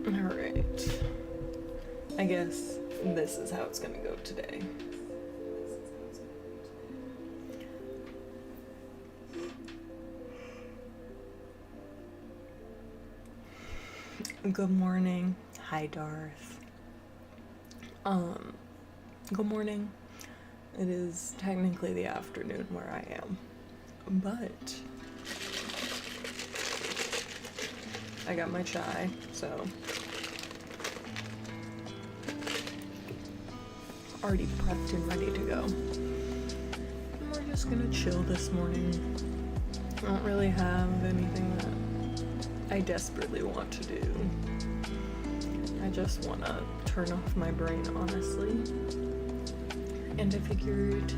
Alright. I guess this is how it's gonna go today. Good morning. Hi, Darth. Good morning. It is technically the afternoon where I am, but I got my chai, so already prepped and ready to go. And we're just gonna chill this morning. I don't really have anything that I desperately want to do. I just want to turn off my brain, honestly. And I figured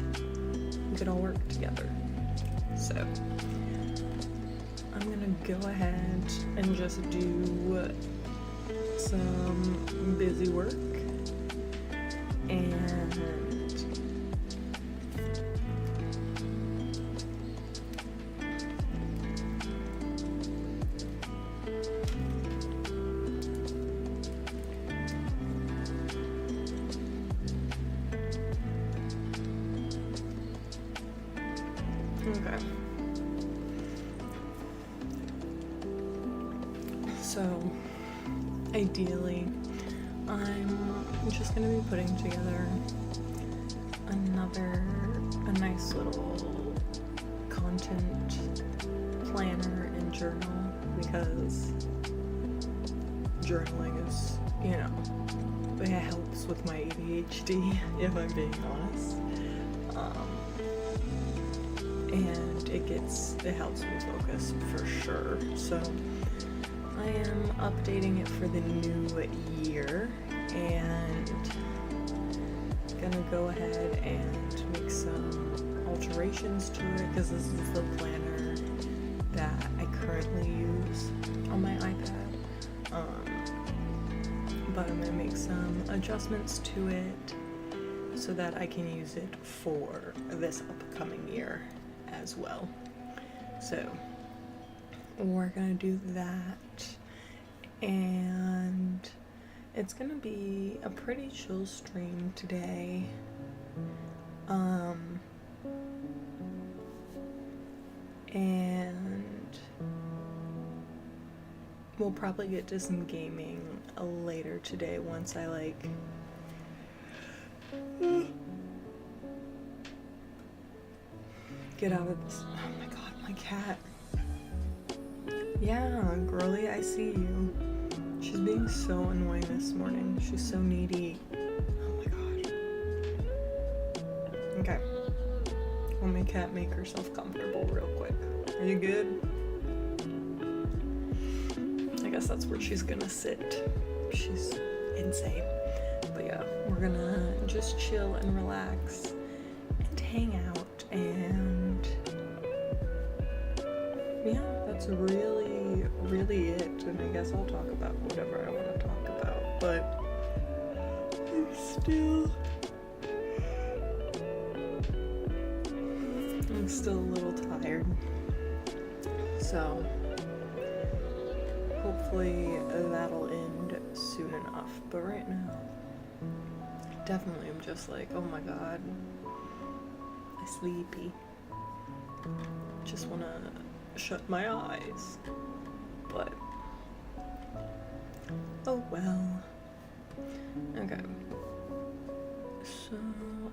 we could all work together. So I'm gonna go ahead and just do some busy work and okay. So ideally, I'm just gonna be putting together a nice little content planner and journal, because journaling is, it helps with my ADHD, if I'm being honest. And it helps me focus for sure. So I am updating it for the new year and gonna go ahead and make some alterations to it, because this is the planner that I currently use on my iPad. But I'm gonna make some adjustments to it so that I can use it for this upcoming year as well. So we're gonna do that, and it's gonna be a pretty chill stream today. And we'll probably get to some gaming later today once I get out of this. Oh my god, my cat. Yeah, girly, I see you. She's being so annoying this morning. She's so needy. Oh my god. Okay. I'll make cat make herself comfortable real quick. Are you good? I guess that's where she's gonna sit. She's insane. But yeah, we're gonna just chill and relax and hang out, and yeah, that's really it. And I guess I'll talk about whatever I want to talk about, but I'm still a little tired, so hopefully that'll end soon enough. But right now, definitely I'm just like, oh my god, I'm sleepy. Just wanna shut my eyes. But oh well. Okay. So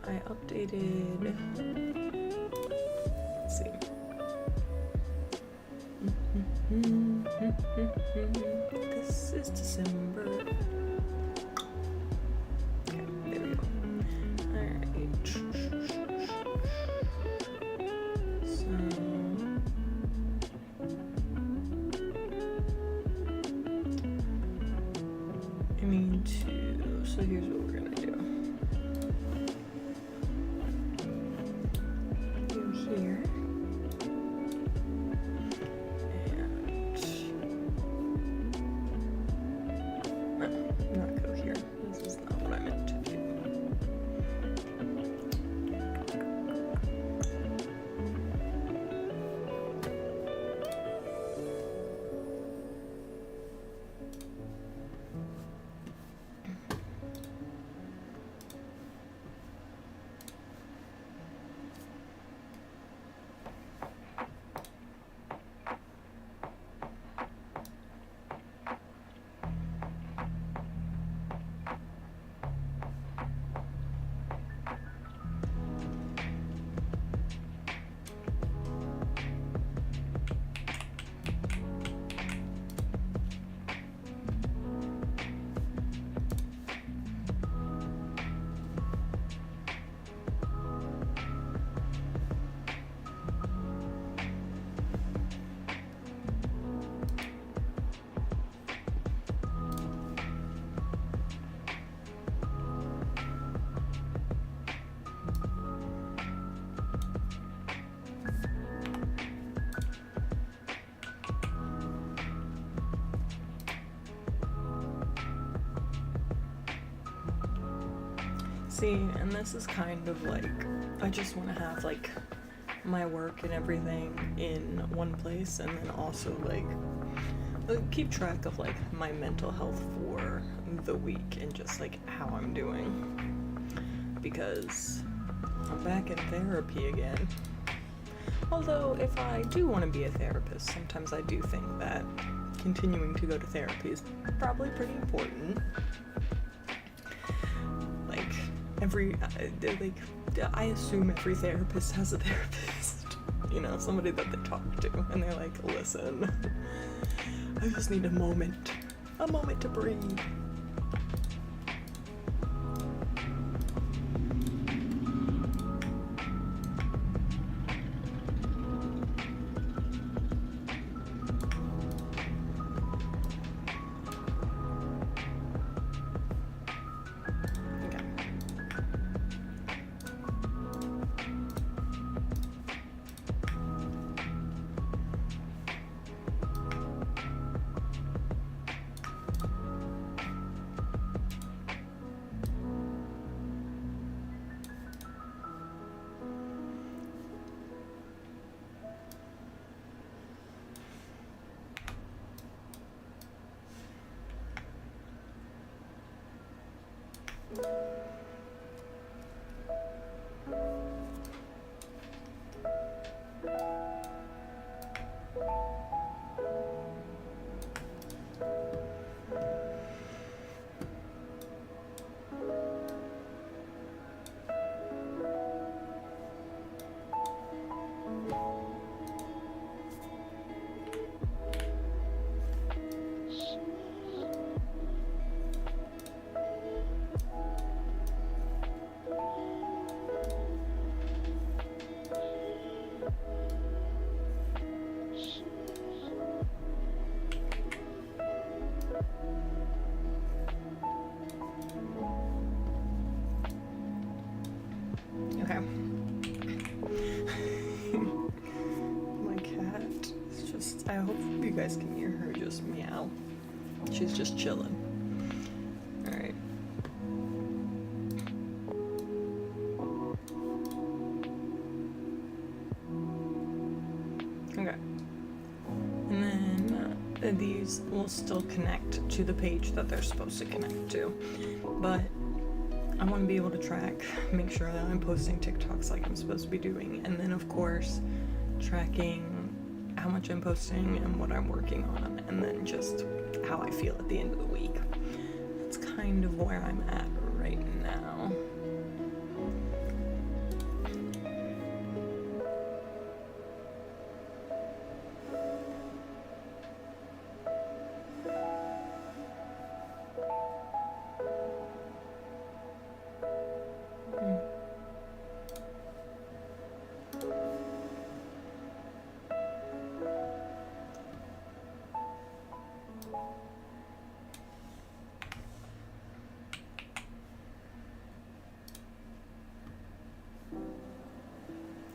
I updated. Let's see. This is December. Okay, there we go. Alright. So so here's what we're gonna do. Do here. Not go here. This is not what I meant to do. See, and this is kind of like, I just want to have like my work and everything in one place, and then also like keep track of like my mental health for the week and just like how I'm doing, because I'm back in therapy again. Although if I do want to be a therapist, sometimes I do think that continuing to go to therapy is probably pretty important. Like I assume every therapist has a therapist, you know, somebody that they talk to and they're like, listen, I just need a moment to breathe. Okay. My cat is just, I hope you guys can hear her just meow. She's just chilling. Alright. Okay. And then these will still connect to the page that they're supposed to connect to. But I want to be able to track, make sure that I'm posting TikToks like I'm supposed to be doing, and then of course tracking how much I'm posting and what I'm working on, and then just how I feel at the end of the week. That's kind of where I'm at right now.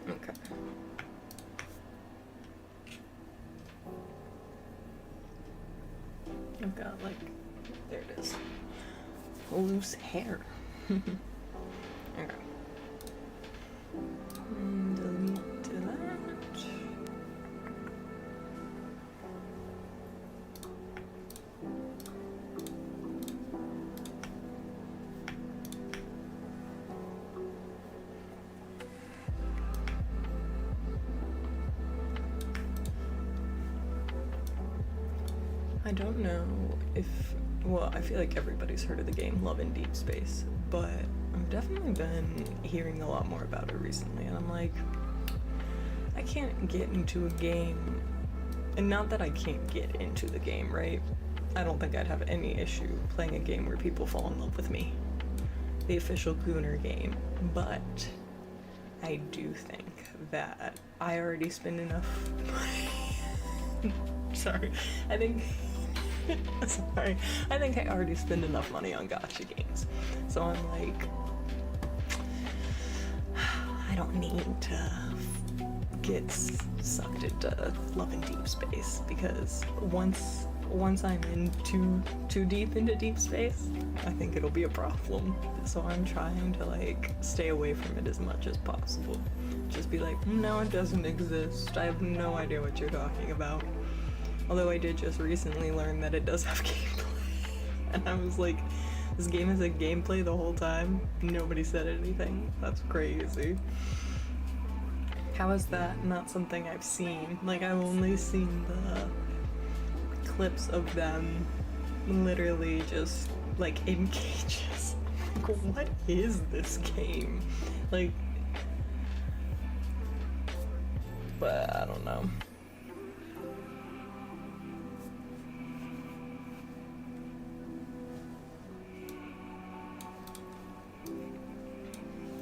Okay. I've got like, there it is, loose hair. Okay. Delete that. I don't know if, well, I feel like everybody's heard of the game Love in Deep Space, but I've definitely been hearing a lot more about it recently, and I'm like, I can't get into a game, and not that I can't get into the game, right? I don't think I'd have any issue playing a game where people fall in love with me, the official Gooner game, but I do think that I already spend enough money. Sorry, I think I already spend enough money on gacha games. So I'm like, I don't need to get sucked into Love in Deep Space, because once once I'm in too deep into deep space, I think it'll be a problem. So I'm trying to like stay away from it as much as possible. Just be like, no, it doesn't exist. I have no idea what you're talking about. Although I did just recently learn that it does have gameplay. And I was like, this game has a gameplay the whole time. Nobody said anything. That's crazy. How is that not something I've seen? Like, I've only seen the clips of them literally just like in cages. Like, what is this game? Like, but I don't know.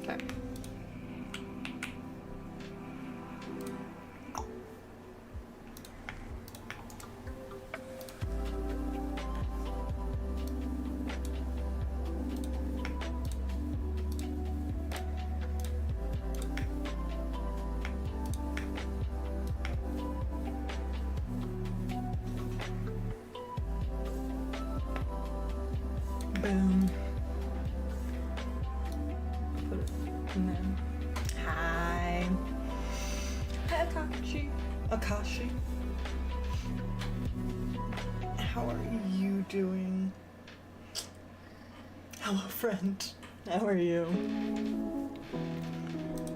Okay. Boom. Put it in there. Hi. Hi, Akashi. How are you doing? Hello, friend. How are you?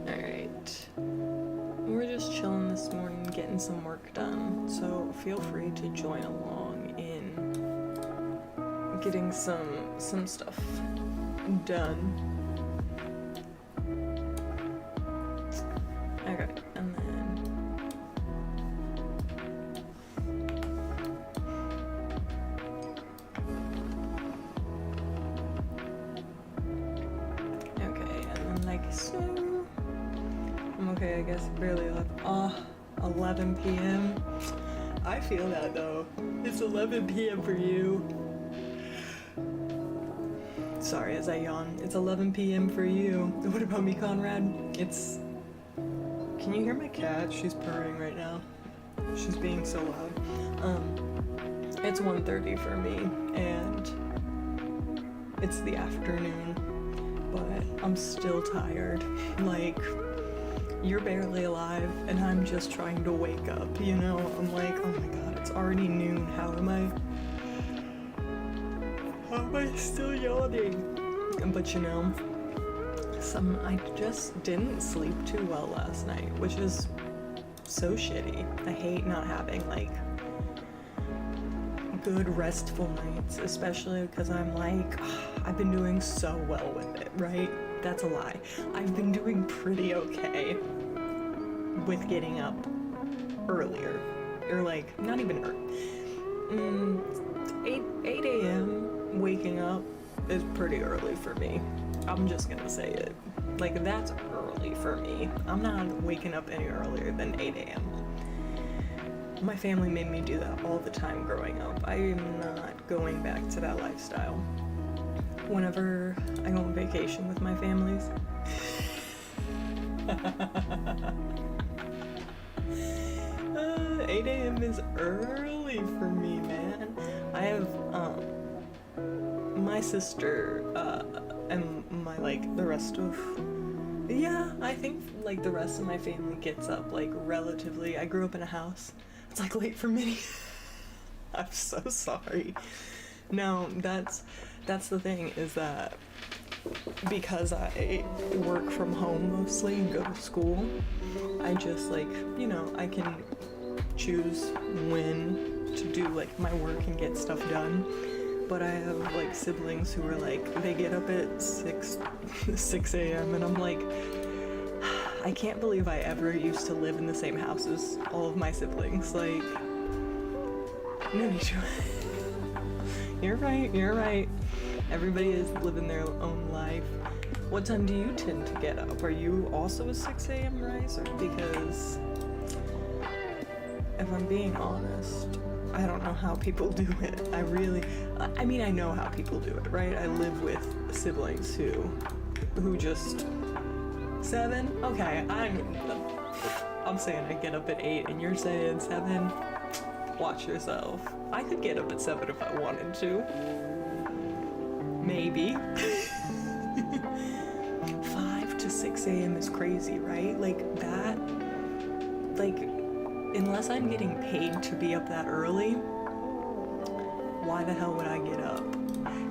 Alright. We're just chilling this morning, getting some work done, so feel free to join along in getting some stuff done. Okay, and then okay, and then like so I'm okay, I guess barely left. 11 p.m. I feel that though. It's 11 p.m. for you. Sorry as I yawn. It's 11 p.m. for you. What about me, Conrad? It's... Can you hear my cat? She's purring right now. She's being so loud. It's 1:30 for me, and it's the afternoon, but I'm still tired. Like, you're barely alive, and I'm just trying to wake up, you know? I'm like, oh my god, it's already noon. How am I still yawning? But you know, I just didn't sleep too well last night, which is so shitty. I hate not having like good restful nights, especially because I'm like, I've been doing so well with it, right? That's a lie. I've been doing pretty okay with getting up earlier, or like not even early. 8 a.m. waking up is pretty early for me. I'm just gonna say it. Like, that's early for me. I'm not waking up any earlier than 8 a.m. My family made me do that all the time growing up. I am not going back to that lifestyle. Whenever I go on vacation with my families, 8 a.m. is early for me, man. I have my sister and my like the rest of I think like the rest of my family gets up like relatively. I grew up in a house. It's like late for me. I'm so sorry. No, that's the thing, is that because I work from home mostly and go to school, I just like, you know, I can choose when to do like my work and get stuff done. But I have like siblings who are like, they get up at 6 a.m. and I'm like, I can't believe I ever used to live in the same house as all of my siblings. Like, no need to. You're right. Everybody is living their own life. What time do you tend to get up? Are you also a 6 a.m. riser? Because if I'm being honest, I don't know how people do it. I mean, I know how people do it, right? I live with siblings who just 7? Okay, I'm saying I get up at 8 and you're saying 7. Watch yourself. I could get up at 7 if I wanted to. Maybe. 5 to 6 a.m. is crazy, right? Like that, like, unless I'm getting paid to be up that early, why the hell would I get up?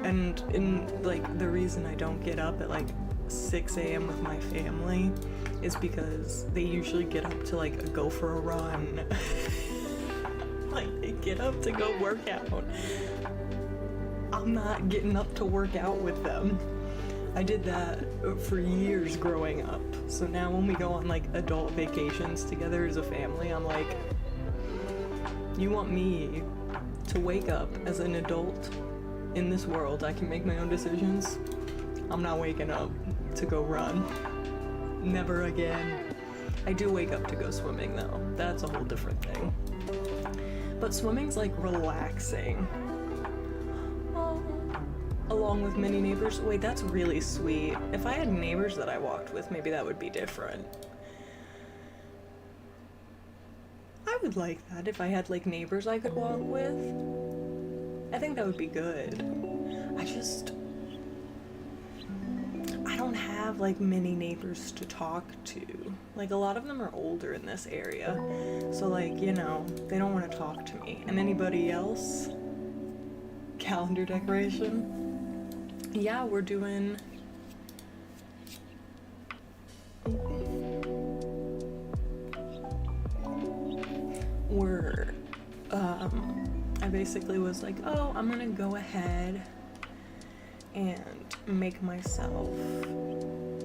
And like, the reason I don't get up at like 6 a.m. with my family is because they usually get up to like go for a run. Like, they get up to go work out. I'm not getting up to work out with them. I did that for years growing up. So now when we go on like adult vacations together as a family, I'm like, you want me to wake up as an adult in this world? I can make my own decisions. I'm not waking up to go run. Never again. I do wake up to go swimming though. That's a whole different thing. But swimming's like relaxing. Along with many neighbors. Wait, that's really sweet. If I had neighbors that I walked with, maybe that would be different. I would like that if I had like neighbors I could walk with. I think that would be good. I don't have like many neighbors to talk to. Like, a lot of them are older in this area. So like, you know, they don't want to talk to me. And anybody else? Calendar decoration? Yeah, we're doing... I basically was like, oh, I'm gonna go ahead and make myself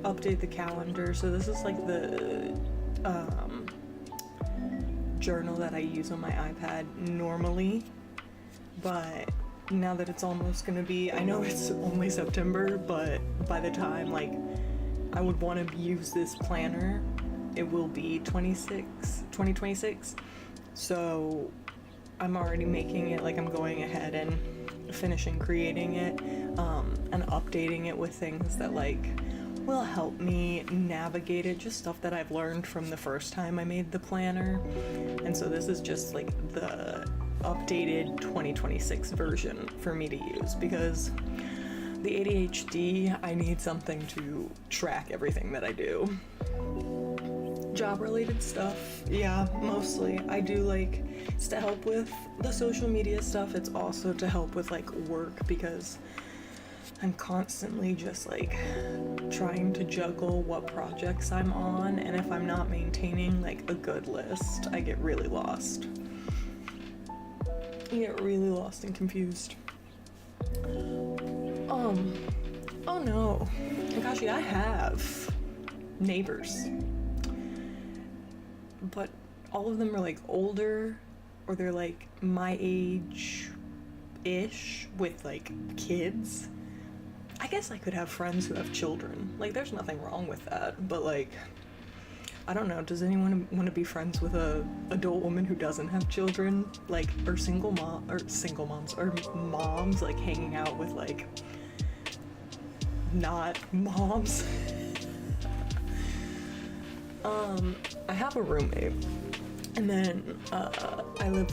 update the calendar. So this is like the journal that I use on my iPad normally, but now that it's almost gonna be, I know it's only September, but by the time like I would want to use this planner, it will be 2026. So I'm already making it, like I'm going ahead and finishing creating it, and updating it with things that like will help me navigate it, just stuff that I've learned from the first time I made the planner. And so this is just like the updated 2026 version for me to use, because the ADHD, I need something to track everything that I do. Job related stuff, yeah, mostly. I do like, it's to help with the social media stuff. It's also to help with like work, because I'm constantly just like trying to juggle what projects I'm on, and if I'm not maintaining like a good list, I get really lost. I get really lost and confused. Oh no, Akashi, I have neighbors, but all of them are like older, or they're like my age-ish with like kids. I guess I could have friends who have children. Like, there's nothing wrong with that, but like, I don't know, does anyone want to be friends with a adult woman who doesn't have children? Like, or single moms, or moms like hanging out with like not moms. I have a roommate, and then I've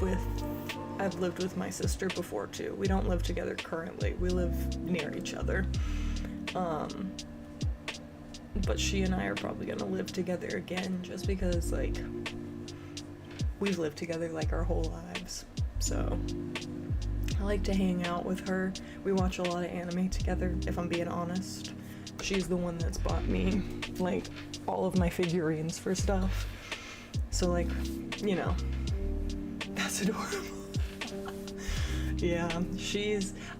lived with my sister before too. We don't live together currently. We live near each other. But she and I are probably gonna live together again, just because like we've lived together like our whole lives. So I like to hang out with her. We watch a lot of anime together, if I'm being honest. She's the one that's bought me like all of my figurines for stuff. So like, you know, that's adorable. Yeah,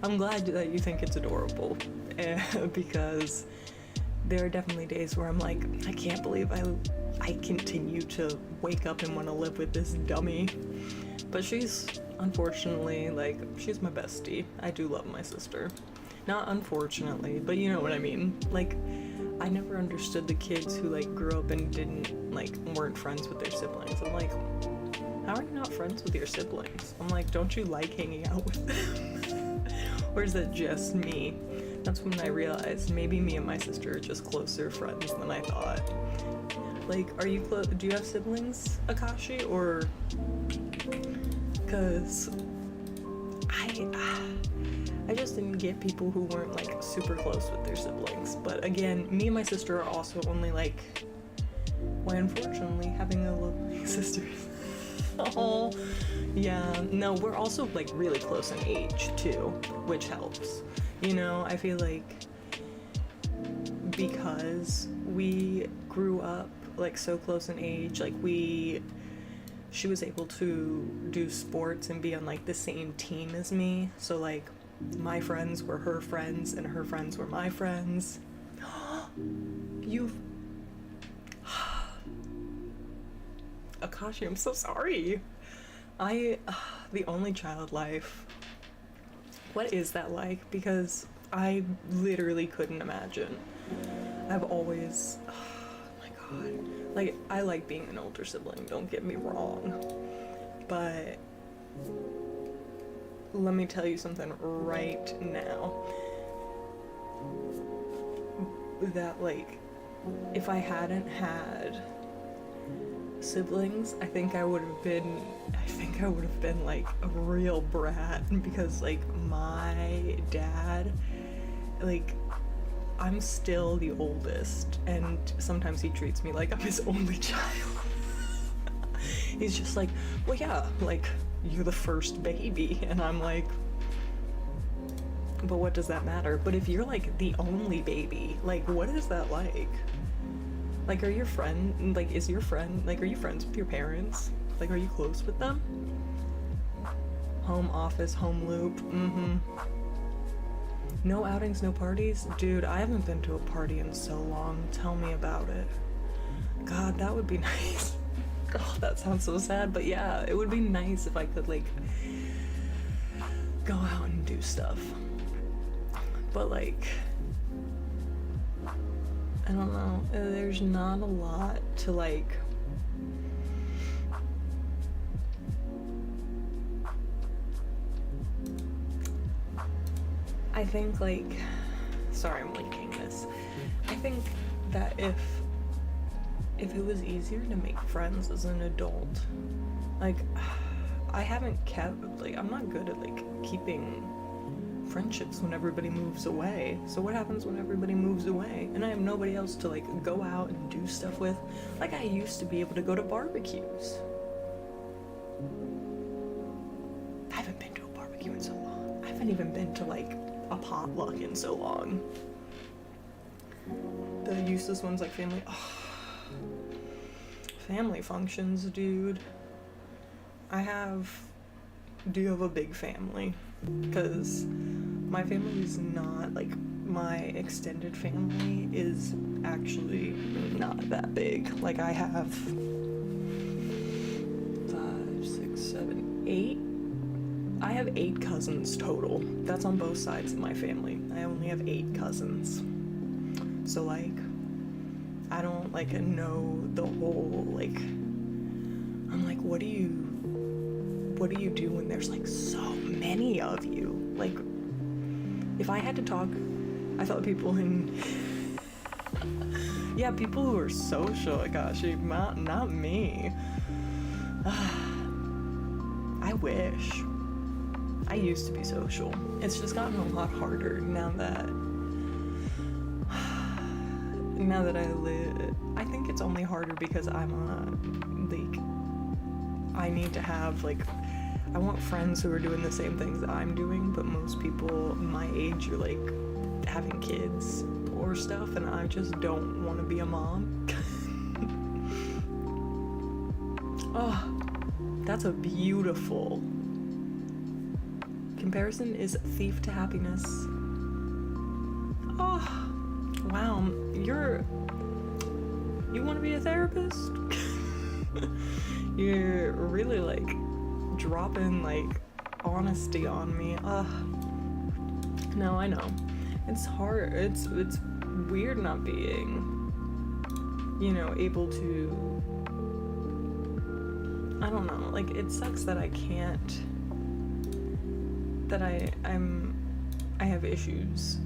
I'm glad that you think it's adorable, because there are definitely days where I'm like, I can't believe I continue to wake up and want to live with this dummy. But she's, unfortunately, like, she's my bestie. I do love my sister. Not unfortunately, but you know what I mean. Like, I never understood the kids who like grew up and weren't friends with their siblings. I'm like, how are you not friends with your siblings? I'm like, don't you like hanging out with them? Or is that just me? That's when I realized maybe me and my sister are just closer friends than I thought. Like, are you do you have siblings, Akashi? Or because I just didn't get people who weren't like super close with their siblings. But again, me and my sister are also only like, well, unfortunately, having a lovely sister. Oh, yeah. No, we're also like really close in age too, which helps. You know, I feel like because we grew up like so close in age, like she was able to do sports and be on like the same team as me. So like my friends were her friends and her friends were my friends. You've Akashi, I'm so sorry. The only child life. What is that like? Because I literally couldn't imagine. I've always, oh my god. Like, I like being an older sibling, don't get me wrong. But let me tell you something right now. That, like, if I hadn't had siblings, I think I would have been like a real brat, because like my dad, like, I'm still the oldest and sometimes he treats me like I'm his only child. He's just like, well, yeah, like, you're the first baby, and I'm like, but what does that matter? But if you're like the only baby, like, what is that like? Like, are you friends with your parents? Like, are you close with them? Home office, home loop, No outings, no parties? Dude, I haven't been to a party in so long. Tell me about it. God, that would be nice. Oh, that sounds so sad, but yeah, it would be nice if I could, like, go out and do stuff. But, like, I don't know, there's not a lot to, like, I think, like, sorry, I'm linking this. I think that if it was easier to make friends as an adult, like, I haven't kept, like, I'm not good at, like, keeping friendships when everybody moves away. So what happens when everybody moves away and I have nobody else to, like, go out and do stuff with? Like, I used to be able to go to barbecues. I haven't been to a barbecue in so long. I haven't even been to, like, a potluck in so long. The useless ones, like family. Oh, family functions, dude. Do you have a big family? Because my family is not, like, my extended family is actually not that big. Like, I have 5, 6, 7, 8. I have 8 cousins total. That's on both sides of my family. I only have 8 cousins. So, like, I don't, like, know the whole, like, I'm like, what do you do when there's, like, so many of you? Like, if I had to talk, I thought people yeah, people who are social, gosh, not me. I wish. I used to be social. It's just gotten a lot harder now that I live. I think it's only harder because I need to have, like, I want friends who are doing the same things I'm doing, but most people my age are, like, having kids or stuff, and I just don't want to be a mom. Oh, that's a beautiful comparison is thief to happiness. Oh, wow. You want to be a therapist? You're really, like, dropping, like, honesty on me. No, I know. It's hard. It's weird not being, you know, able to, I don't know, like, it sucks that I can't, that I have issues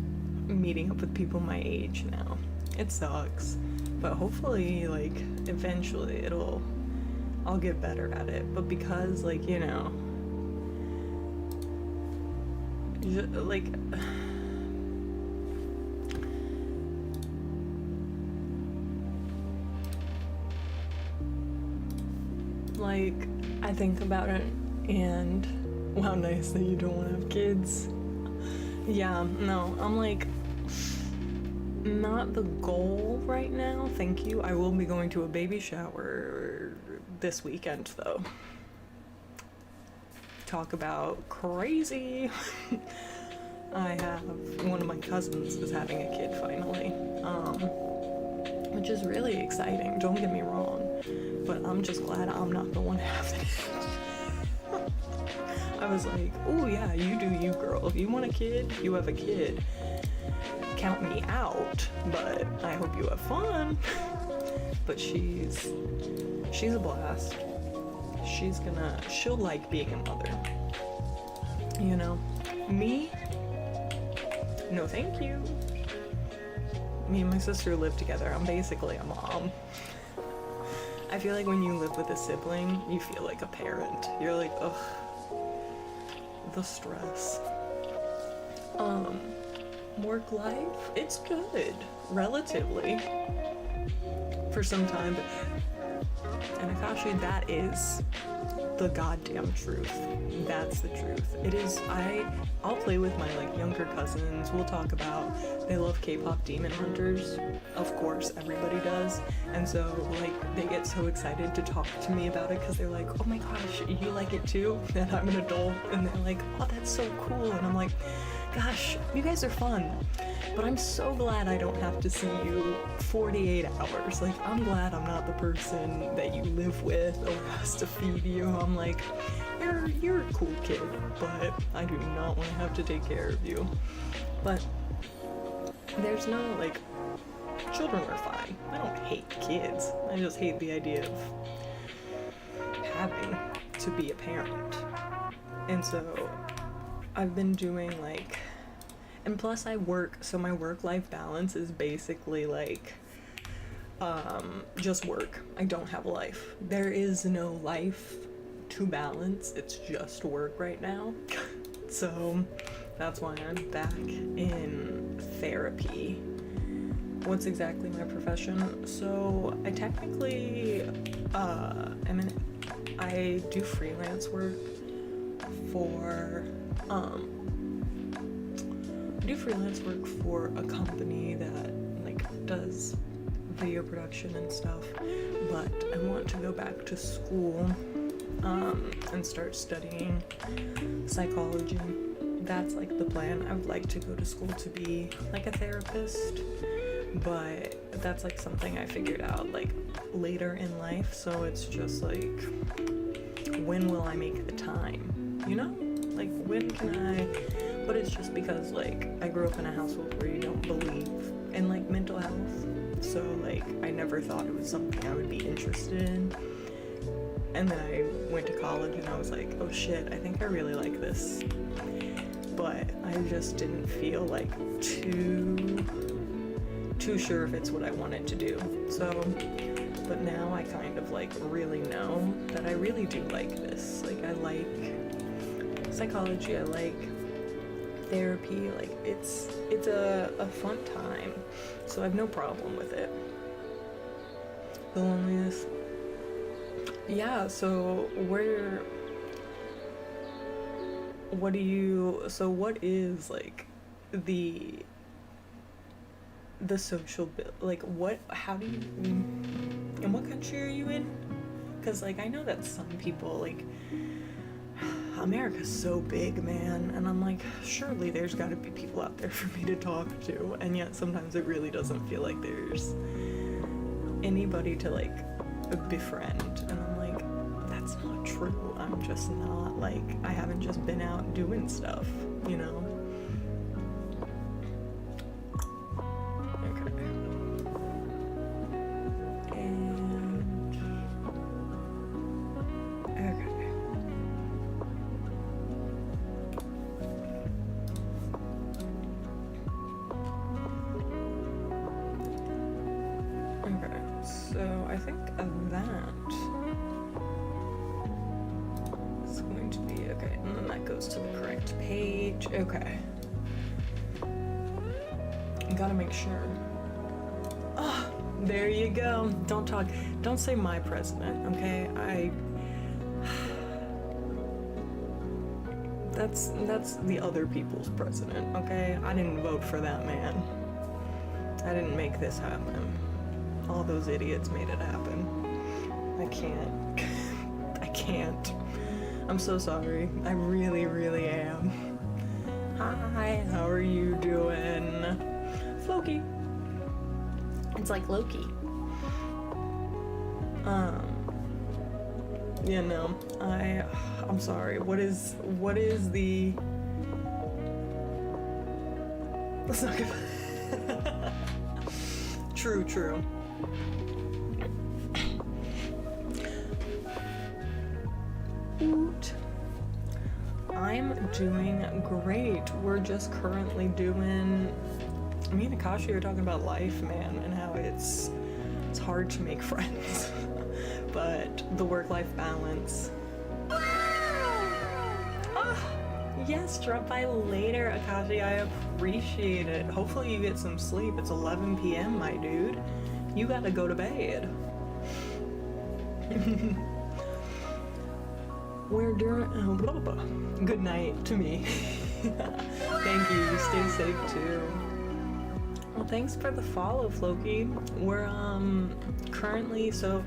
meeting up with people my age now. It sucks, but hopefully, like, eventually I'll get better at it. But because, like, you know, like, like, I think about it, and wow, nice that you don't want to have kids. Yeah, no, I'm like, not the goal right now, thank you. I will be going to a baby shower this weekend, though. Talk about crazy. I have one of my cousins is having a kid finally, which is really exciting, don't get me wrong, but I'm just glad I'm not the one having it. I was like, oh yeah, you do you, girl. If you want a kid, you have a kid. Count me out, but I hope you have fun. But she's a blast. She'll like being a mother. You know? Me? No thank you. Me and my sister live together. I'm basically a mom. I feel like when you live with a sibling, you feel like a parent. You're like, ugh, the stress. Work life, it's good, relatively, for some time, and Akashi, that is the goddamn truth. That's the truth. It is. I'll play with my like younger cousins. We'll talk about, they love K-pop Demon Hunters, of course everybody does, and so like they get so excited to talk to me about it because they're like, oh my gosh, you like it too? And I'm an adult, and they're like, oh, that's so cool, and I'm like, gosh, you guys are fun, but I'm so glad I don't have to see you 48 hours. Like, I'm glad I'm not the person that you live with or has to feed you. I'm like, you're a cool kid, but I do not want to have to take care of you. But there's no, like, children are fine. I don't hate kids. I just hate the idea of having to be a parent. And so I've been doing like, and plus I work, so my work-life balance is basically like just work. I don't have a life. There is no life to balance. It's just work right now. So that's why I'm back in therapy. What's exactly my profession? So I technically I do freelance work for a company that like does video production and stuff, but I want to go back to school and start studying psychology. That's like the plan. I would like to go to school to be like a therapist, but that's like something I figured out like later in life, so it's just like, when will I make the time, you know? Like, when can I? But it's just because like I grew up in a household where you don't believe in like mental health, so like I never thought it was something I would be interested in. And then I went to college and I was like, oh shit, I think I really like this, but I just didn't feel like too sure if it's what I wanted to do. So, but now I kind of like really know that I really do like this. Like, I like psychology, I like therapy, like it's a fun time, so I have no problem with it. The loneliness, yeah. So what is like the social like how do you, in what country are you in? Because like I know that some people, like, America's so big, man, and I'm like, surely there's got to be people out there for me to talk to, and yet sometimes it really doesn't feel like there's anybody to like befriend, and I'm like, that's not true. I'm just not, like, I haven't just been out doing stuff, you know? So I think that is is going to be, okay, and then that goes to the correct page. Okay. Gotta make sure. Ah, there you go. Don't say my president, okay? That's the other people's president, okay? I didn't vote for that man. I didn't make this happen. All those idiots made it happen. I can't. I can't. I'm so sorry. I really, really am. Hi, how are you doing? Floki. It's like Loki. Yeah, no. I'm sorry. What is the... Let's not give... True. Oot. I'm doing great. We're just currently doing... Me and Akashi are talking about life, man, and how it's hard to make friends. But the work-life balance. Yes, drop by later, Akashi. I appreciate it. Hopefully you get some sleep. It's 11 p.m., my dude. You gotta go to bed. We're doing... good night to me. Thank you. Stay safe, too. Well, thanks for the follow, Floki. We're, currently, so...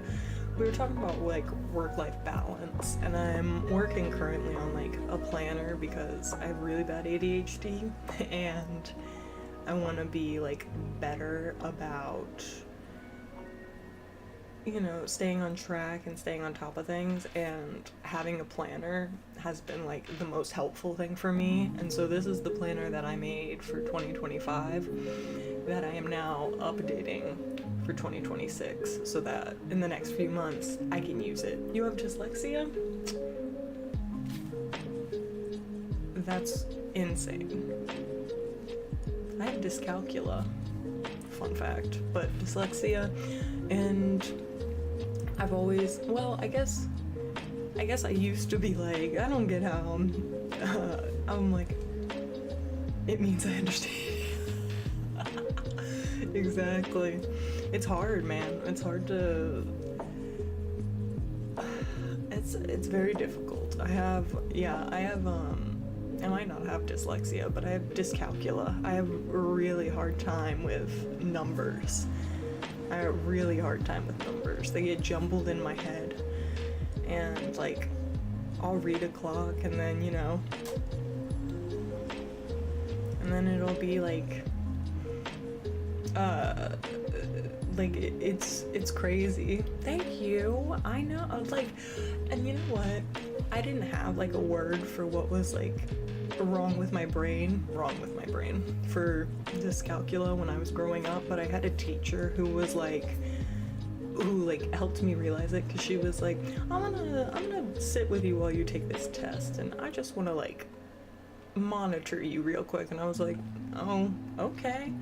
We were talking about like work-life balance, and I'm working currently on like a planner because I have really bad ADHD and I want to be like better about, you know, staying on track and staying on top of things, and having a planner has been like the most helpful thing for me. And so this is the planner that I made for 2025 that I am now updating for 2026 so that in the next few months I can use it. You have dyslexia? That's insane. I have dyscalculia, fun fact, but dyslexia, and I've always, well, I guess I used to be like, I don't get how I'm like, it means I understand. Exactly. It's hard, man. It's hard to... It's very difficult. I might not have dyslexia, but I have dyscalculia. I have a really hard time with numbers. I have a really hard time with numbers. They get jumbled in my head. And, like, I'll read a clock and then, you know... And then it'll be, like... it's crazy. Thank you. I know, like, and you know what? I didn't have like a word for what was like wrong with my brain for dyscalculia when I was growing up, but I had a teacher who helped me realize it, because she was like, I'm gonna sit with you while you take this test, and I just want to like monitor you real quick. And I was like, oh, okay.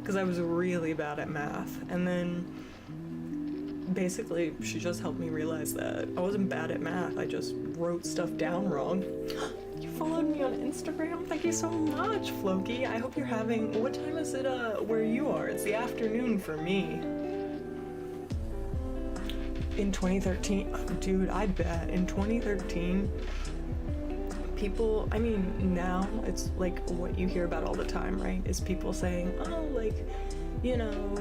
Because I was really bad at math, and then basically she just helped me realize that I wasn't bad at math, I just wrote stuff down wrong. You followed me on Instagram? Thank you so much, Floki. I hope you're having, what time is it where you are? It's the afternoon for me. In 2013, dude, I bet in 2013, people, I mean, now it's like what you hear about all the time, right? Is people saying, oh, like, you know,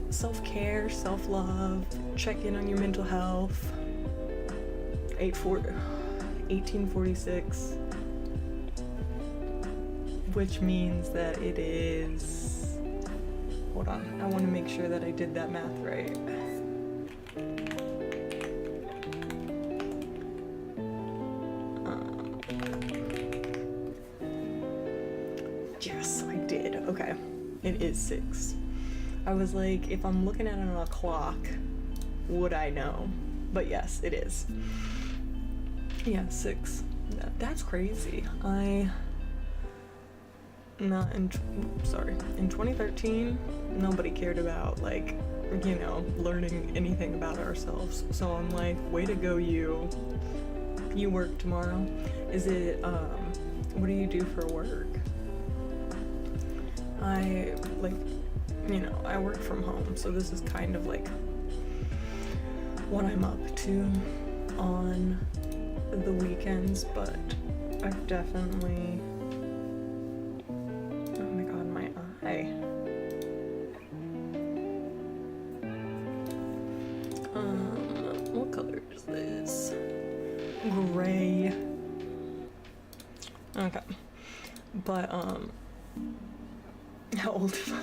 self-care, self-love, check in on your mental health. 1846, which means that it is, hold on, I want to make sure that I did that math right. Yes, I did. Okay, it is 6. I was like, if I'm looking at it on a clock, would I know? But yes, it is. Yeah, 6. That's crazy. In 2013, nobody cared about, like, you know, learning anything about ourselves. So I'm like, way to go, you. You work tomorrow? Is it, what do you do for work? I, like, you know, I work from home, so this is kind of like what I'm up to on the weekends, but I've definitely, oh my god, my eye. What color is this? Gray. Okay. But, how old am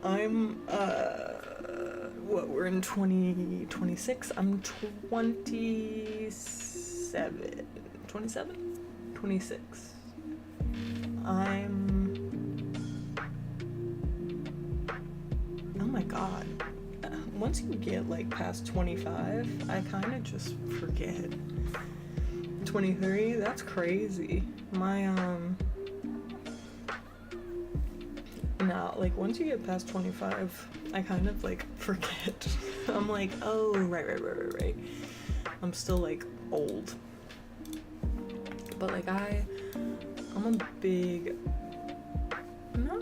I? I'm, what, we're in 2026? I'm 27. 27? 26. Oh my god. Once you get, like, past 25, I kind of just forget. 23? That's crazy. No, like, once you get past 25, I kind of, like, forget. I'm like, oh, right. I'm still, like, old. But, like, I'm a big... No.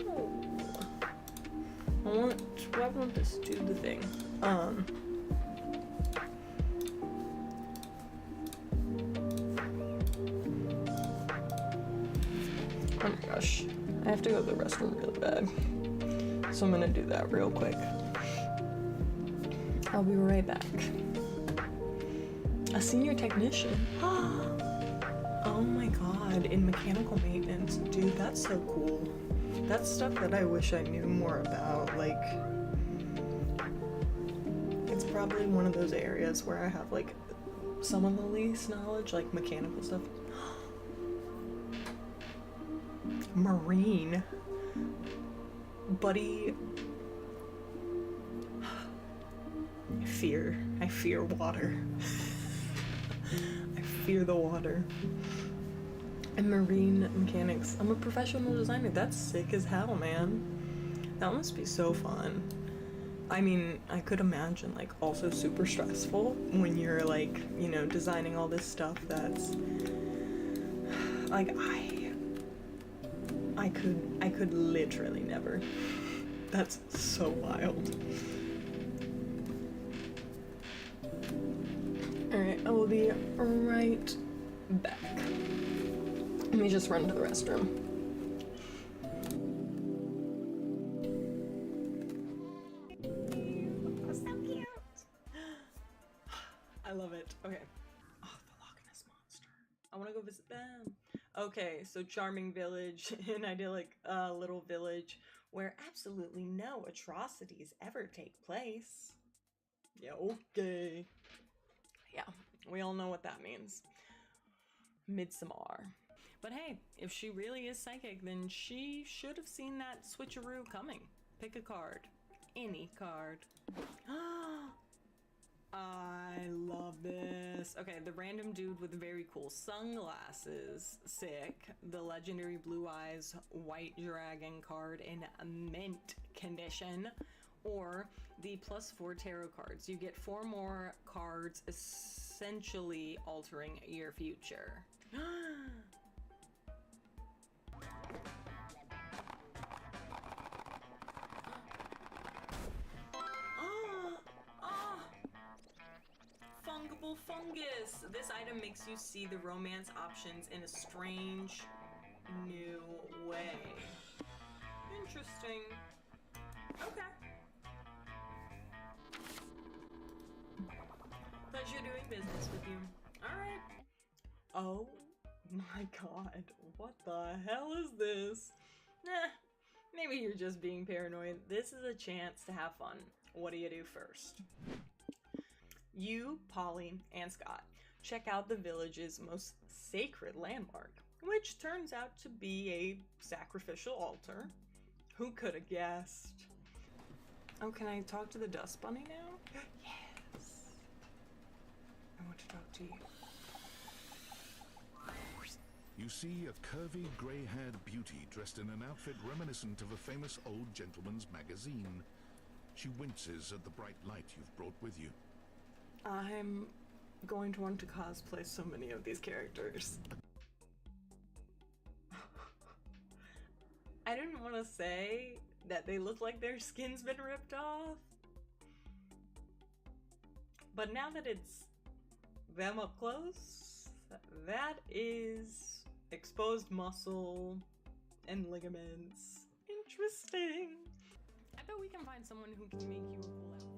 I want this to do the thing. Oh my gosh. I have to go to the restroom really bad. So I'm gonna do that real quick. I'll be right back. A senior technician? Oh my god, in mechanical maintenance. Dude, that's so cool. That's stuff that I wish I knew more about. Like, it's probably one of those areas where I have, like, some of the least knowledge, like mechanical stuff. Marine. Buddy. I fear water. I fear the water. And marine mechanics. I'm a professional designer. That's sick as hell, man. That must be so fun. I mean, I could imagine, like, also super stressful when you're, like, you know, designing all this stuff that's like, I could literally never. That's so wild. Alright, I will be right back. Let me just run to the restroom. So cute! I love it. Okay. Oh, the Loch Ness Monster. I want to go visit them. Okay, so charming village, an idyllic little village where absolutely no atrocities ever take place. Yeah, okay. Yeah, we all know what that means. Midsommar. But hey, if she really is psychic, then she should have seen that switcheroo coming. Pick a card. Any card. I love this. Okay, the random dude with very cool sunglasses. Sick. The legendary blue eyes white dragon card in mint condition. Or the +4 tarot cards. You get 4 more cards, essentially altering your future. Fungible fungus. This item makes you see the romance options in a strange new way. Interesting. Okay. Pleasure doing business with you. Alright. Oh my god. What the hell is this? Nah. Maybe you're just being paranoid. This is a chance to have fun. What do you do first? You, Polly, and Scott check out the village's most sacred landmark, which turns out to be a sacrificial altar. Who could have guessed? Oh, can I talk to the dust bunny now? Yes. I want to talk to you. You see a curvy, grey-haired beauty dressed in an outfit reminiscent of a famous old gentleman's magazine. She winces at the bright light you've brought with you. I'm going to want to cosplay so many of these characters. I didn't want to say that they look like their skin's been ripped off, but now that it's them up close, that is exposed muscle and ligaments. Interesting. I bet we can find someone who can make you a cool outfit.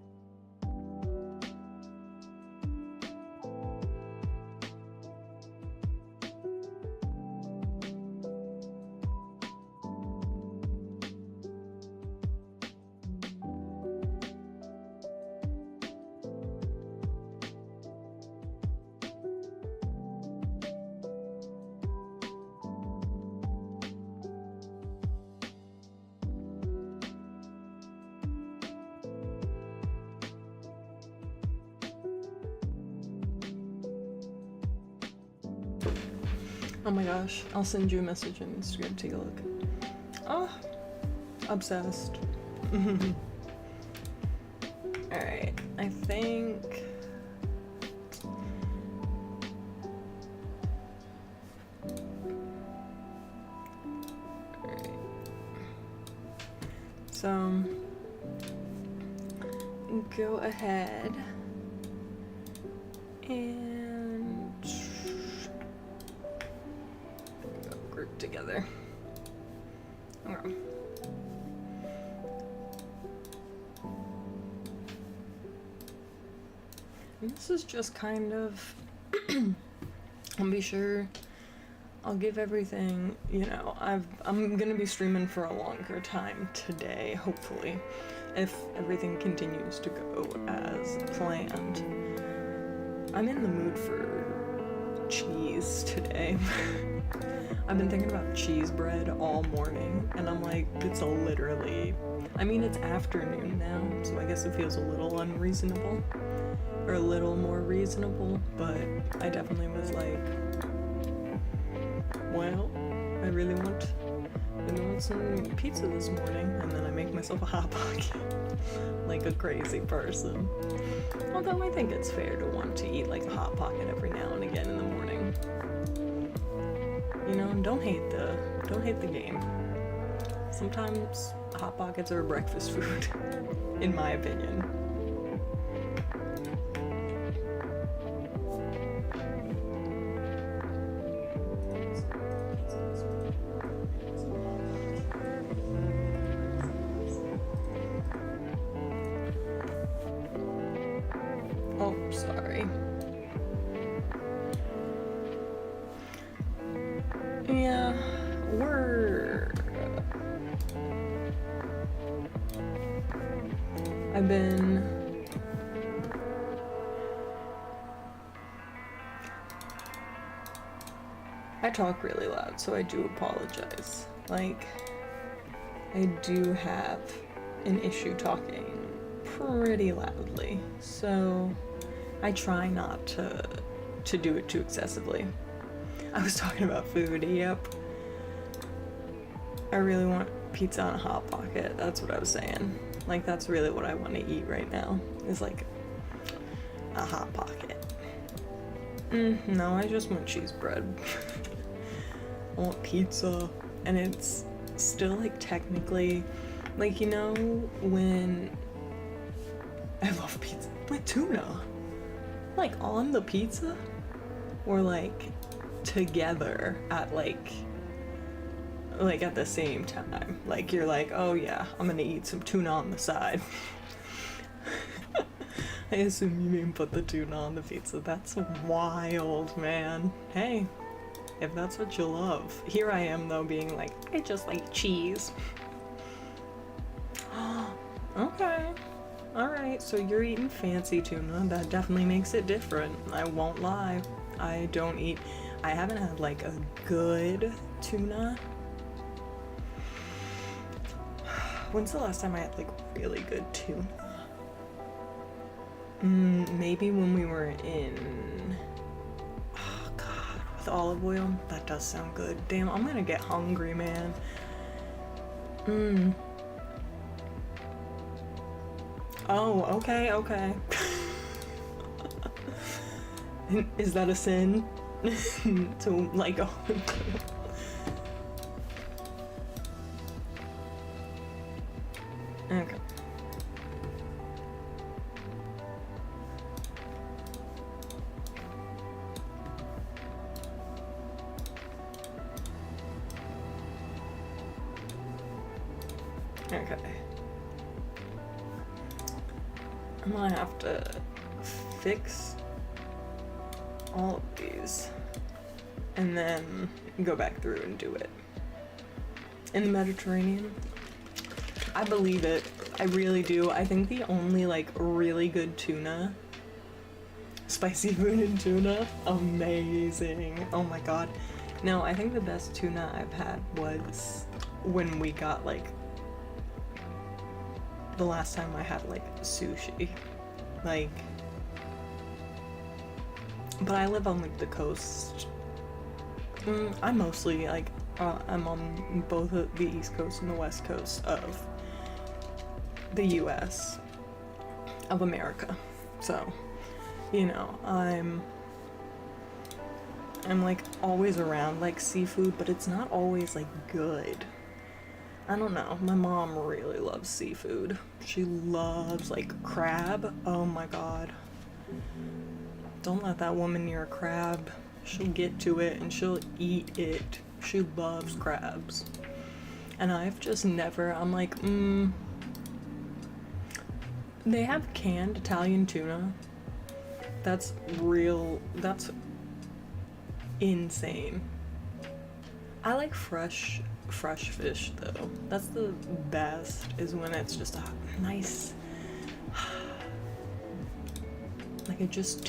Oh my gosh, I'll send you a message on Instagram, take a look. Oh, obsessed. Alright, I think... Alright. So, go ahead and group together. Okay. And this is just kind of, I'll be sure I'll give everything, you know, I'm gonna be streaming for a longer time today, hopefully, if everything continues to go as planned. I'm in the mood for cheese today. I've been thinking about cheese bread all morning, and I'm like, it's literally, I mean, it's afternoon now, so I guess it feels a little unreasonable, or a little more reasonable, but I definitely was like, well, I really want some pizza this morning, and then I make myself a Hot Pocket, like a crazy person. Although I think it's fair to want to eat like a Hot Pocket every now and again in the morning. You know, don't hate the game. Sometimes Hot Pockets are breakfast food, in my opinion. Oh, sorry. Yeah, I talk really loud, so I do apologize. Like, I do have an issue talking pretty loudly, so I try not to do it too excessively. I was talking about food, yep. I really want pizza on a Hot Pocket, that's what I was saying. Like, that's really what I want to eat right now, is like a Hot Pocket. No, I just want cheese bread. I want pizza, and it's still like technically, like, you know, when I love pizza, with tuna, like on the pizza, or like together at like at the same time. Like, you're like, oh yeah, I'm gonna eat some tuna on the side. I assume you mean put the tuna on the pizza. That's wild, man. Hey, if that's what you love. Here I am though, being like, I just like cheese. Okay. Alright, so you're eating fancy tuna. That definitely makes it different. I won't lie. I haven't had like a good tuna. When's the last time I had like really good tuna? Maybe when we were in, oh god, with olive oil. That does sound good. Damn, I'm gonna get hungry, man. Oh, okay. Is that a sin? To like go? Okay. Okay. I'm gonna have to fix all of these and then go back through and do it. In the Mediterranean, I believe it. I really do. I think the only like really good tuna, spicy food and tuna, amazing. Oh my god. No, I think the best tuna I've had was when we got like the last time I had like sushi. Like, but I live on like the coast. I'm mostly like I'm on both the East Coast and the West Coast of the US of America. So, you know, I'm like always around like seafood, but it's not always like good. I don't know. My mom really loves seafood. She loves like crab. Oh my god. Don't let that woman near a crab. She'll get to it and she'll eat it. She loves crabs. And I've just never, I'm like, They have canned Italian tuna. That's real, that's insane. I like fresh fish though. That's the best, is when it's just a nice, like it just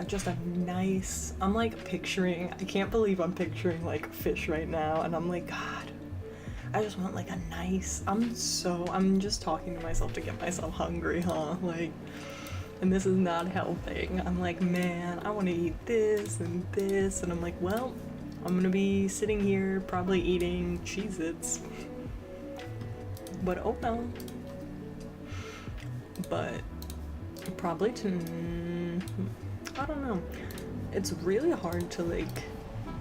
just a nice, I'm like picturing, I can't believe I'm picturing like fish right now, and I'm like, god, I just want like a nice, I'm just talking to myself to get myself hungry, huh? Like, and this is not helping. I'm like, man, I want to eat this and this, and I'm like, well, I'm gonna be sitting here probably eating Cheez-Its. But oh well. But probably I don't know. It's really hard to like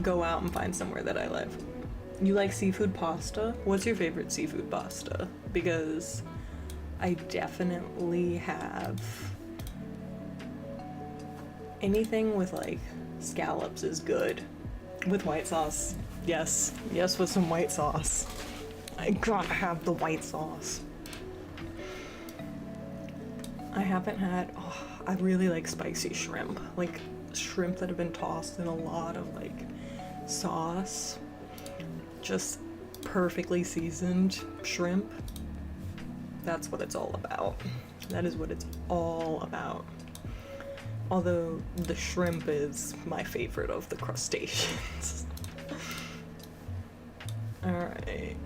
go out and find somewhere that I live. You like seafood pasta? What's your favorite seafood pasta? Because I definitely have anything with like scallops is good. With white sauce. Yes, with some white sauce. I gotta have the white sauce. I haven't had, I really like spicy shrimp. Like shrimp that have been tossed in a lot of like sauce. Just perfectly seasoned shrimp. That's what it's all about. That is what it's all about. Although the shrimp is my favorite of the crustaceans. Alright.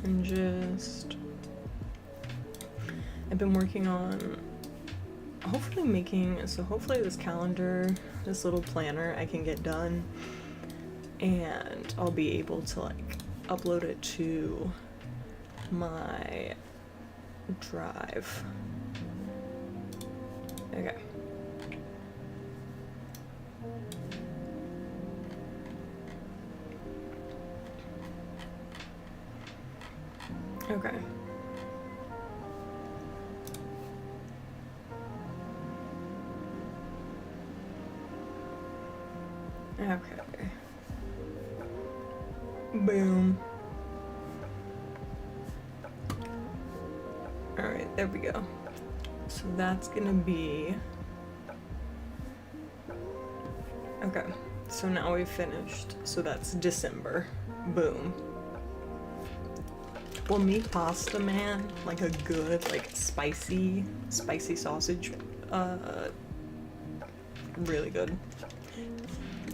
And just, I've been working on hopefully this calendar, this little planner I can get done, and I'll be able to like upload it to my drive. Okay. Okay. Okay. Boom. Alright, there we go. So that's gonna be... Okay, so now we've finished. So that's December. Boom. Well, meat pasta, man, like a good, like, spicy sausage, really good.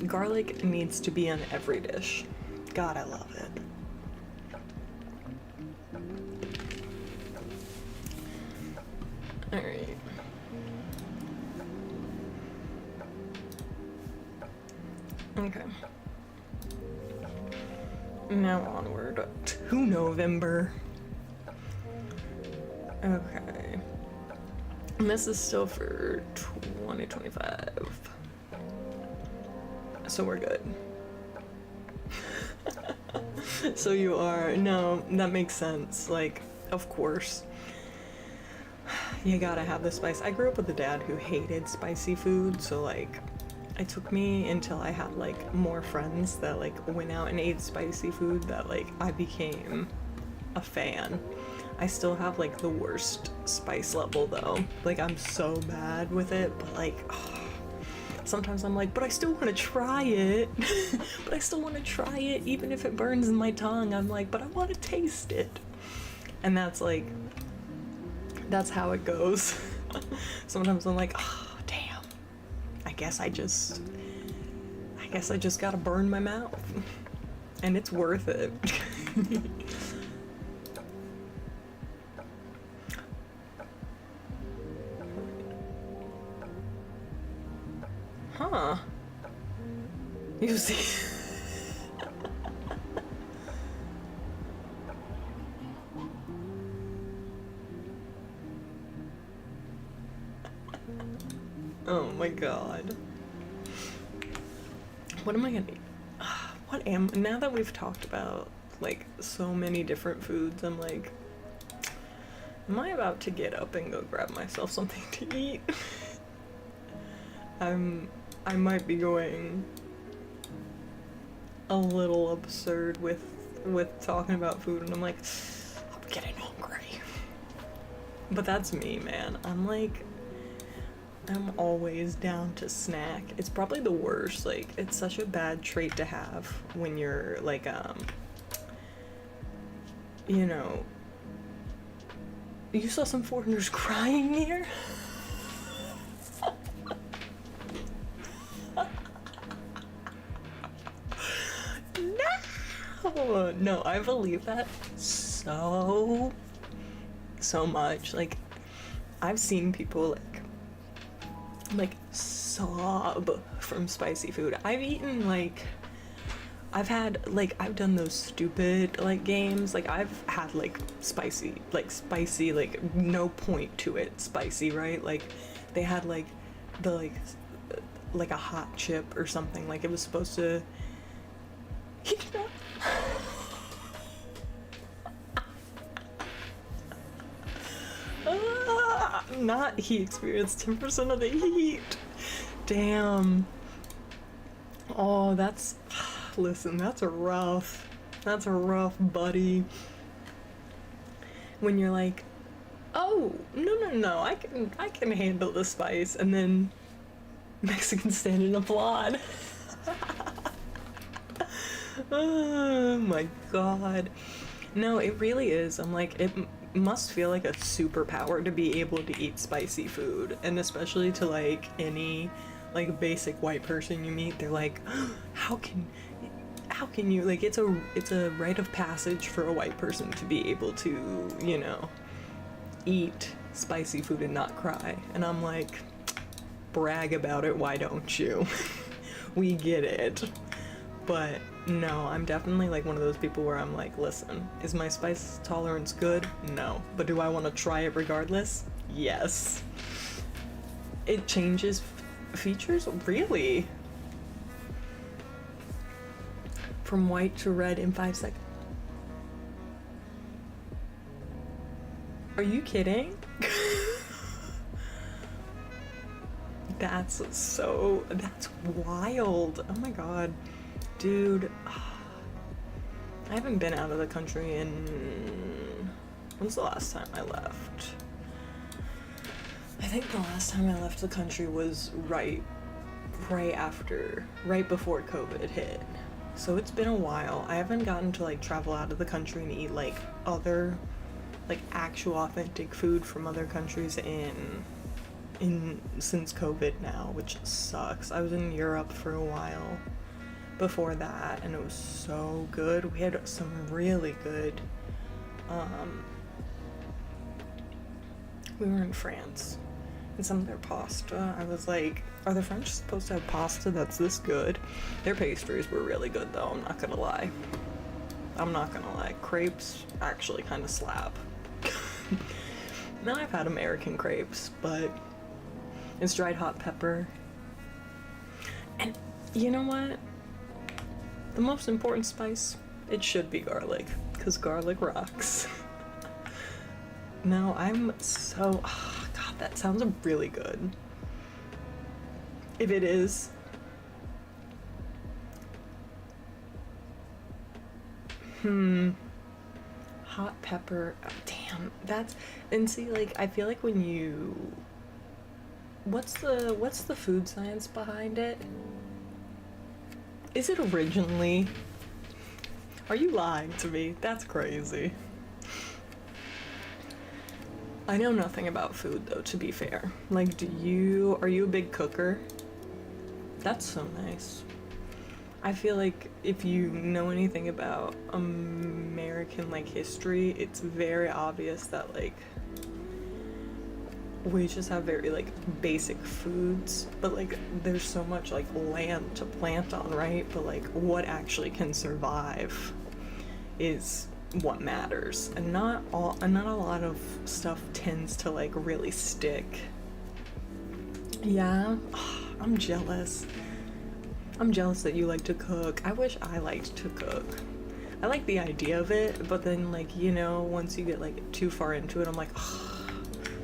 Garlic needs to be on every dish. God, I love it. Alright. Okay. Now onward to November. Okay. And this is still for 2025. So we're good. So you are, no, that makes sense. Like, of course. You gotta have the spice. I grew up with a dad who hated spicy food, so like, it took me until I had like more friends that like went out and ate spicy food that like I became a fan. I still have like the worst spice level though. Like I'm so bad with it, but like sometimes I'm like, but I still want to try it. But I still want to try it even if it burns in my tongue. I'm like, but I want to taste it. And that's like, that's how it goes. Sometimes I'm like, oh damn. I guess I just gotta burn my mouth. And it's worth it. Huh. You see. Oh my god. What am I gonna eat? Now that we've talked about like so many different foods, I'm like, am I about to get up and go grab myself something to eat? I might be going a little absurd with talking about food, and I'm like, I'm getting hungry. But that's me, man. I'm always down to snack. It's probably the worst. Like, it's such a bad trait to have when you're like, you know, you saw some foreigners crying here? No, I believe that so much. Like, I've seen people like sob from spicy food. I've done those stupid like games. Like I've had like spicy, like no point to it spicy, right? Like they had like the like a hot chip or something. Like it was supposed to, you know. Not he experienced 10% of the heat. Damn. Oh, listen, that's a rough, buddy. When you're like, oh, no, I can handle the spice, and then Mexicans stand and applaud. Oh my god. No, it really is. I'm like, it must feel like a superpower to be able to eat spicy food, and especially to like any like basic white person you meet, they're like, how can you, like, it's a rite of passage for a white person to be able to, you know, eat spicy food and not cry. And I'm like, brag about it, why don't you? We get it. But no, I'm definitely like one of those people where I'm like, listen, is my spice tolerance good? No. But do I want to try it regardless? Yes. It changes features? Really? From white to red in 5 seconds. Are you kidding? That's wild. Oh my god. Dude, I haven't been out of the country in... When's the last time I left? I think the last time I left the country was right before COVID hit. So it's been a while. I haven't gotten to like travel out of the country and eat like other, like actual authentic food from other countries since COVID now, which sucks. I was in Europe for a while before that, and it was so good. We had some really good, we were in France, and some of their pasta, I was like, are the French supposed to have pasta that's this good? Their pastries were really good though, I'm not gonna lie. Crepes actually kind of slap. Now I've had American crepes, but it's dried hot pepper. And you know what? The most important spice, it should be garlic, because garlic rocks. No, I'm so, oh, God, that sounds really good. If it is, hot pepper, oh, damn, that's, and see, like, I feel like when you, what's the food science behind it? Is it originally, are you lying to me? That's crazy. I know nothing about food though, to be fair. Like, are you a big cooker? That's so nice. I feel like if you know anything about American like history, it's very obvious that like we just have very like basic foods, but like there's so much like land to plant on, right? But like what actually can survive is what matters, and not a lot of stuff tends to like really stick. Yeah, I'm jealous. I'm jealous that you like to cook. I wish I liked to cook. I like the idea of it, but then like, you know, once you get like too far into it, I'm like, oh,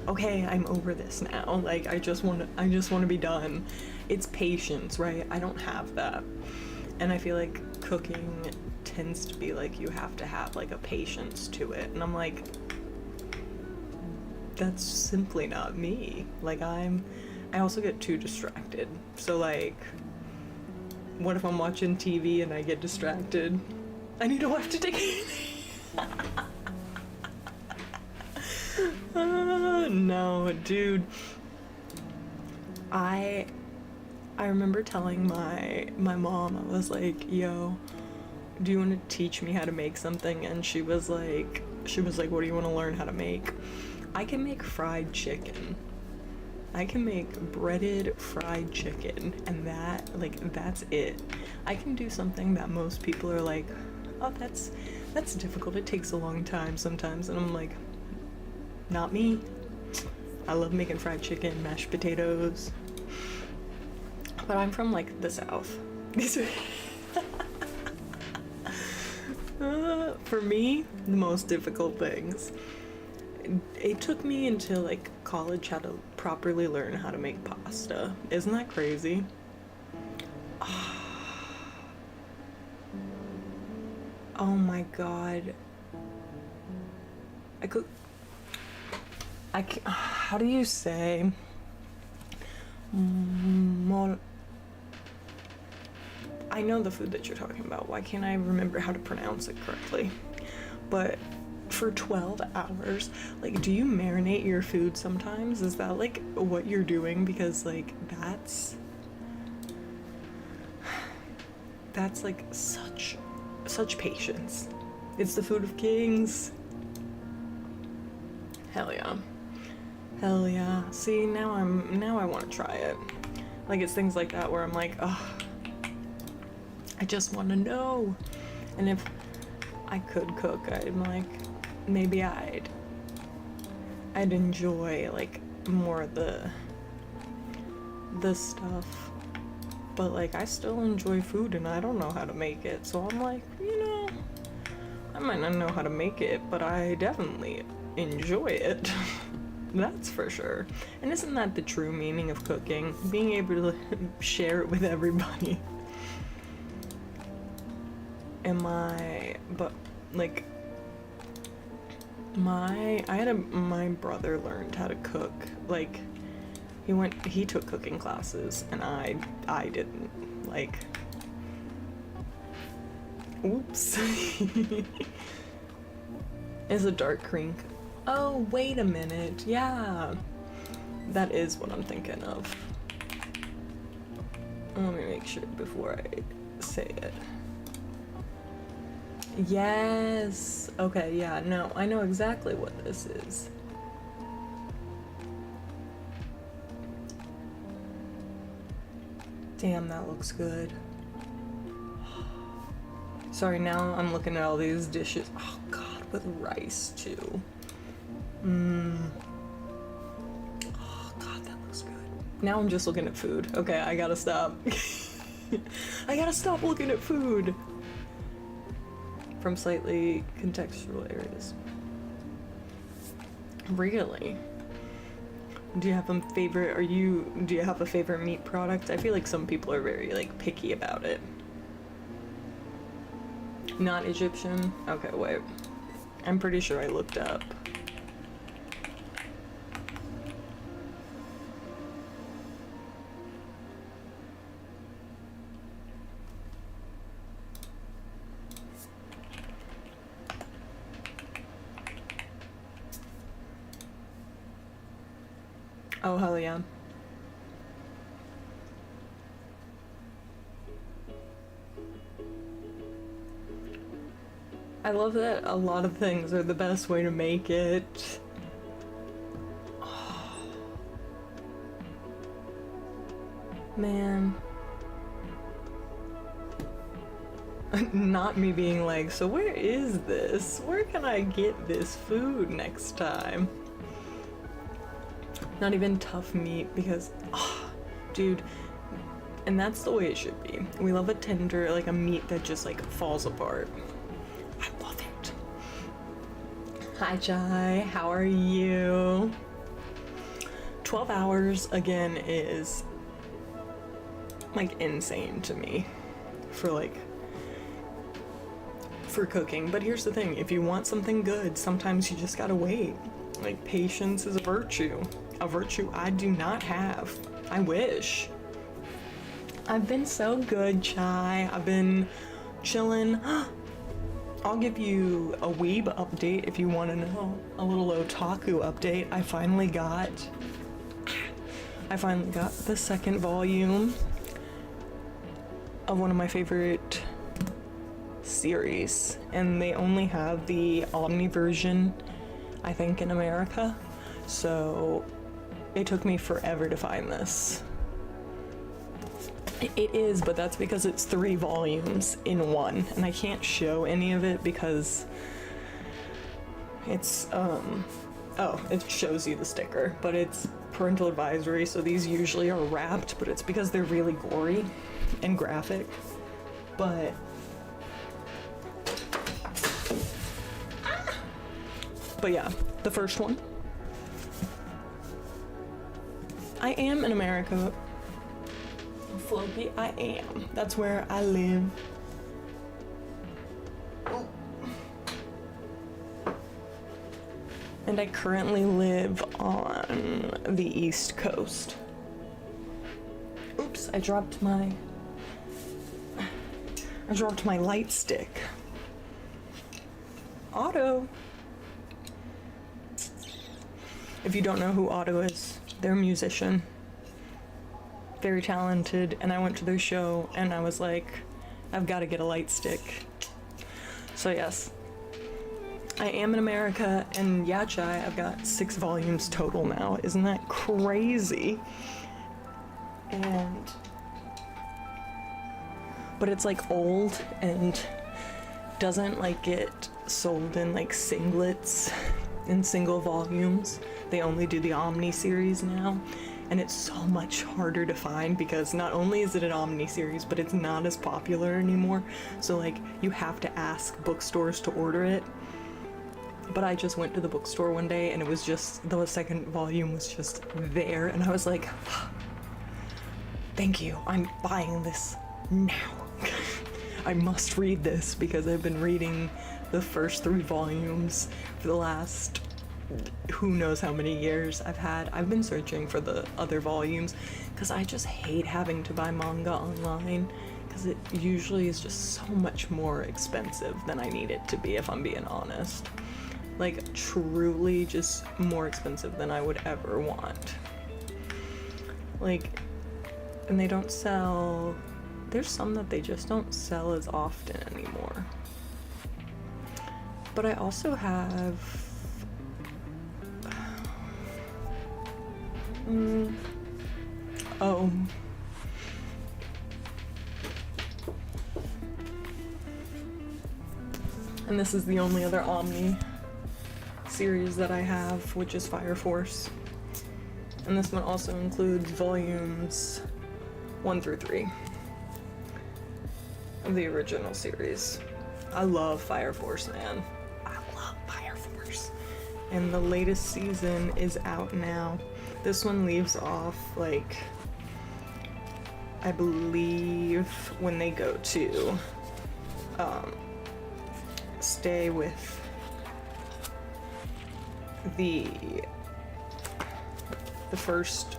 okay, I'm over this now. Like I just want to be done. It's patience, right? I don't have that. And I feel like cooking tends to be like you have to have like a patience to it. And I'm like, that's simply not me. Like I also get too distracted. So like, what if I'm watching TV and I get distracted? I need to watch the TV. No, dude. I remember telling my mom, I was like, yo, do you want to teach me how to make something? And she was like, what do you want to learn how to make? I can make fried chicken. I can make breaded fried chicken, and that's it. I can do something that most people are like, oh, that's difficult. It takes a long time sometimes. And I'm like, not me. I love making fried chicken, mashed potatoes. But I'm from like the South. For me, the most difficult things. It took me until like college how to properly learn how to make pasta. Isn't that crazy? Oh my god. How do you say? I know the food that you're talking about. Why can't I remember how to pronounce it correctly? But for 12 hours, like, do you marinate your food sometimes? Is that like what you're doing? Because like that's like such patience. It's the food of kings. Hell yeah. Hell yeah. See, now I want to try it. Like, it's things like that where I'm like, oh, I just want to know. And if I could cook, I'm like, maybe I'd enjoy like more of the stuff. But like, I still enjoy food and I don't know how to make it. So I'm like, you know, I might not know how to make it, but I definitely enjoy it. That's for sure. And isn't that the true meaning of cooking? Being able to share it with everybody. But like, my brother learned how to cook. Like, he took cooking classes and I didn't. Like, oops. It's a dark cream. Oh, wait a minute. Yeah. That is what I'm thinking of. Let me make sure before I say it. Yes. Okay, yeah, no, I know exactly what this is. Damn, that looks good. Sorry, now I'm looking at all these dishes. Oh god, with rice too. Now I'm just looking at food. Okay, I gotta stop. I gotta stop looking at food. From slightly contextual areas. Really? Do you have a favorite, do you have a favorite meat product? I feel like some people are very, like, picky about it. Not Egyptian? Okay, wait. I'm pretty sure I looked up. Oh, hell yeah. I love that a lot of things are the best way to make it. Oh. Man. Not me being like, so where is this? Where can I get this food next time? Not even tough meat because, oh, dude, and that's the way it should be. We love a tender, like a meat that just like falls apart. I love it. Hi, Jai, how are you? 12 hours again is like insane to me for cooking. But here's the thing, if you want something good, sometimes you just gotta wait. Like, patience is a virtue I do not have. I wish. I've been so good, Chai. I've been chilling. I'll give you a weeb update if you want to know. A little otaku update. I finally got the second volume of one of my favorite series, and they only have the Omni version, I think, in America, so it took me forever to find this. It is, but that's because it's 3 volumes in one, and I can't show any of it because it's, oh, it shows you the sticker, but it's parental advisory, so these usually are wrapped, but it's because they're really gory and graphic. But yeah, the first one. I am in America. Floki, I am. That's where I live. And I currently live on the East Coast. Oops, I dropped my light stick. Otto. If you don't know who Otto is, they're a musician. Very talented, and I went to their show and I was like, I've got to get a light stick. So yes, I am in America, and yeah, Chai, I've got 6 volumes total now. Isn't that crazy? But it's like old and doesn't like get sold in like singlets in single volumes. They only do the Omni series now, and it's so much harder to find because not only is it an Omni series, but it's not as popular anymore. So like you have to ask bookstores to order it. But I just went to the bookstore one day and it was just, the second volume was just there, and I was like, thank you, I'm buying this now. I must read this because I've been reading the first 3 volumes for the last who knows how many years. I've been searching for the other volumes because I just hate having to buy manga online because it usually is just so much more expensive than I need it to be, if I'm being honest. Like, truly just more expensive than I would ever want. Like, and they don't sell, there's some that they just don't sell as often anymore. But I also have oh, and this is the only other Omni series that I have, which is Fire Force. And this one also includes volumes 1 through 3 of the original series. I love Fire Force, man. I love Fire Force. And the latest season is out now. This one leaves off, like, I believe when they go to stay with the first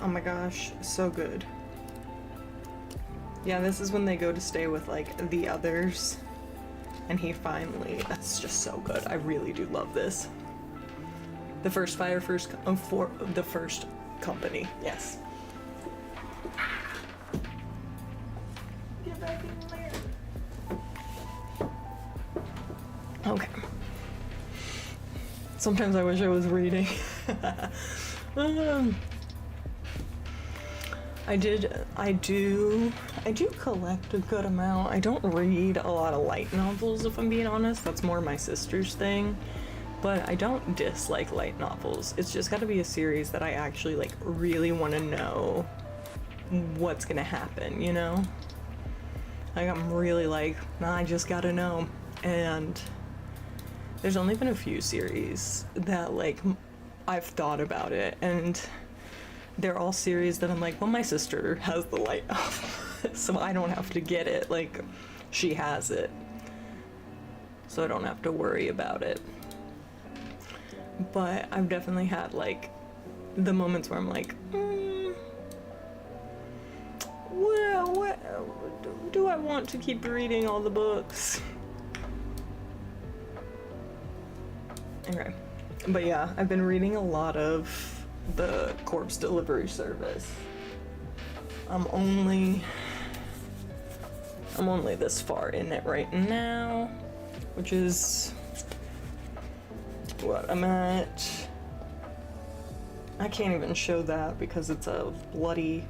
oh my gosh, so good. Yeah, this is when they go to stay with like the others, and he finally, that's just so good. I really do love this. The first for the first company, yes. Get back in there. Okay. Sometimes I wish I was reading. I do collect a good amount. I don't read a lot of light novels, if I'm being honest. That's more my sister's thing. But I don't dislike light novels. It's just gotta be a series that I actually like really want to know what's gonna happen, you know? Like I'm really like, nah, I just gotta know. And there's only been a few series that like I've thought about it, and they're all series that I'm like, well, my sister has the light novel, so I don't have to get it. Like, she has it, so I don't have to worry about it. But I've definitely had like the moments where I'm like, well, what do I want to keep reading all the books? Okay, but yeah, I've been reading a lot of the corpse delivery service. I'm only this far in it right now, which is what I'm at. I can't even show that because it's a bloody,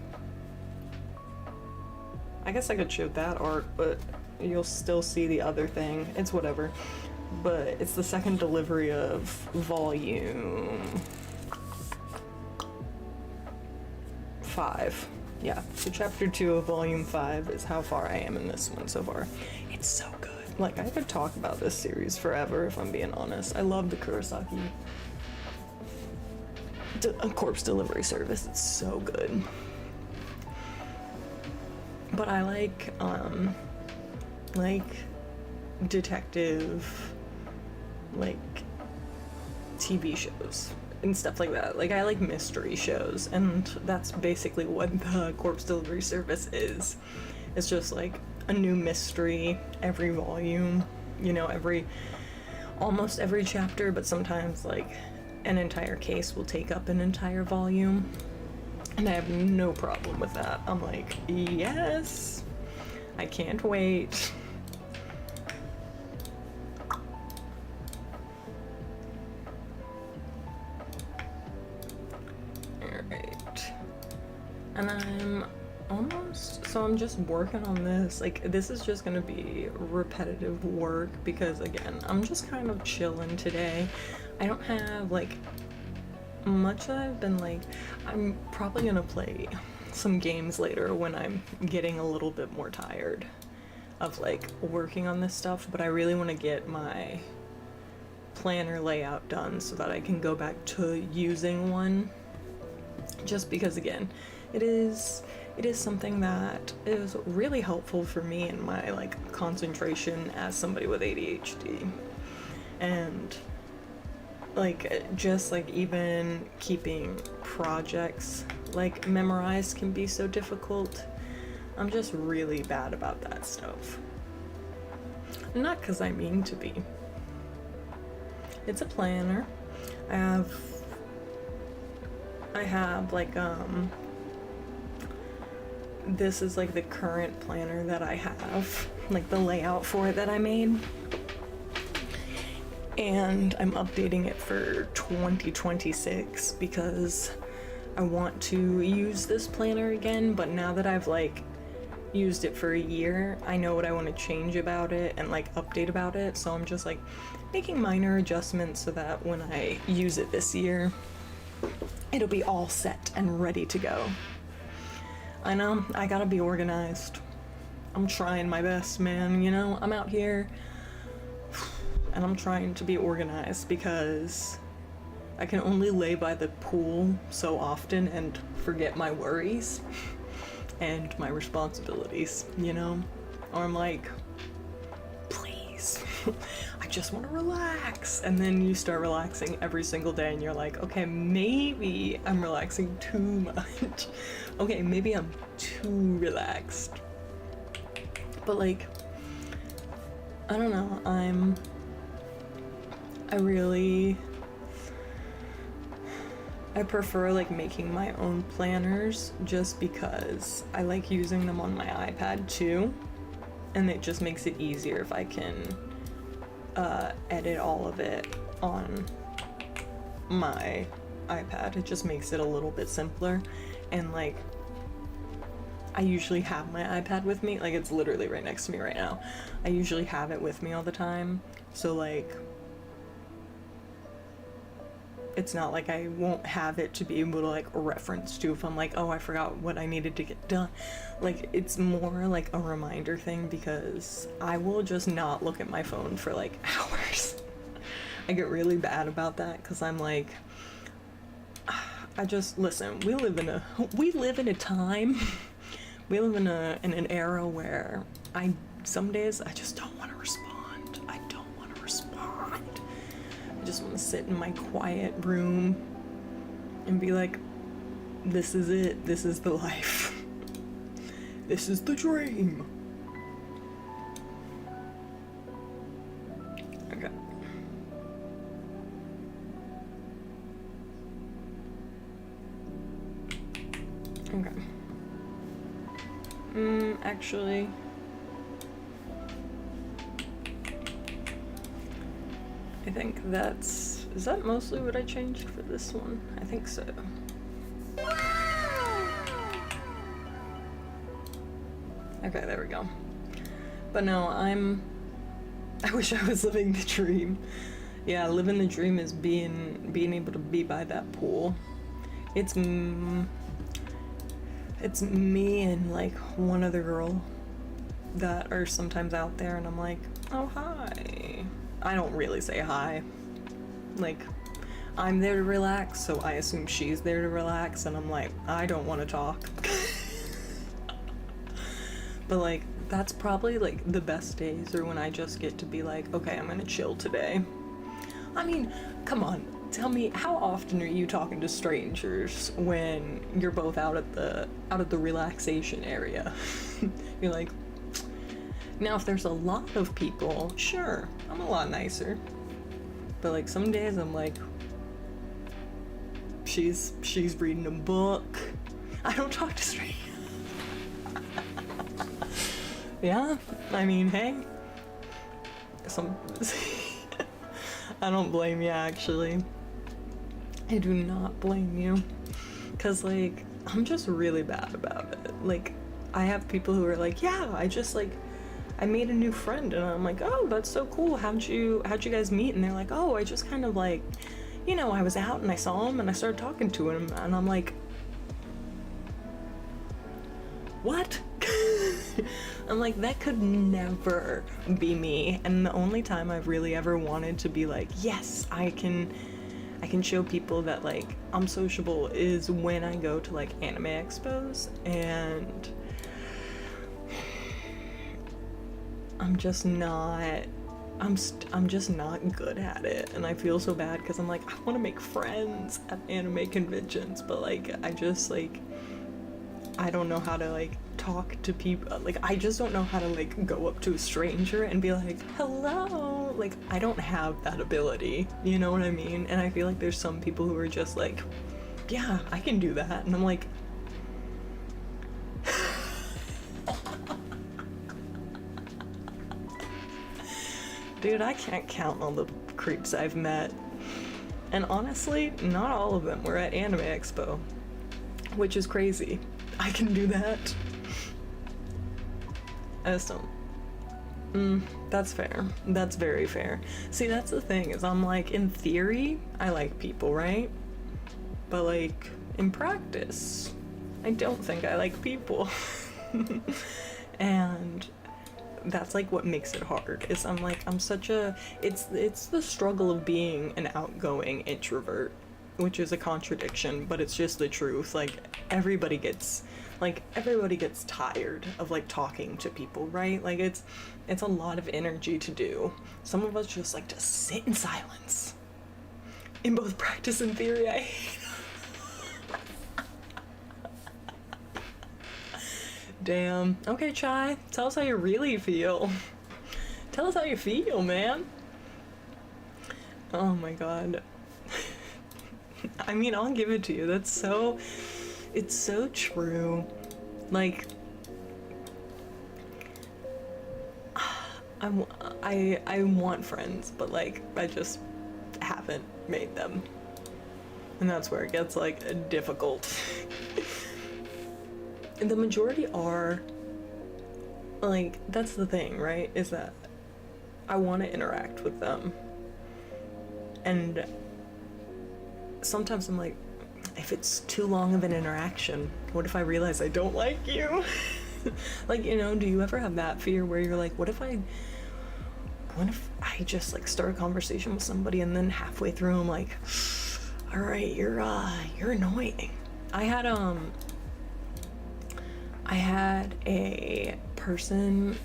I guess I could show that art, but you'll still see the other thing. It's whatever. But it's the second delivery of volume 5. Yeah, so chapter 2 of volume 5 is how far I am in this one so far. It's so good. Like, I could talk about this series forever if I'm being honest. I love the Kurosaki corpse delivery service. It's so good. But I like detective, like, TV shows and stuff like that. Like, I like mystery shows, and that's basically what the corpse delivery service is. It's just like a new mystery every volume, you know, almost every chapter, but sometimes like an entire case will take up an entire volume, and I have no problem with that. I'm like, yes, I can't wait. And I'm just working on this. Like, this is just gonna be repetitive work because, again, I'm just kind of chilling today. I don't have, like, much that I've been, like, I'm probably gonna play some games later when I'm getting a little bit more tired of, like, working on this stuff, but I really want to get my planner layout done so that I can go back to using one. Just because, again, it is something that is really helpful for me in my like concentration as somebody with ADHD, and like just like even keeping projects like memorized can be so difficult. I'm just really bad about that stuff. Not because I mean to be. It's a planner. I have like this is like the current planner that I have, like the layout for it that I made, and I'm updating it for 2026 because I want to use this planner again, but now that I've like used it for a year, I know what I want to change about it and like update about it, so I'm just like making minor adjustments so that when I use it this year, it'll be all set and ready to go. I know, I gotta be organized. I'm trying my best, man, you know? I'm out here and I'm trying to be organized because I can only lay by the pool so often and forget my worries and my responsibilities, you know? Or I'm like, please, I just want to relax. And then you start relaxing every single day and you're like, okay, maybe I'm relaxing too much. Okay, maybe I'm too relaxed. But like, I don't know, I prefer like making my own planners just because I like using them on my iPad too, and it just makes it easier if I can edit all of it on my iPad. It just makes it a little bit simpler, and like I usually have my iPad with me, like it's literally right next to me right now. I usually have it with me all the time, so like it's not like I won't have it to be able to like reference to if I'm like, oh, I forgot what I needed to get done. Like it's more like a reminder thing because I will just not look at my phone for like hours. I get really bad about that because I'm like, listen, we live in a time, we live in an era where some days I just don't want to respond. I just want to sit in my quiet room and be like, this is it, this is the life, this is the dream. Okay. Actually, I think is that mostly what I changed for this one? I think so. Okay, there we go. But no, I wish I was living the dream. Yeah, living the dream is being able to be by that pool. It's me and like one other girl that are sometimes out there, and I'm like, oh, hi. I don't really say hi. Like, I'm there to relax, so I assume she's there to relax, and I'm like, I don't want to talk. But like, that's probably like the best days are when I just get to be like, okay, I'm gonna chill today. I mean, come on, tell me, how often are you talking to strangers when you're both out at the relaxation area? You're like, now if there's a lot of people, sure, I'm a lot nicer. But like some days I'm like, she's reading a book. I don't talk to strangers. Yeah, I mean, hey, I don't blame you, actually. I do not blame you. Cause like, I'm just really bad about it. Like, I have people who are like, yeah, I made a new friend, and I'm like, oh, that's so cool. How'd you guys meet? And they're like, oh, I just kind of like, you know, I was out and I saw him and I started talking to him, and I'm like, what? I'm like, that could never be me. And the only time I've really ever wanted to be like, yes, I can show people that like I'm sociable is when I go to like anime expos, and I'm just not good at it, and I feel so bad because I'm like, I want to make friends at anime conventions, but like I don't know how to like talk to people. Like I just don't know how to like go up to a stranger and be like, hello. Like I don't have that ability, you know what I mean? And I feel like there's some people who are just like, yeah, I can do that, and I'm like, dude, I can't count all the creeps I've met. And honestly, not all of them were at Anime Expo, which is crazy. I can do that. I just don't. That's fair. That's very fair. See, that's the thing, is I'm like, in theory, I like people, right? But like, in practice, I don't think I like people. And that's like what makes it hard, is I'm like, I'm such a, it's the struggle of being an outgoing introvert, which is a contradiction, but it's just the truth. Like, everybody gets tired of like talking to people, right? Like, it's a lot of energy to do. Some of us just like to sit in silence. In both practice and theory, I hate. Damn. Okay, Chai, tell us how you really feel. Tell us how you feel, man. Oh my god. I mean, I'll give it to you. It's so true. Like, I want friends, but like, I just haven't made them. And that's where it gets like difficult. And the majority are, like, that's the thing, right? Is that I want to interact with them. And sometimes I'm like, if it's too long of an interaction, what if I realize I don't like you? Like, you know, do you ever have that fear where you're like, what if I just like start a conversation with somebody and then halfway through I'm like, all right, you're annoying. I had a person,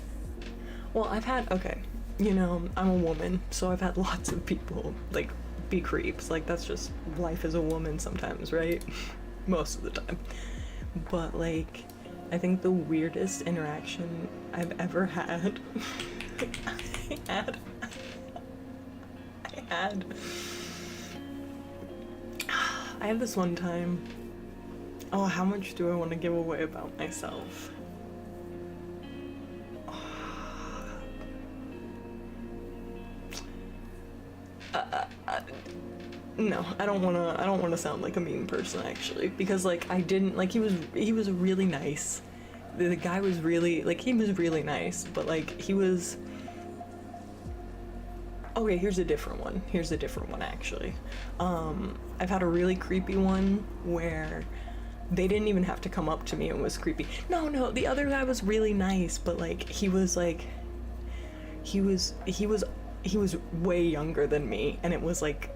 well, okay, you know, I'm a woman, so I've had lots of people like be creeps. Like, that's just life as a woman sometimes, right? Most of the time. But like, I think the weirdest interaction I've ever had I had this one time. Oh, how much do I want to give away about myself? No, I don't want to sound like a mean person, actually, because like, I didn't like, he was really nice. The guy was really, like, he was really nice, but like, he was, okay, here's a different one actually. I've had a really creepy one where they didn't even have to come up to me and was creepy. No, the other guy was really nice, but like, he was way younger than me, and it was like,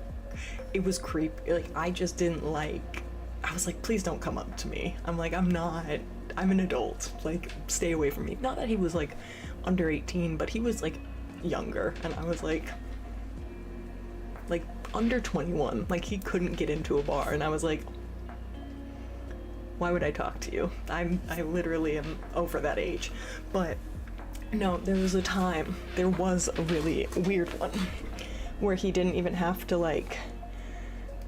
it was creepy. Like, I just didn't like, I was like, please don't come up to me. I'm like, I'm an adult, like, stay away from me. Not that he was like under 18, but he was like younger, and I was like under 21, like, he couldn't get into a bar, and I was like, why would I talk to you? I literally am over that age. But no, there was a really weird one where he didn't even have to like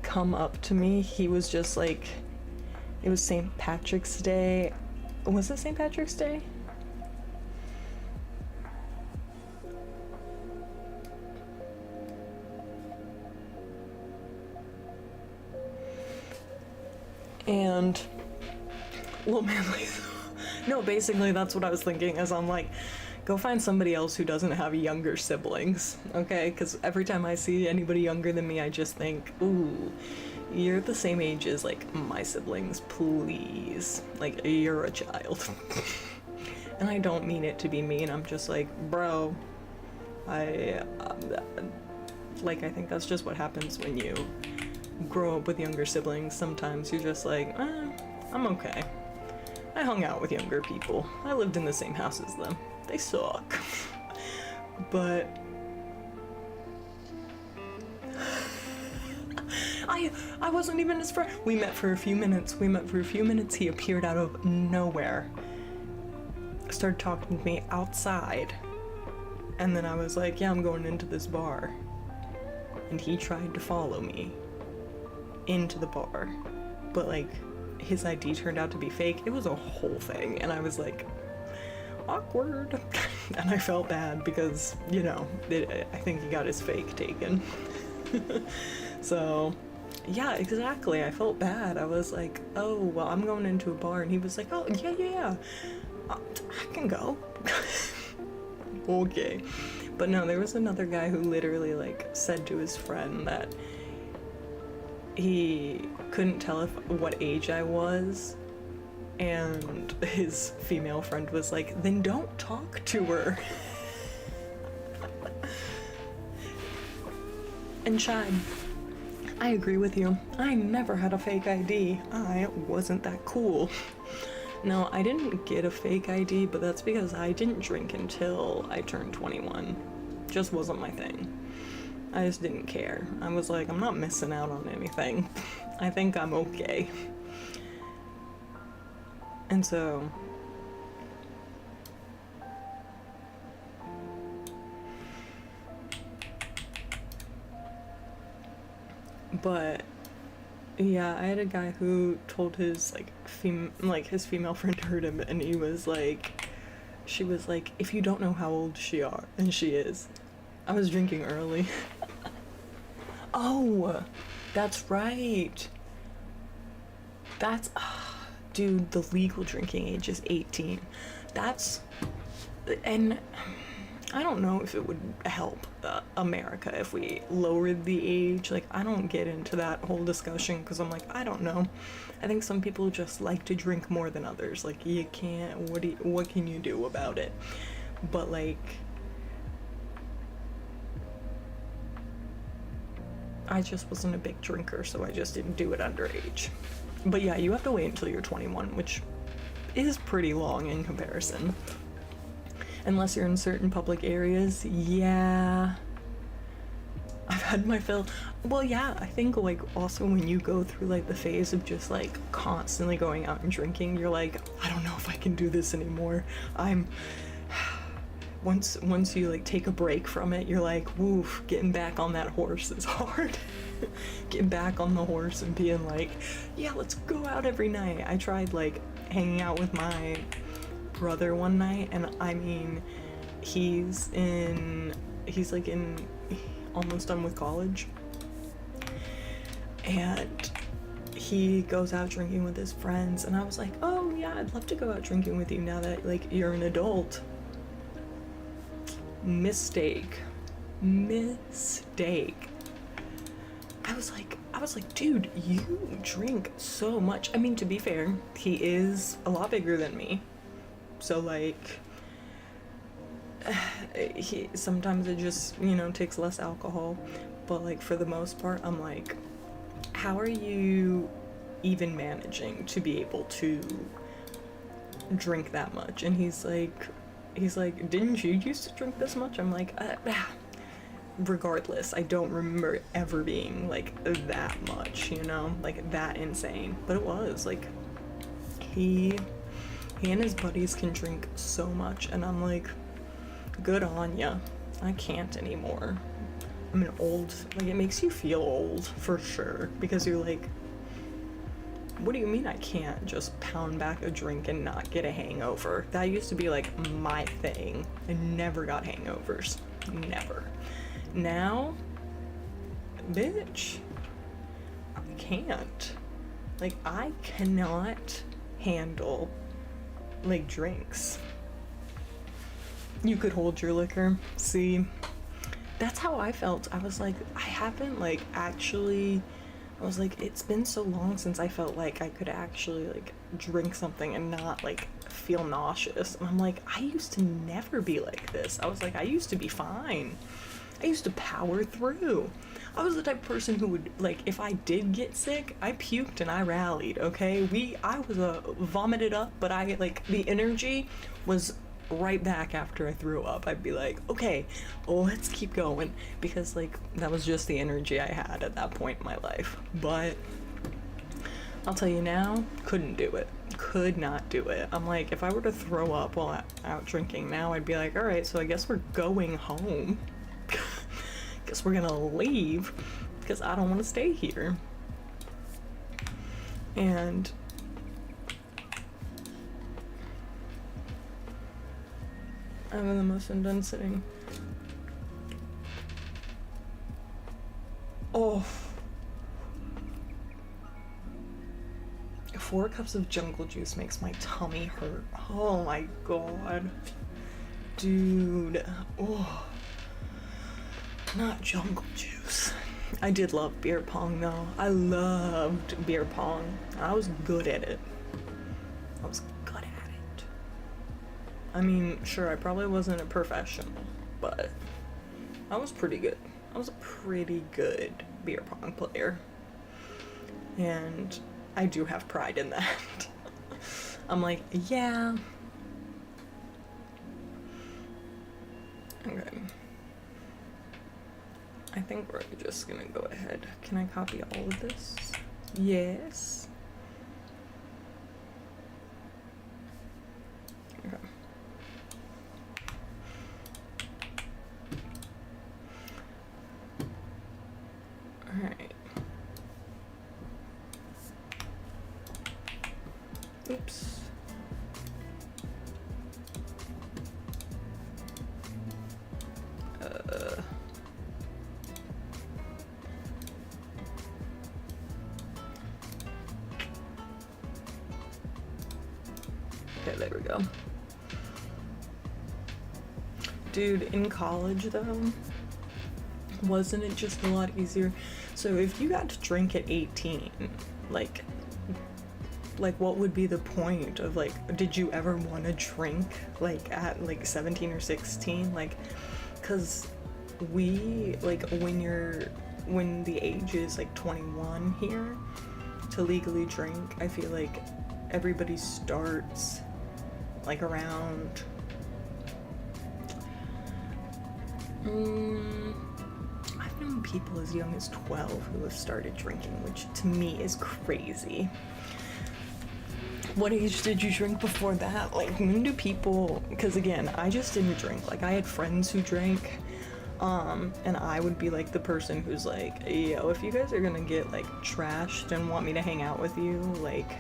come up to me. He was just like, it was St. Patrick's Day. Was it St. Patrick's Day? And, well, man, like, no, basically that's what I was thinking, is I'm like, go find somebody else who doesn't have younger siblings, okay? Because every time I see anybody younger than me, I just think, ooh, you're the same age as like my siblings, please. Like, you're a child. And I don't mean it to be mean, I'm just like, bro, I think that's just what happens when you grow up with younger siblings. Sometimes you're just like, I'm okay. I hung out with younger people. I lived in the same house as them. They suck. But I wasn't even his friend. We met for a few minutes. He appeared out of nowhere. Started talking to me outside. And then I was like, yeah, I'm going into this bar. And he tried to follow me into the bar. But like, his ID turned out to be fake. It was a whole thing. And I was like, awkward. And I felt bad because, you know, I think he got his fake taken. So, yeah, exactly. I felt bad. I was like, oh, well, I'm going into a bar. And he was like, oh, yeah. I can go. Okay. But no, there was another guy who literally like said to his friend that he couldn't tell what age I was, and his female friend was like, then don't talk to her. And Chad, I agree with you. I never had a fake ID. I wasn't that cool. No, I didn't get a fake ID, but that's because I didn't drink until I turned 21. Just wasn't my thing. I just didn't care. I was like, I'm not missing out on anything. I think I'm okay. And so... But... yeah, I had a guy who told his, his female friend heard him, and he was like... She was like, if you don't know how old she are, and she is. I was drinking early. Oh, that's right. That's... dude, the legal drinking age is 18. That's... and... I don't know if it would help America if we lowered the age. Like, I don't get into that whole discussion because I'm like, I don't know. I think some people just like to drink more than others. Like, you can't, what can you do about it? But like, I just wasn't a big drinker, so I just didn't do it underage. But yeah, you have to wait until you're 21, which is pretty long in comparison. Unless you're in certain public areas, yeah. I've had my fill. Well, yeah, I think, like, also when you go through, like, the phase of just, like, constantly going out and drinking, you're like, I don't know if I can do this anymore. Once you, like, take a break from it, you're like, woof, getting back on that horse is hard. Getting back on the horse and being like, yeah, let's go out every night. I tried, like, hanging out with my brother one night, and I mean, he's almost done with college, and he goes out drinking with his friends, and I was like, oh yeah, I'd love to go out drinking with you now that, like, you're an adult. Mistake. I was like, dude, you drink so much. I mean, to be fair, he is a lot bigger than me. So, like, sometimes it just, takes less alcohol. But, like, for the most part, I'm like, how are you even managing to be able to drink that much? And he's like, didn't you used to drink this much? I'm like, regardless, I don't remember it ever being, like, that much, like, that insane. But it was, like, he and his buddies can drink so much, and I'm like, good on ya. I can't anymore. I'm an old, like, it makes you feel old, for sure, because you're like, what do you mean I can't just pound back a drink and not get a hangover? That used to be, like, my thing. I never got hangovers. Never. Now, bitch, I can't. Like, I cannot handle, like, drinks. You could hold your liquor. See, that's how I felt. I was like, I haven't, like, actually, I was like, it's been so long since I felt like I could actually, like, drink something and not, like, feel nauseous. And I'm like, I used to never be like this. I was like, I used to be fine. I used to power through. I was the type of person who would, like, if I did get sick, I puked and I rallied, okay? I was vomited up, but I, like, the energy was right back after I threw up. I'd be like, okay, let's keep going. Because, like, that was just the energy I had at that point in my life. But I'll tell you now, couldn't do it. Could not do it. I'm like, if I were to throw up while out drinking now, I'd be like, all right, so I guess we're going home. Guess we're gonna leave because I don't want to stay here. And I'm in the most undone sitting. Oh, 4 cups of jungle juice makes my tummy hurt. Oh my god. Dude. Oh. Not jungle juice. I did love beer pong though. I loved beer pong. I was good at it. I was good at it. I mean, sure, I probably wasn't a professional, but I was pretty good. I was a pretty good beer pong player. And I do have pride in that. I'm like, yeah. Okay. I think we're just gonna go ahead. Can I copy all of this? Yes. Okay. Alright. Oops. Okay, there we go. Dude, in college though, wasn't it just a lot easier? So if you got to drink at 18, like what would be the point of like, did you ever want to drink like at like 17 or 16? Like, cause we, like when the age is like 21 here to legally drink, I feel like everybody starts like around I've known people as young as 12 who have started drinking, which to me is crazy. What age did you drink before that? Like, when do people, because again, I just didn't drink. Like, I had friends who drank, and I would be like the person who's like, yo, if you guys are gonna get like trashed and want me to hang out with you, like,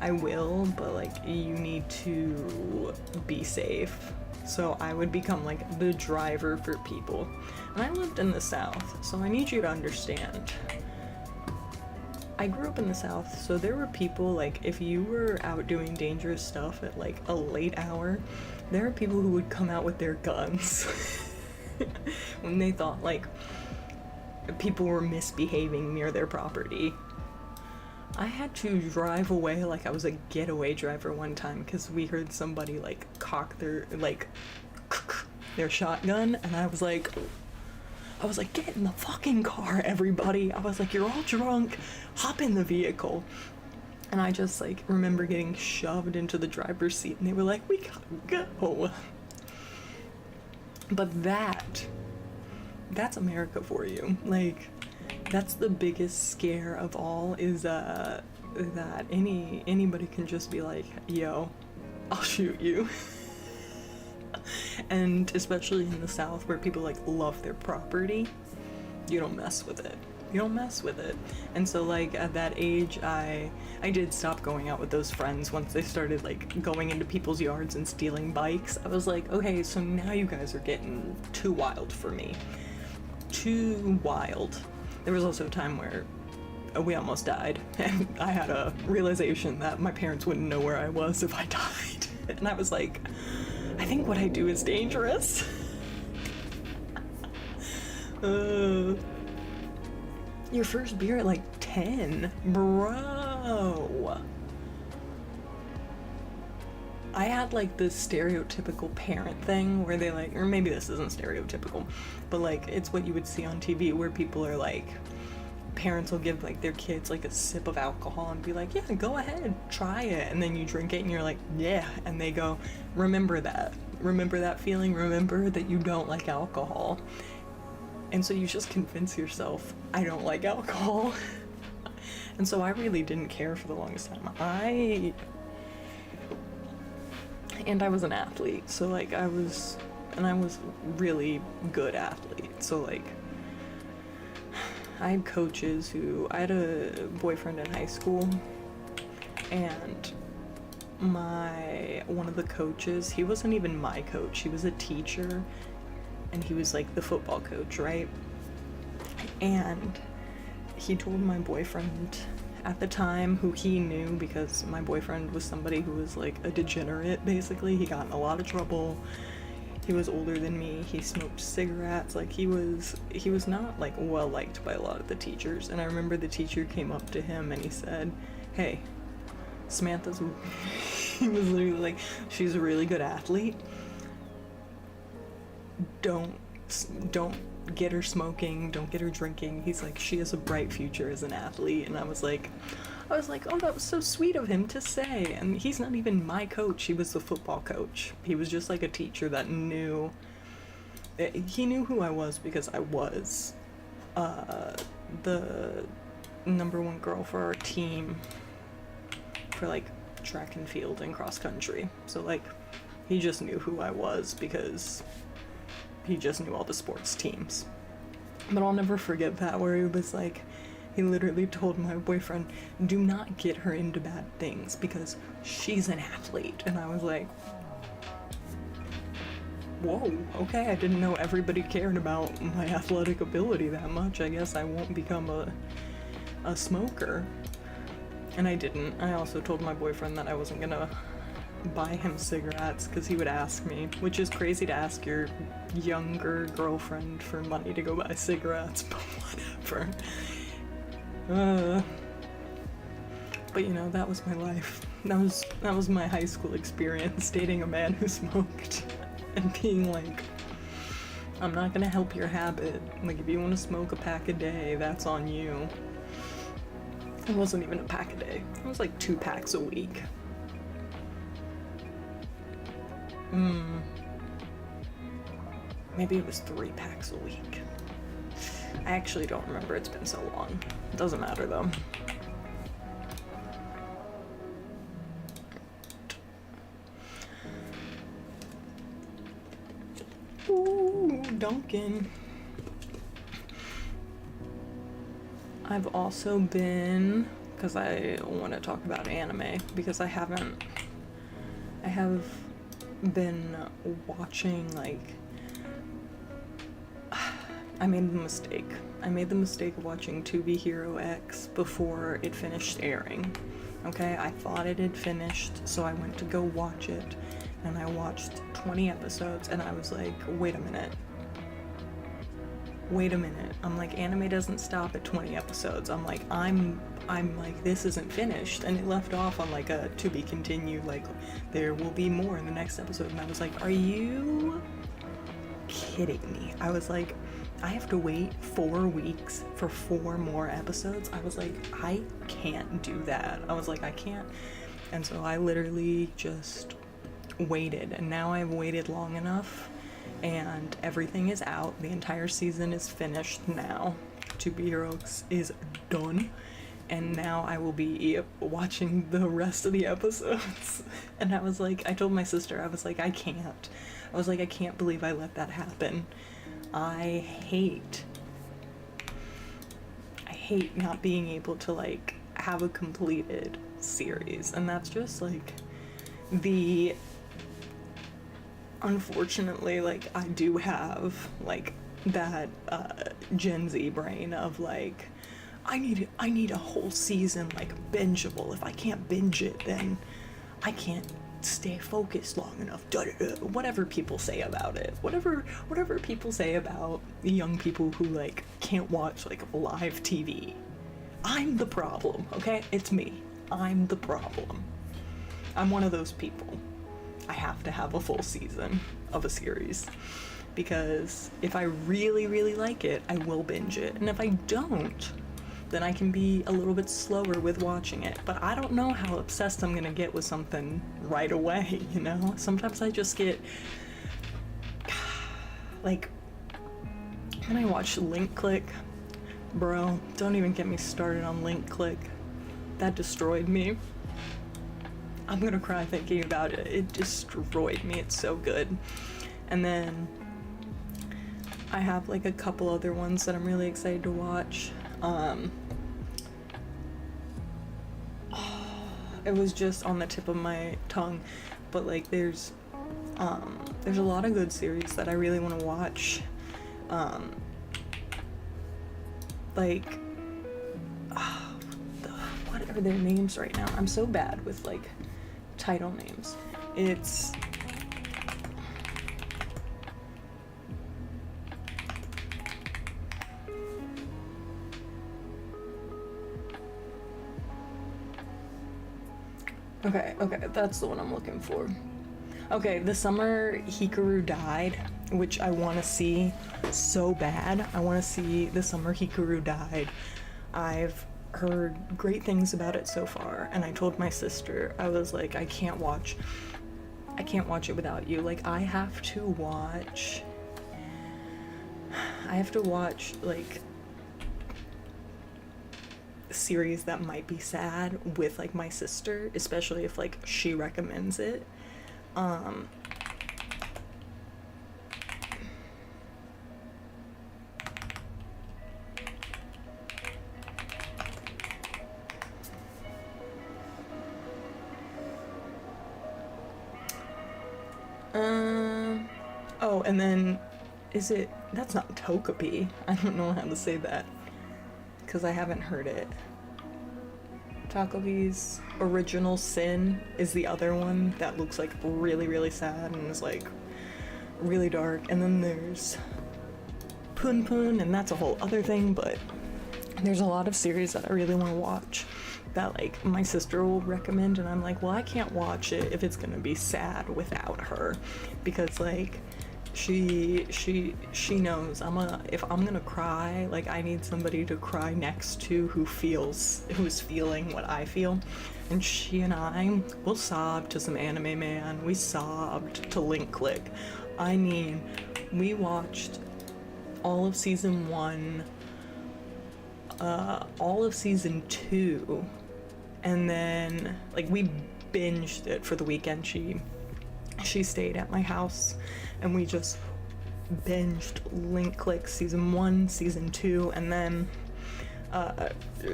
I will, but like, you need to be safe. So I would become like the driver for people. And I lived in the South, so I need you to understand. I grew up in the South, so there were people, like, if you were out doing dangerous stuff at like a late hour, there are people who would come out with their guns when they thought like people were misbehaving near their property. I had to drive away like I was a getaway driver one time because we heard somebody like cock their shotgun, and I was like, get in the fucking car, everybody. I was like, you're all drunk, hop in the vehicle. And I just like remember getting shoved into the driver's seat, and they were like, we gotta go. But that's America for you. Like, that's the biggest scare of all, is that anybody can just be like, yo, I'll shoot you. And especially in the South, where people like love their property, you don't mess with it. You don't mess with it. And so like at that age, I did stop going out with those friends once they started like going into people's yards and stealing bikes. I was like, okay, so now you guys are getting too wild for me. Too wild. There was also a time where we almost died, and I had a realization that my parents wouldn't know where I was if I died. And I was like, I think what I do is dangerous. Your first beer at like 10, bro. I had like this stereotypical parent thing where they like, or maybe this isn't stereotypical, but like it's what you would see on TV where people are like, parents will give like their kids like a sip of alcohol and be like, yeah, go ahead, try it. And then you drink it and you're like, yeah. And they go, remember that feeling, remember that you don't like alcohol. And so you just convince yourself, I don't like alcohol. And so I really didn't care for the longest time. I was an athlete, so like I was really good athlete. So like I had coaches I had a boyfriend in high school, and one of the coaches, he wasn't even my coach, he was a teacher, and he was like the football coach, right? And he told my boyfriend at the time who he knew, because my boyfriend was somebody who was like a degenerate, basically. He got in a lot of trouble. He was older than me. He smoked cigarettes. Like, he was not like well liked by a lot of the teachers. And I remember the teacher came up to him and he said, "Hey, Samantha's," he was literally like, "she's a really good athlete. Don't get her smoking, don't get her drinking." He's like, "She has a bright future as an athlete." And I was like, oh, that was so sweet of him to say. And he's not even my coach. He was the football coach. He was just like a teacher that knew, he knew who I was, because I was the number one girl for our team for like track and field and cross country. So like, he just knew who I was because he just knew all the sports teams. But I'll never forget that, where he was like, he literally told my boyfriend, "Do not get her into bad things because she's an athlete." And I was like, whoa, okay, I didn't know everybody cared about my athletic ability that much. I guess I won't become a smoker. And I didn't. I also told my boyfriend that I wasn't gonna buy him cigarettes because he would ask me, which is crazy to ask your younger girlfriend for money to go buy cigarettes, but whatever. But you know, that was my life. That was my high school experience, dating a man who smoked and being like, "I'm not gonna help your habit. Like, if you want to smoke a pack a day, that's on you." It wasn't even a pack a day. It was like 2 packs a week. Maybe it was 3 packs a week. I actually don't remember, it's been so long. It doesn't matter though. Ooh, Duncan. I've also been, because I want to talk about anime, because I have been watching, like, I made the mistake of watching To Be Hero X before it finished airing. Okay, I thought it had finished, so I went to go watch it, and I watched 20 episodes, and I was like, wait a minute. I'm like, anime doesn't stop at 20 episodes. I'm like, this isn't finished. And it left off on like a to be continued, like, there will be more in the next episode. And I was like, are you kidding me? I was like, I have to wait 4 weeks for 4 more episodes. I was like, I can't do that. I was like, I can't. And so I literally just waited, and now I've waited long enough, and everything is out. The entire season is finished now. To Be Heroes is done, and now I will be watching the rest of the episodes. And I was like, I told my sister, I was like, I can't believe I let that happen. I hate not being able to like have a completed series, and that's just like unfortunately, like, I do have like that Gen Z brain of like, I need a whole season, like, bingeable. If I can't binge it, then I can't stay focused long enough. Whatever people say about it, whatever people say about young people who like can't watch like live TV. I'm the problem, okay? It's me. I'm the problem. I'm one of those people. I have to have a full season of a series, because if I really like it, I will binge it. And if I don't, then I can be a little bit slower with watching it. But I don't know how obsessed I'm gonna get with something right away, you know? Sometimes I just get, like, when I watch Link Click, bro, don't even get me started on Link Click. That destroyed me. I'm gonna cry thinking about it. It destroyed me. It's so good. And then I have like a couple other ones that I'm really excited to watch. It was just on the tip of my tongue, but like there's a lot of good series that I really want to watch. what are their names right now? I'm so bad with like title names. It's okay, that's the one I'm looking for. Okay, the summer Hikaru died, which I want to see so bad. I want to see the summer Hikaru died. I've heard great things about it so far, and I told my sister, I was like, I can't watch it without you. Like, I have to watch like series that might be sad with like my sister, especially if like she recommends it. Um oh, and then that's not Togepi. I don't know how to say that because I haven't heard it. Togepi's Original Sin is the other one that looks like really, really sad and is like really dark. And then there's Pun Pun, and that's a whole other thing, but there's a lot of series that I really want to watch that like my sister will recommend, and I'm like, well, I can't watch it if it's gonna be sad without her, because like she knows if I'm gonna cry, like I need somebody to cry next to who's feeling what I feel. And she and I will sob to some anime, man. We sobbed to Link Click. I mean, we watched all of season 1, all of season 2, and then like we binged it for the weekend. She stayed at my house and we just binged Link Click season 1, season 2, and then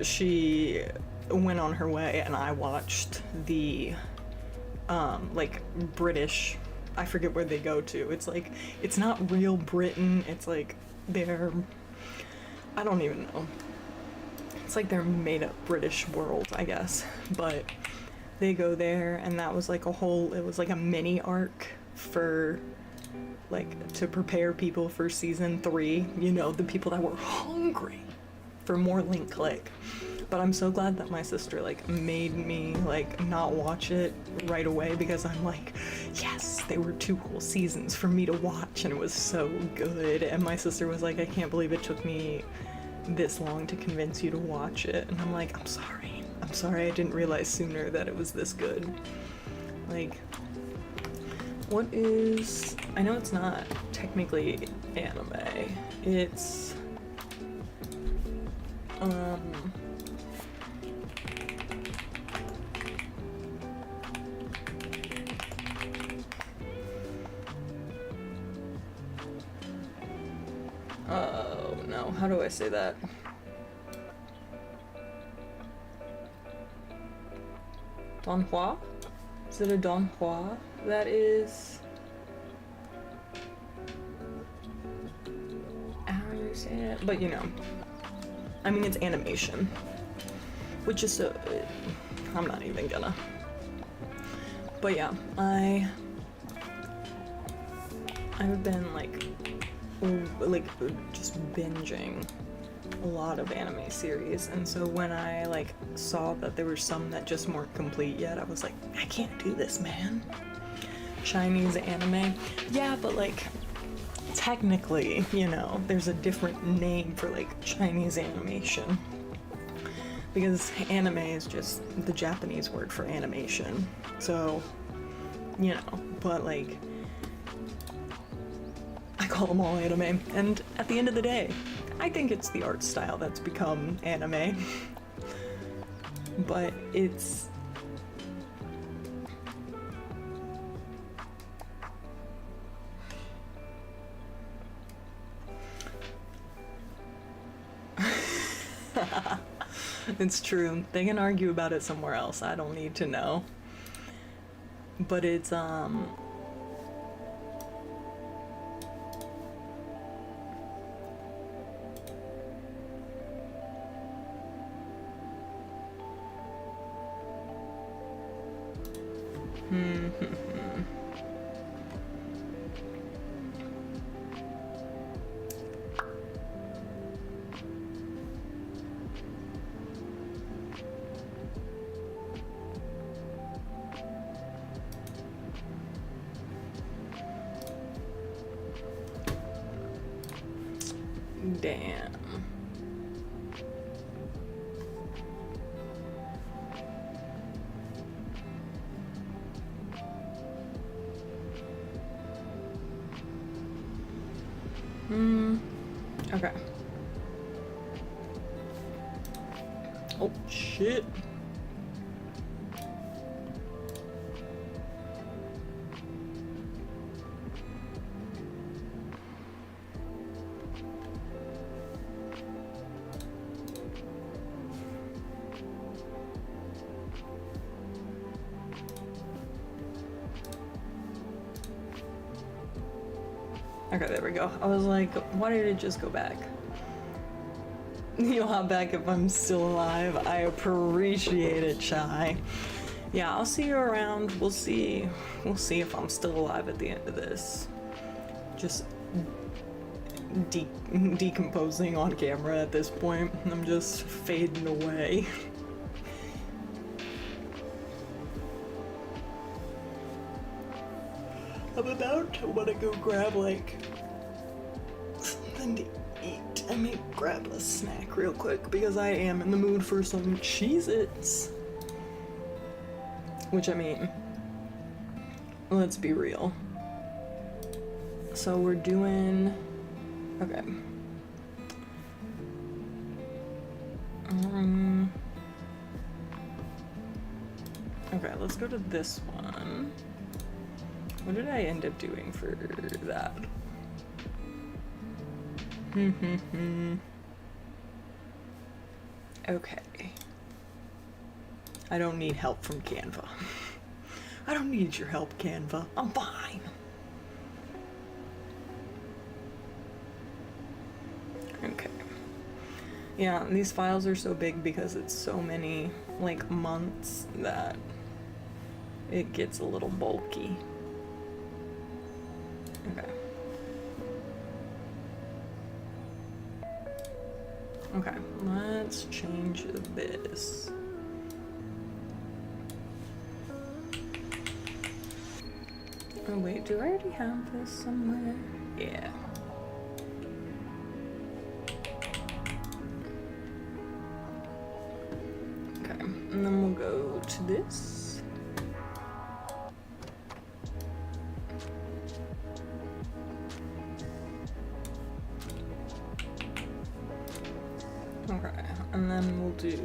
she went on her way and I watched the like British, I forget where they go to. It's like, it's not real Britain, it's like I don't even know. It's like their made up British world, I guess. But they go there, and that was like it was like a mini arc for like to prepare people for season 3, you know, the people that were hungry for more Link Click. But I'm so glad that my sister like made me like not watch it right away, because I'm like, yes, they were 2 whole seasons for me to watch and it was so good. And my sister was like, I can't believe it took me this long to convince you to watch it. And I'm like, I'm sorry I didn't realize sooner that it was this good. Like, what is, I know it's not technically anime, it's oh no, how do I say that? Donghua? Is it a Donghua? That is... I don't understand it, but you know. I mean, it's animation. Which is so... I'm not even gonna. But yeah, I've been like just binging a lot of anime series, and so when I like saw that there were some that just weren't complete yet, I was like, I can't do this, man. Chinese anime, yeah, but like technically, you know, there's a different name for like Chinese animation, because anime is just the Japanese word for animation. So, you know, but like I call them all anime, and at the end of the day, I think it's the art style that's become anime. But it's... It's true. They can argue about it somewhere else. I don't need to know. But it's, Damn. Okay. Oh, shit. Okay, there we go. I was like, why did it just go back? You'll hop back if I'm still alive. I appreciate it, Shy. Yeah, I'll see you around. We'll see. We'll see if I'm still alive at the end of this. Just decomposing on camera at this point. I'm just fading away. I'm about to want to go grab like something to eat. I may grab a snack real quick because I am in the mood for some Cheez-Its. Which, I mean, let's be real. So we're doing, okay. Okay, let's go to this one. What did I end up doing for that? Okay. I don't need help from Canva. I don't need your help, Canva. I'm fine. Okay. Yeah, these files are so big because it's so many, like, months that it gets a little bulky. Okay. Okay, let's change this. Oh wait, do I already have this somewhere? Yeah. Okay, and then we'll go to this. Okay, and then we'll do...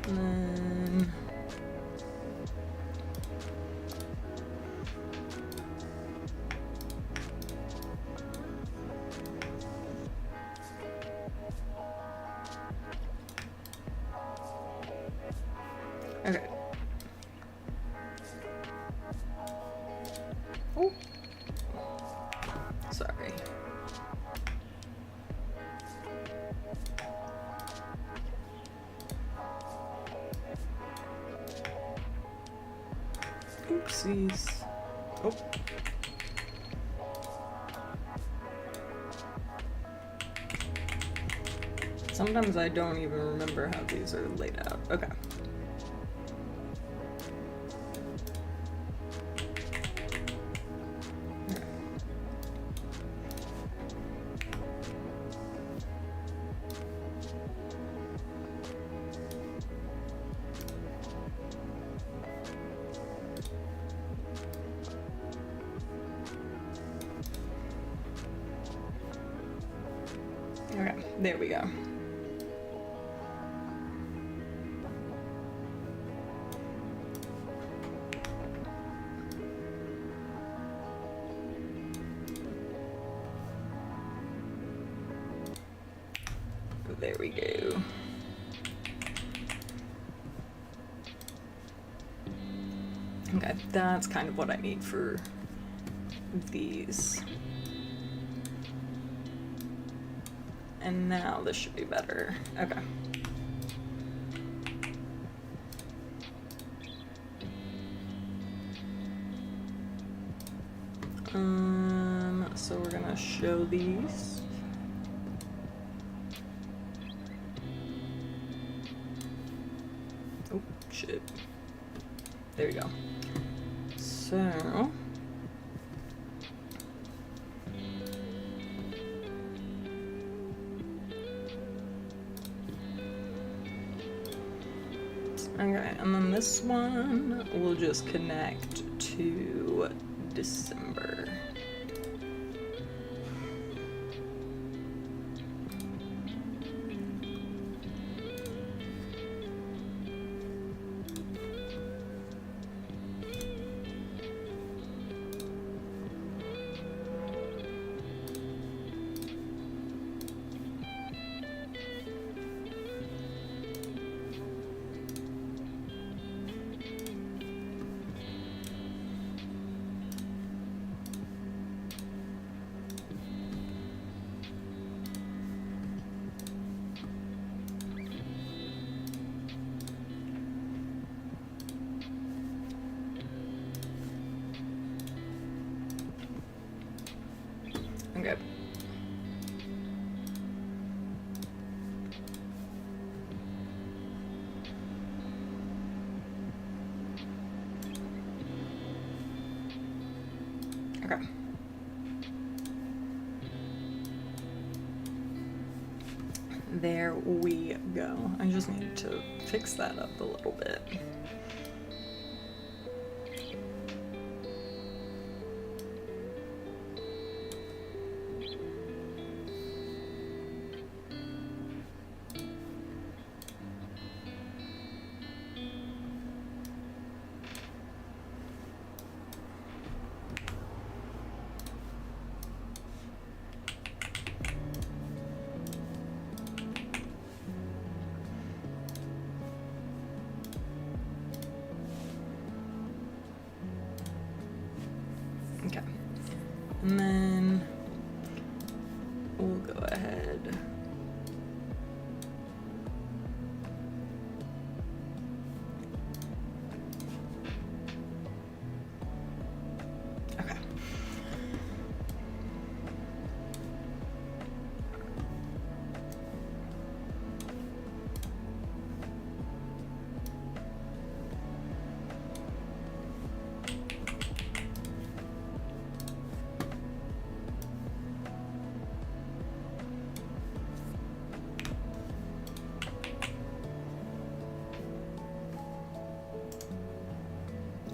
And then... Okay. Oh. Sorry. Oopsies. Oh. Sometimes I don't even remember how these are laid out. Okay. Okay, there we go. There we go. Okay, that's kind of what I need for these. And now this should be better. Okay. So we're gonna show these. Oh, shit. There you go. So... Okay, and then this one will just connect to December. Okay. Okay. There we go. I just need to fix that up a little bit. Okay. And then we'll go ahead. Okay.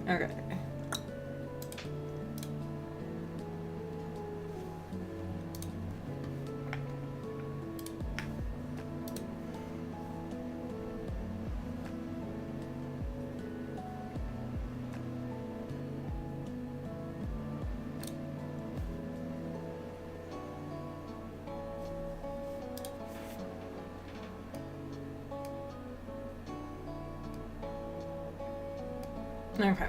Okay. Okay.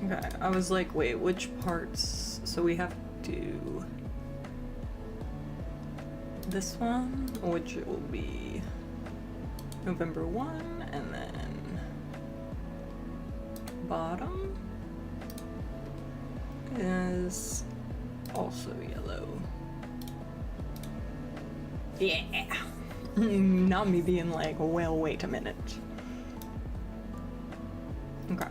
Okay, I was like, wait, which parts? So we have to do this one, which it will be November 1, and then bottom is also yellow. Yeah. Not me being like, well, wait a minute. Okay.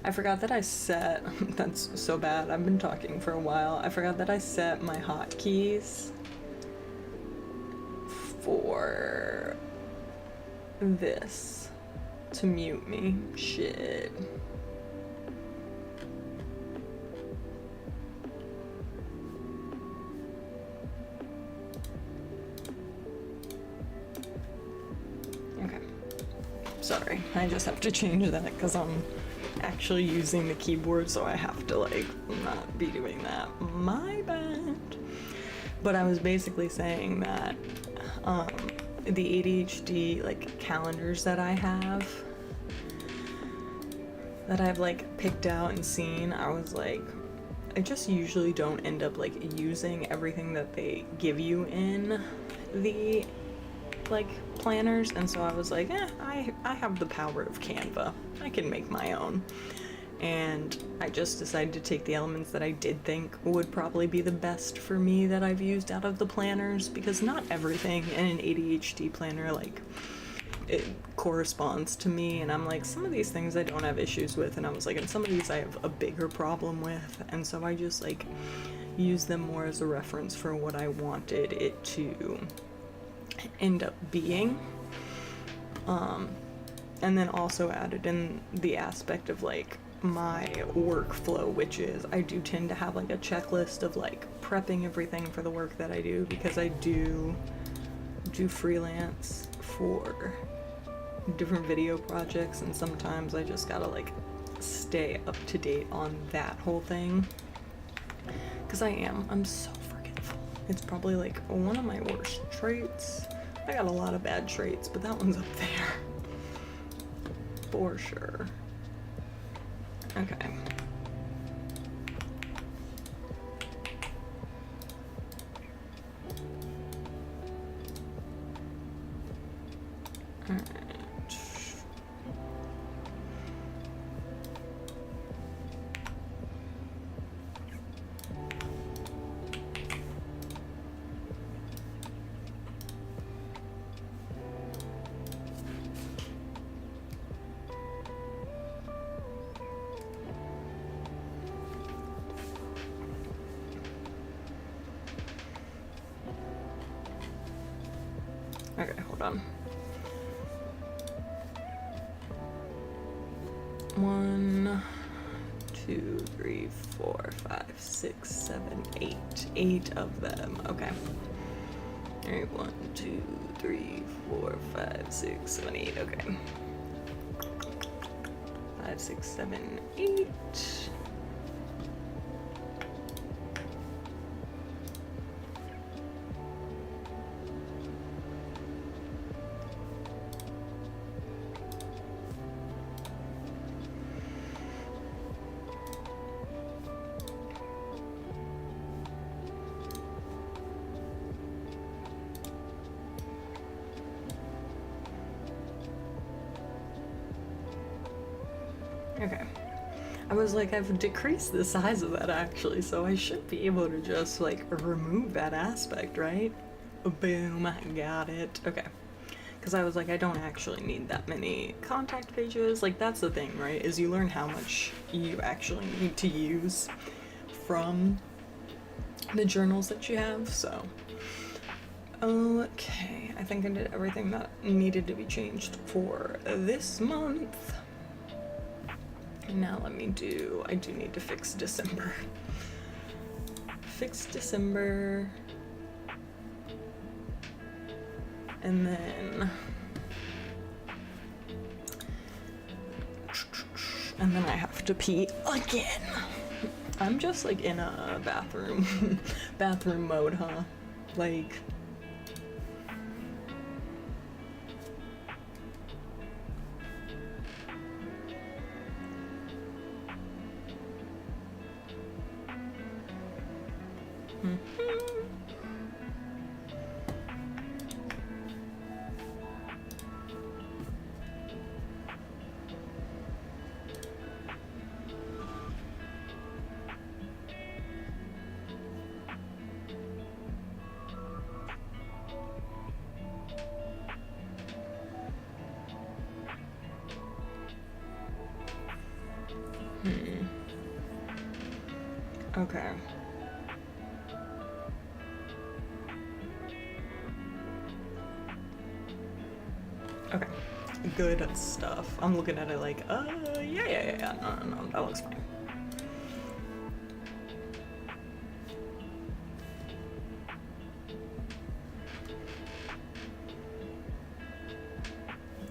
I forgot that I set, that's so bad, I've been talking for a while. I forgot that I set my hotkeys for this to mute me. Shit. Okay. Sorry, I just have to change that because I'm actually using the keyboard, so I have to like not be doing that. My bad. But I was basically saying that the ADHD like calendars that I've like picked out and seen, I was like, I just usually don't end up like using everything that they give you in the like planners, and so I was like, I have the power of Canva, I can make my own. And I just decided to take the elements that I did think would probably be the best for me that I've used out of the planners, because not everything in an ADHD planner like it corresponds to me, and I'm like, some of these things I don't have issues with, and I was like, and some of these I have a bigger problem with, and so I just like use them more as a reference for what I wanted it to end up being. And then also added in the aspect of like my workflow, which is I do tend to have like a checklist of like prepping everything for the work that I do, because I do freelance for different video projects, and sometimes I just gotta like stay up to date on that whole thing, because I'm so forgetful. It's probably like one of my worst traits. I got a lot of bad traits, but that one's up there for sure. Okay. All right. Okay, hold on. 1, 2, 3, 4, 5, 6, 7, 8. 8 of them. Okay. Alright, 1, 2, 3, 4, 5, 6, 7, 8. Okay. 5, 6, 7, 8. Okay. I was like, I've decreased the size of that actually, so I should be able to just like remove that aspect, right? Boom, got it. Okay. Because I was like, I don't actually need that many contact pages. Like, that's the thing, right? Is you learn how much you actually need to use from the journals that you have, so. Okay, I think I did everything that needed to be changed for this month. Now let me do, I do need to fix December. Fix December. And then I have to pee again. I'm just like in a bathroom mode, huh? Like, Okay. Okay. Good stuff. I'm looking at it like, yeah. No, that looks fine.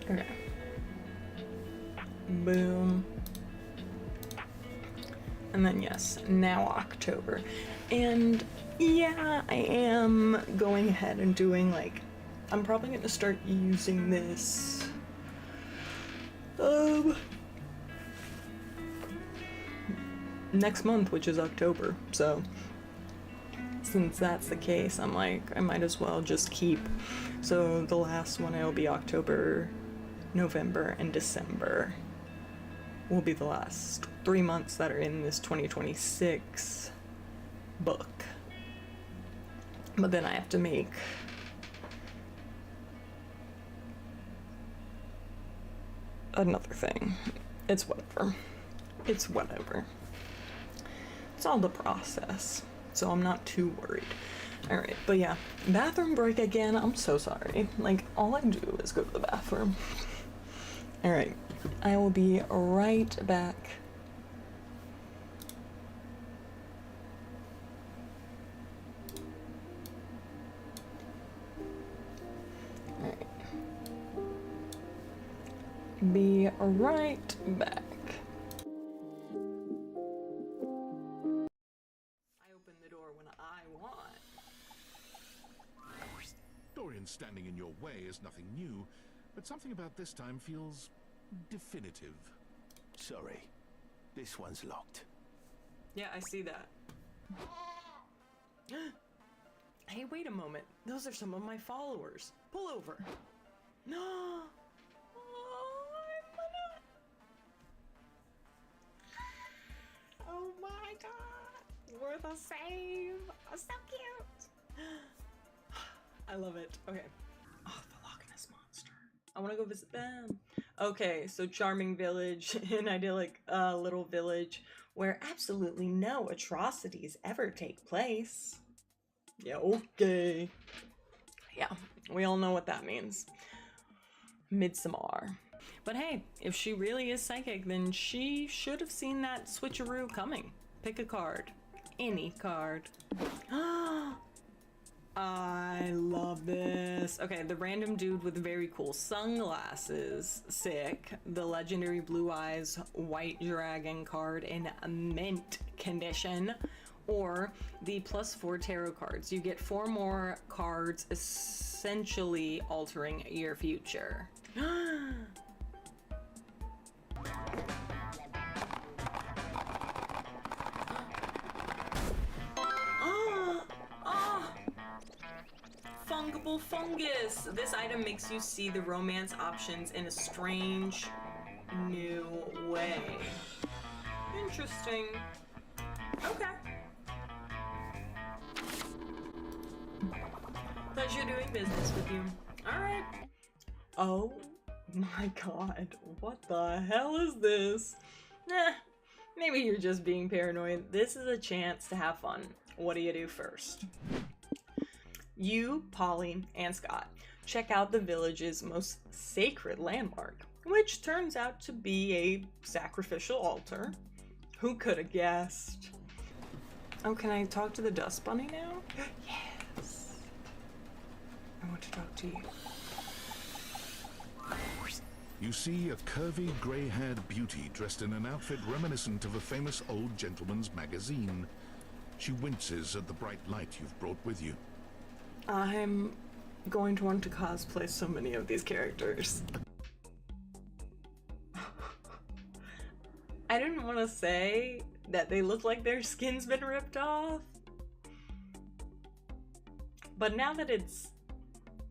Okay. Boom. And then yes, now October. And yeah, I am going ahead and doing like, I'm probably going to start using this next month, which is October. So since that's the case, I'm like, I might as well just keep. So the last one will be October, November, and December will be the last 3 months that are in this 2026 book. But then I have to make another thing. It's whatever. It's whatever. It's all the process. So I'm not too worried. Alright, but yeah. Bathroom break again. I'm so sorry. Like, all I do is go to the bathroom. Alright. I will be right back. Alright. Be right back. I open the door when I want. Dorian standing in your way is nothing new, but something about this time feels definitive. Sorry, this one's locked. Yeah, I see that. Hey, wait a moment. Those are some of my followers. Pull over. No. Oh my god. We're the same. Oh, so cute. I love it. Okay. Oh, the Loch Ness Monster. I want to go visit them. Okay, so charming village, an idyllic little village where absolutely no atrocities ever take place. Yeah, okay. Yeah, we all know what that means. Midsommar. But hey, if she really is psychic, then she should have seen that switcheroo coming. Pick a card. Any card. I love this. Okay, the random dude with very cool sunglasses, sick. The legendary blue eyes white dragon card in mint condition. Or the +4 tarot cards. You get 4 more cards, essentially altering your future. Fungible fungus. This item makes you see the romance options in a strange new way. Interesting. Okay. Pleasure doing business with you. Alright. Oh my god. What the hell is this? Maybe you're just being paranoid. This is a chance to have fun. What do you do first? You, Polly, and Scott check out the village's most sacred landmark, which turns out to be a sacrificial altar. Who could have guessed? Oh, can I talk to the dust bunny now? Yes. I want to talk to you. You see a curvy, grey-haired beauty dressed in an outfit reminiscent of a famous old gentleman's magazine. She winces at the bright light you've brought with you. I'm going to want to cosplay so many of these characters. I didn't want to say that they look like their skin's been ripped off, but now that it's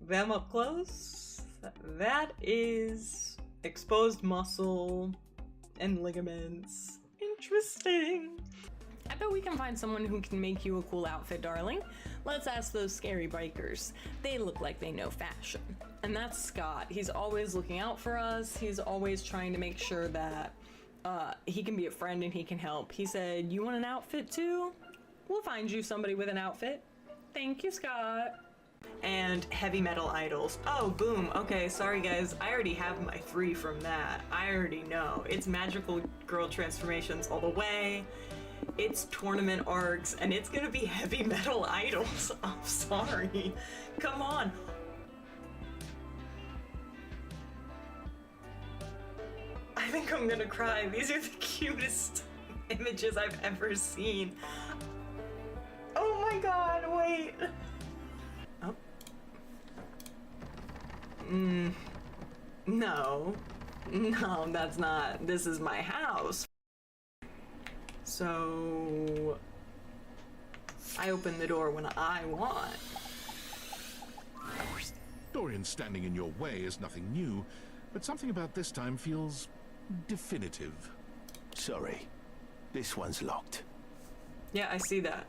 them up close, that is exposed muscle and ligaments. Interesting. I bet we can find someone who can make you a cool outfit, darling. Let's ask those scary bikers. They look like they know fashion. And that's Scott. He's always looking out for us. He's always trying to make sure that he can be a friend and he can help. He said, "You want an outfit too? We'll find you somebody with an outfit. Thank you, Scott." And heavy metal idols. Oh, boom. Okay, sorry guys. I already have my 3 from that. I already know. It's magical girl transformations all the way. It's tournament arcs, and it's gonna be heavy metal idols. I'm sorry. Come on. I think I'm gonna cry. These are the cutest images I've ever seen. Oh my god, wait. Oh. No. No, that's not. This is my house. So I open the door when I want. Dorian standing in your way is nothing new, but something about this time feels definitive. Sorry, this one's locked. Yeah, I see that.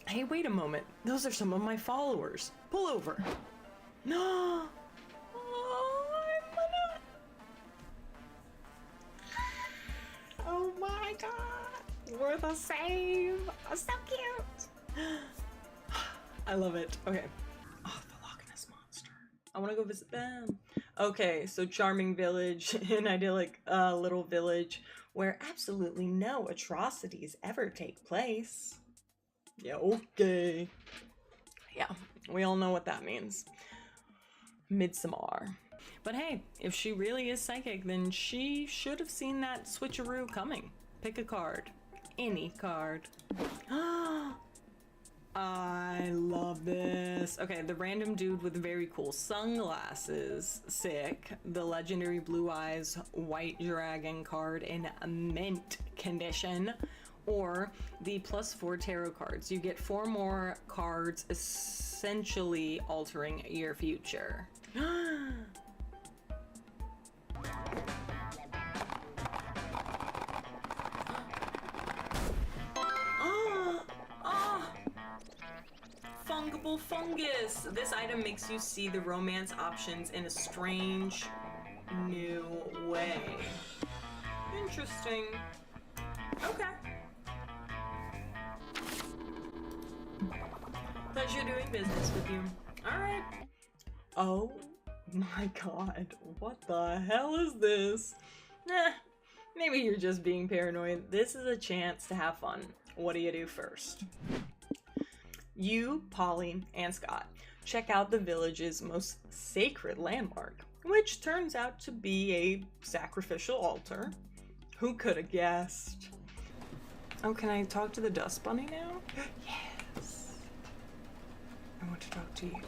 Hey, wait a moment. Those are some of my followers. Pull over. No. Oh my god. We're the same. So cute. I love it. Okay. Oh, the Loch Ness Monster. I want to go visit them. Okay, so charming village, an idyllic little village where absolutely no atrocities ever take place. Yeah, okay. Yeah, we all know what that means. Midsommar. But hey, if she really is psychic, then she should have seen that switcheroo coming. Pick a card. Any card. I love this. Okay, the random dude with very cool sunglasses. Sick. The legendary blue eyes white dragon card in mint condition. Or the +4 tarot cards. You get 4 more cards, essentially altering your future. Fungible fungus. This item makes you see the romance options in a strange new way. Interesting. Okay. Pleasure doing business with you. Alright. Oh my god. What the hell is this? Nah. Maybe you're just being paranoid. This is a chance to have fun. What do you do first? You, Polly, and Scott check out the village's most sacred landmark, which turns out to be a sacrificial altar. Who could have guessed? Oh, can I talk to the dust bunny now? Yes. I want to talk to you.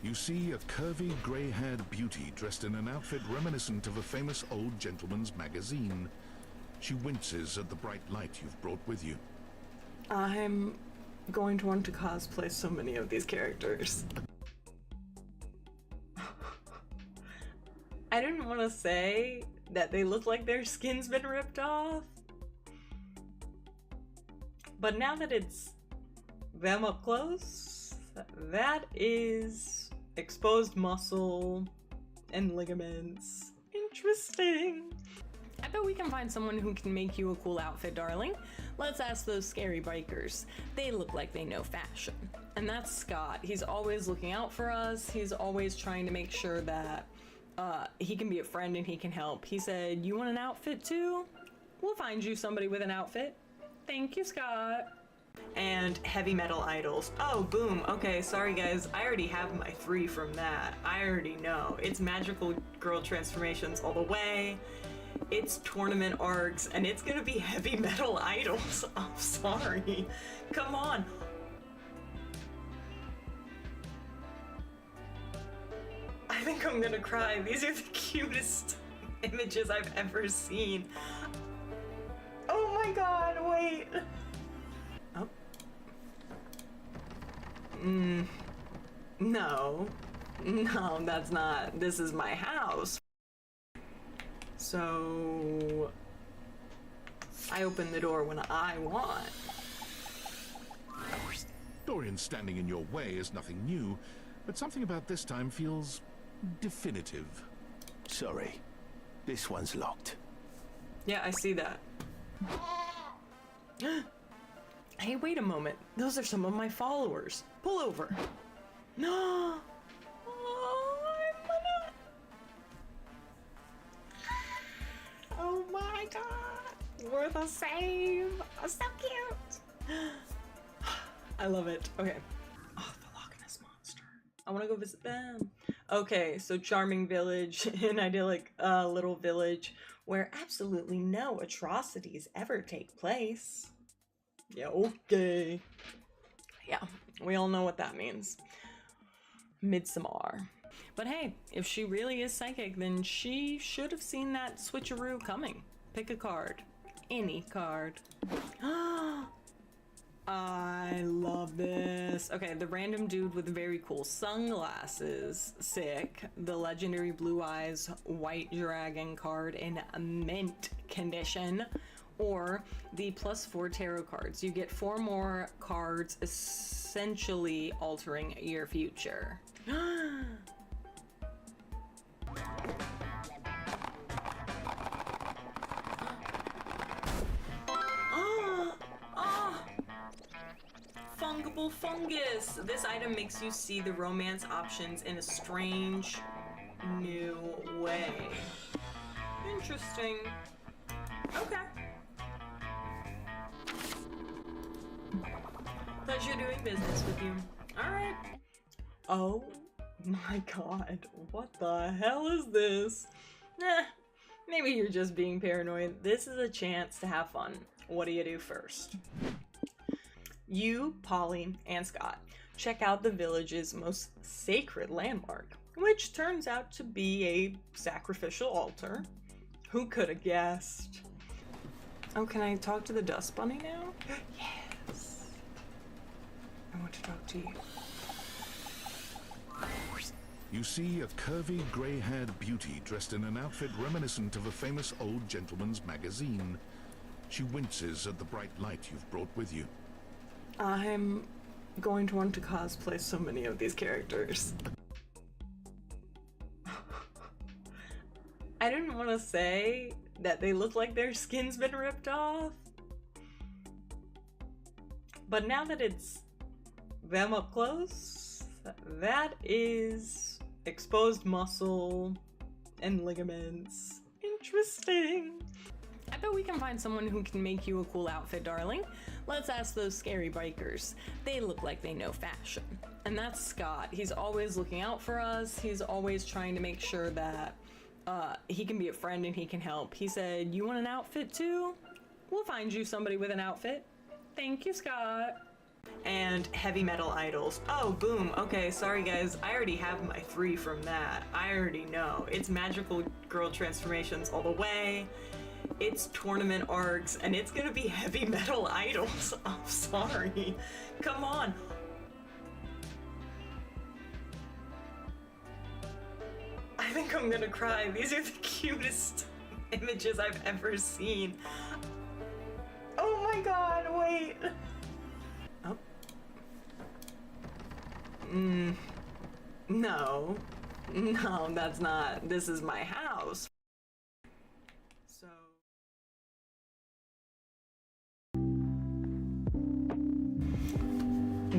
You see a curvy, grey-haired beauty dressed in an outfit reminiscent of a famous old gentleman's magazine. She winces at the bright light you've brought with you. I'm going to want to cosplay so many of these characters. I didn't want to say that they look like their skin's been ripped off, but now that it's them up close, that is exposed muscle and ligaments. Interesting. I bet we can find someone who can make you a cool outfit, darling. Let's ask those scary bikers. They look like they know fashion. And that's Scott. He's always looking out for us. He's always trying to make sure that he can be a friend and he can help. He said, "You want an outfit too? We'll find you somebody with an outfit. Thank you, Scott." And heavy metal idols. Oh, boom. Okay, sorry guys. I already have my 3 from that. I already know. It's magical girl transformations all the way. It's tournament arcs, and it's gonna be heavy metal idols. I'm sorry. Come on. I think I'm gonna cry. These are the cutest images I've ever seen. Oh my god, wait. Oh. No. No, that's not. This is my house. So I open the door when I want. Dorian standing in your way is nothing new, but something about this time feels definitive. Sorry, this one's locked. Yeah, I see that. Hey, wait a moment. Those are some of my followers. Pull over. No. Oh my god. We're the same. So cute. I love it. Okay. Oh, the Loch Ness Monster. I want to go visit them. Okay, so charming village, an idyllic little village where absolutely no atrocities ever take place. Yeah, okay. Yeah, we all know what that means. Midsommar. But hey, if she really is psychic, then she should have seen that switcheroo coming. Pick a card. Any card. I love this. Okay, the random dude with very cool sunglasses, sick. The legendary blue eyes white dragon card in mint condition. Or the +4 tarot cards. You get 4 more cards, essentially altering your future. Fungible fungus. This item makes you see the romance options in a strange new way. Interesting. Okay. Pleasure doing business with you. Alright. Oh my god. What the hell is this? Maybe you're just being paranoid. This is a chance to have fun. What do you do first? You, Polly, and Scott check out the village's most sacred landmark, which turns out to be a sacrificial altar. Who could have guessed? Oh, can I talk to the dust bunny now? Yes. I want to talk to you. You see a curvy, grey-haired beauty dressed in an outfit reminiscent of a famous old gentleman's magazine. She winces at the bright light you've brought with you. I'm going to want to cosplay so many of these characters. I didn't want to say that they look like their skin's been ripped off, but now that it's them up close, that is exposed muscle and ligaments. Interesting. I bet we can find someone who can make you a cool outfit, darling. Let's ask those scary bikers. They look like they know fashion. And that's Scott. He's always looking out for us. He's always trying to make sure that he can be a friend and he can help. He said, you want an outfit too? We'll find you somebody with an outfit. Thank you, Scott. And heavy metal idols. Oh, boom. Okay, sorry guys. I already have my 3 from that. I already know. It's magical girl transformations all the way. It's tournament arcs, and it's gonna be heavy metal idols. I'm sorry. Come on. I think I'm gonna cry. These are the cutest images I've ever seen. Oh my god, wait. Oh. No. No, that's not. This is my house. So...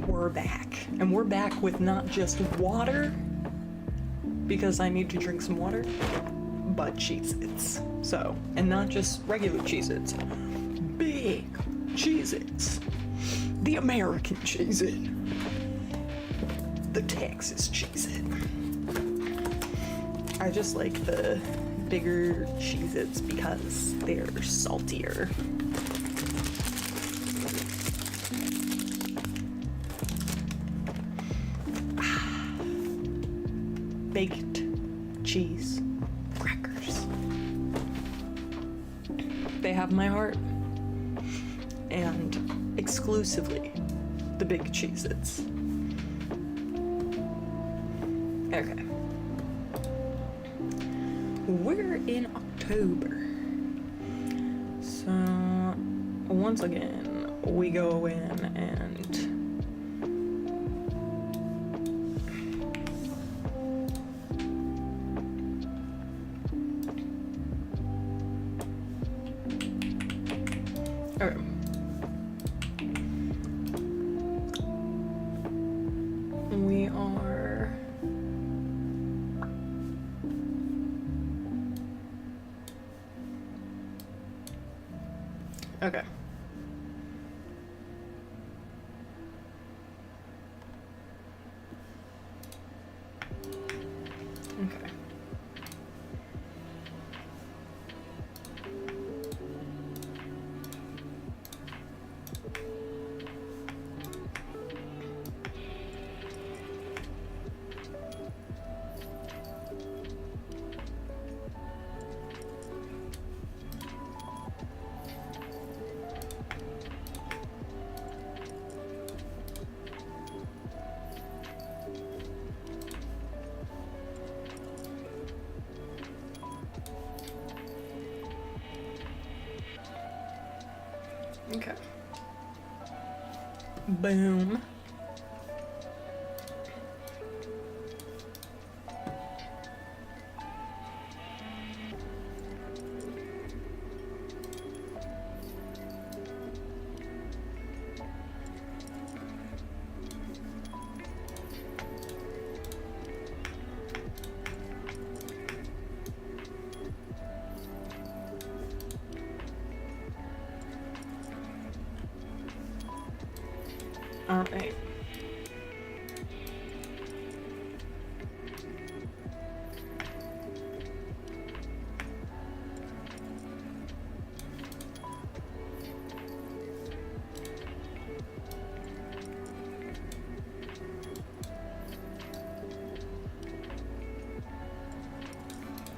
we're back. And we're back with not just water, because I need to drink some water, but Cheez-Its. So, and not just regular Cheez-Its. Big Cheez-Its. The American Cheez-It. The Texas Cheez-It. I just like the bigger Cheez-Its because they're saltier. Baked cheese crackers. They have my heart. And exclusively the big Cheez-Its. Okay. We're in October. So once again, we go in and Okay. Okay. Okay. Boom. All right.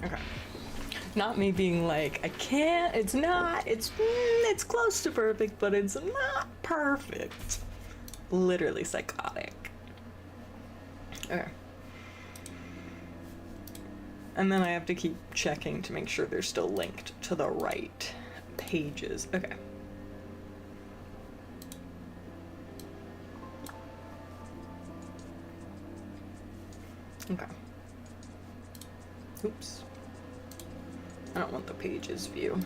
Okay. Not me being like, I can't, it's not, it's close to perfect, but it's not perfect. Literally psychotic. Okay. And then I have to keep checking to make sure they're still linked to the right pages. Okay. Okay. Oops. I don't want the pages view.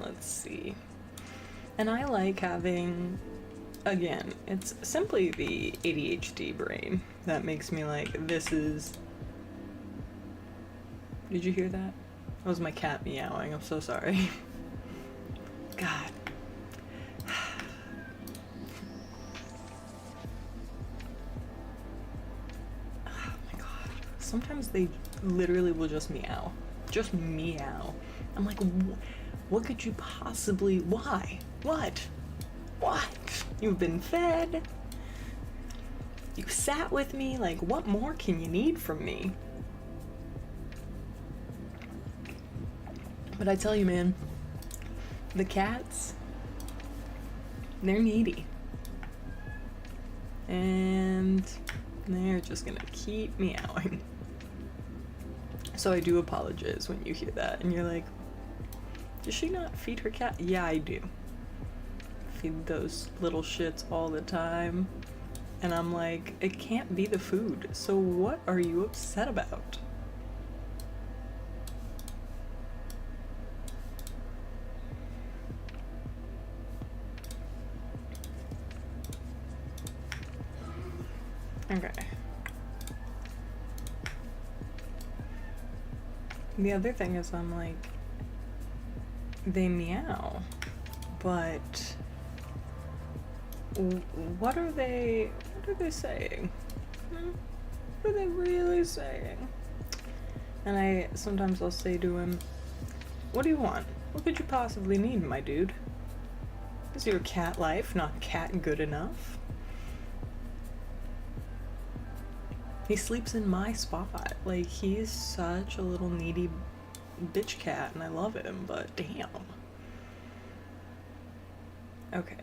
Let's see. And I like having, again, it's simply the ADHD brain that makes me like, this is... Did you hear that? That was my cat meowing. I'm so sorry. God. Oh my God. Sometimes they literally will just meow. Just meow. I'm like, what could you possibly... Why? What? What? You've been fed. You sat with me. Like, what more can you need from me? But I tell you, man, the cats, they're needy. And they're just gonna keep meowing. So I do apologize when you hear that and you're like, does she not feed her cat? Yeah, I do. Feed those little shits all the time. And I'm like, it can't be the food. So what are you upset about? Okay. The other thing is I'm like, they meow, but what are they saying? What are they really saying? And sometimes I'll say to him, what do you want? What could you possibly need, my dude? Is your cat life not cat good enough? He sleeps in my spot. Like, he's such a little needy bitch cat, and I love him, but damn. Okay.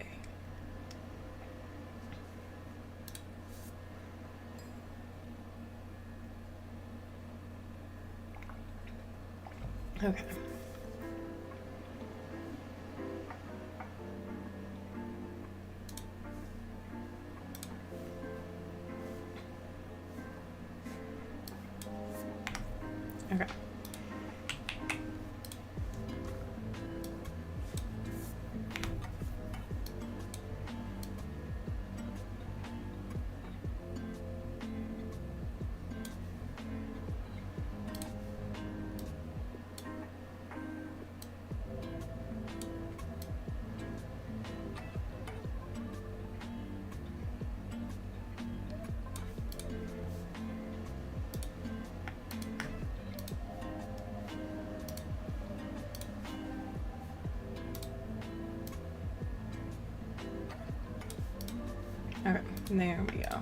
Okay. Okay. There we go.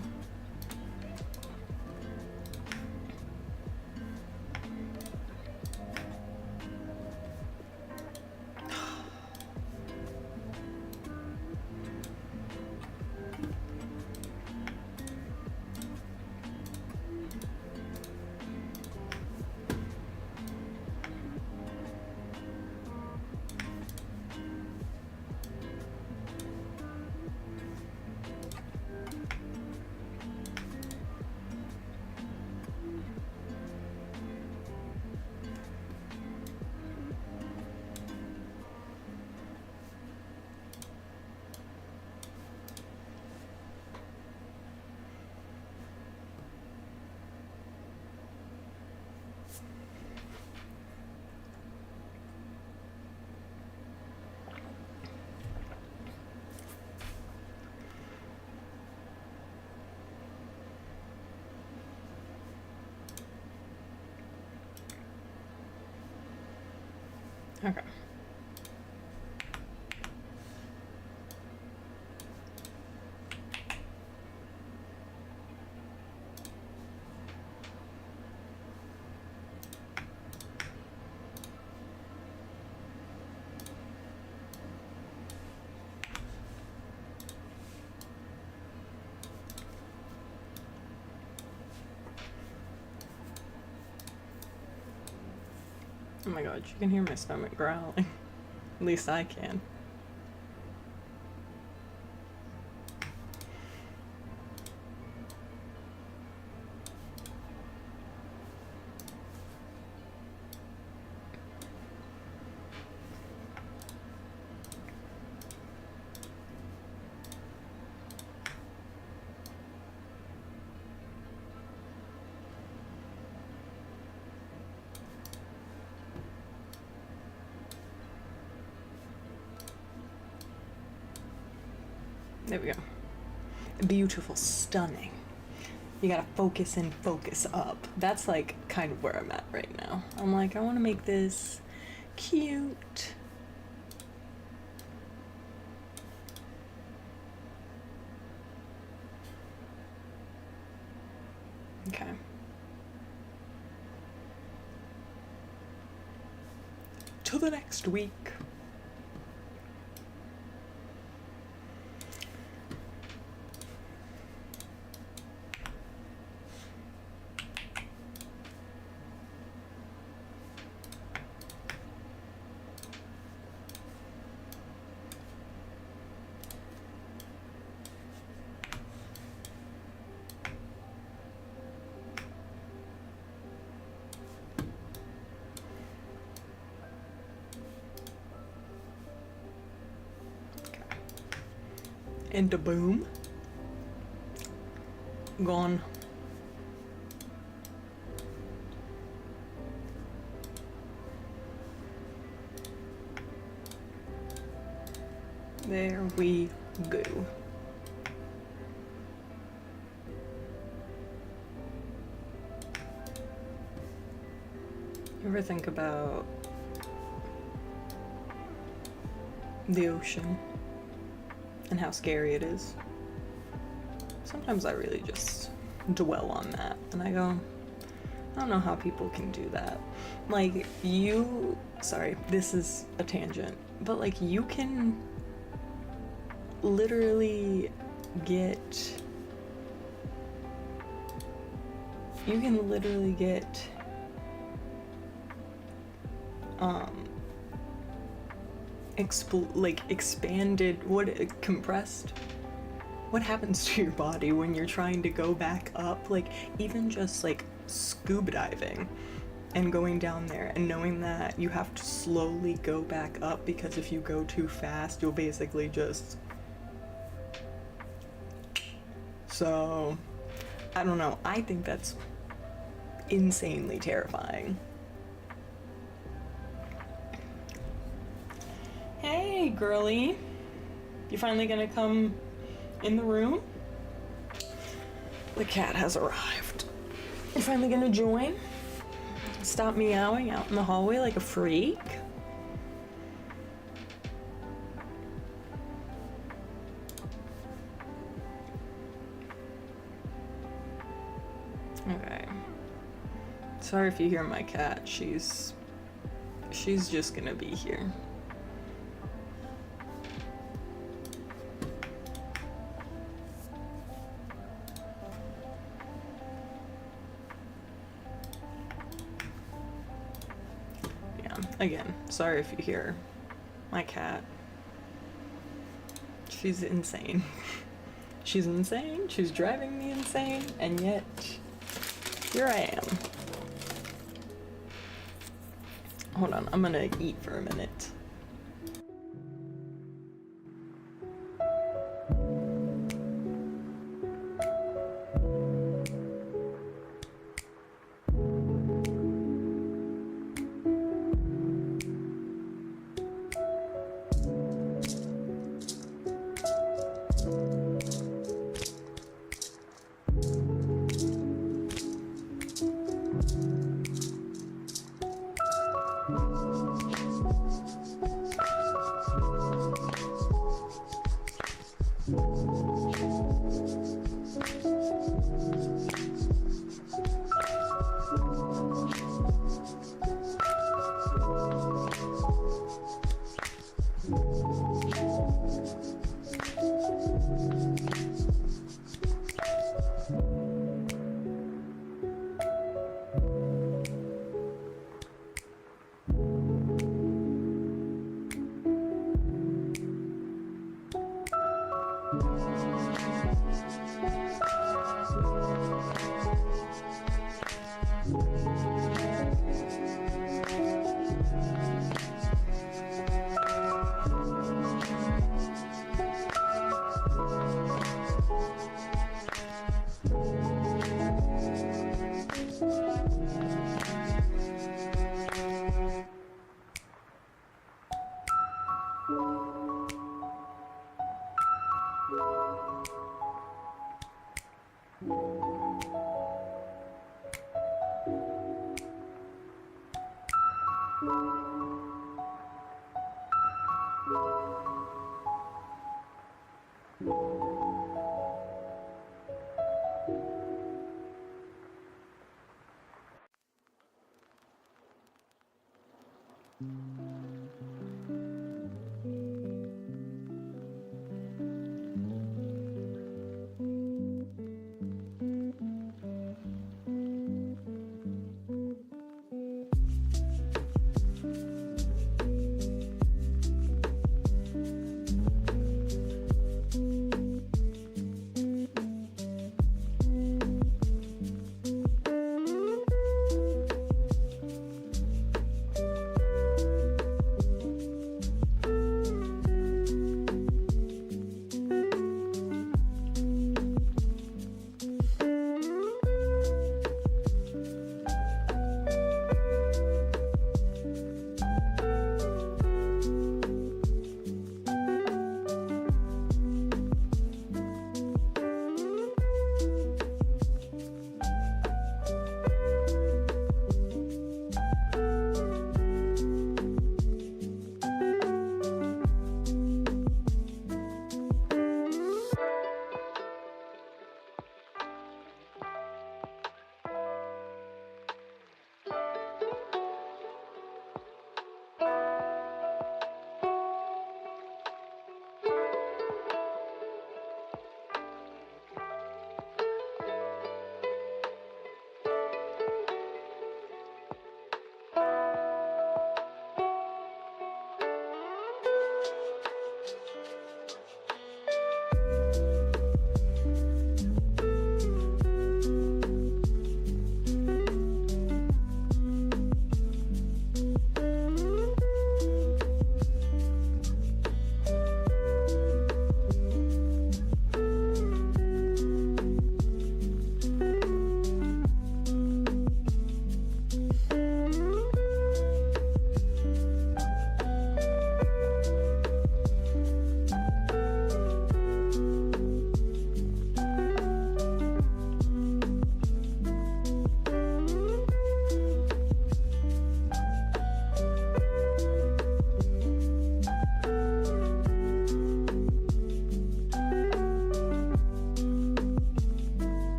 Okay. Oh my god, you can hear my stomach growling. At least I can. There we go. Beautiful, stunning. You gotta focus and focus up. That's like kind of where I'm at right now. I'm like, I wanna make this cute. Okay. Till the next week. And a boom. Gone. There we go. You ever think about the ocean and how scary it is? Sometimes I really just dwell on that and I go, I don't know how people can do that. Like, sorry, this is a tangent, but like you can literally get expanded, compressed. What happens to your body when you're trying to go back up? Like, even just like scuba diving and going down there and knowing that you have to slowly go back up, because if you go too fast, you'll basically just... So, I don't know. I think that's insanely terrifying. Hey, girly. You finally gonna come in the room? The cat has arrived. You finally gonna join? Stop meowing out in the hallway like a freak? Sorry if you hear my cat. She's just gonna be here. Yeah, again, sorry if you hear my cat. She's insane. She's insane, she's driving me insane, and yet here I am. Hold on, I'm gonna eat for a minute.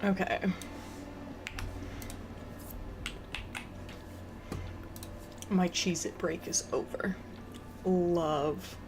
Okay. My Cheez-It break is over. Love.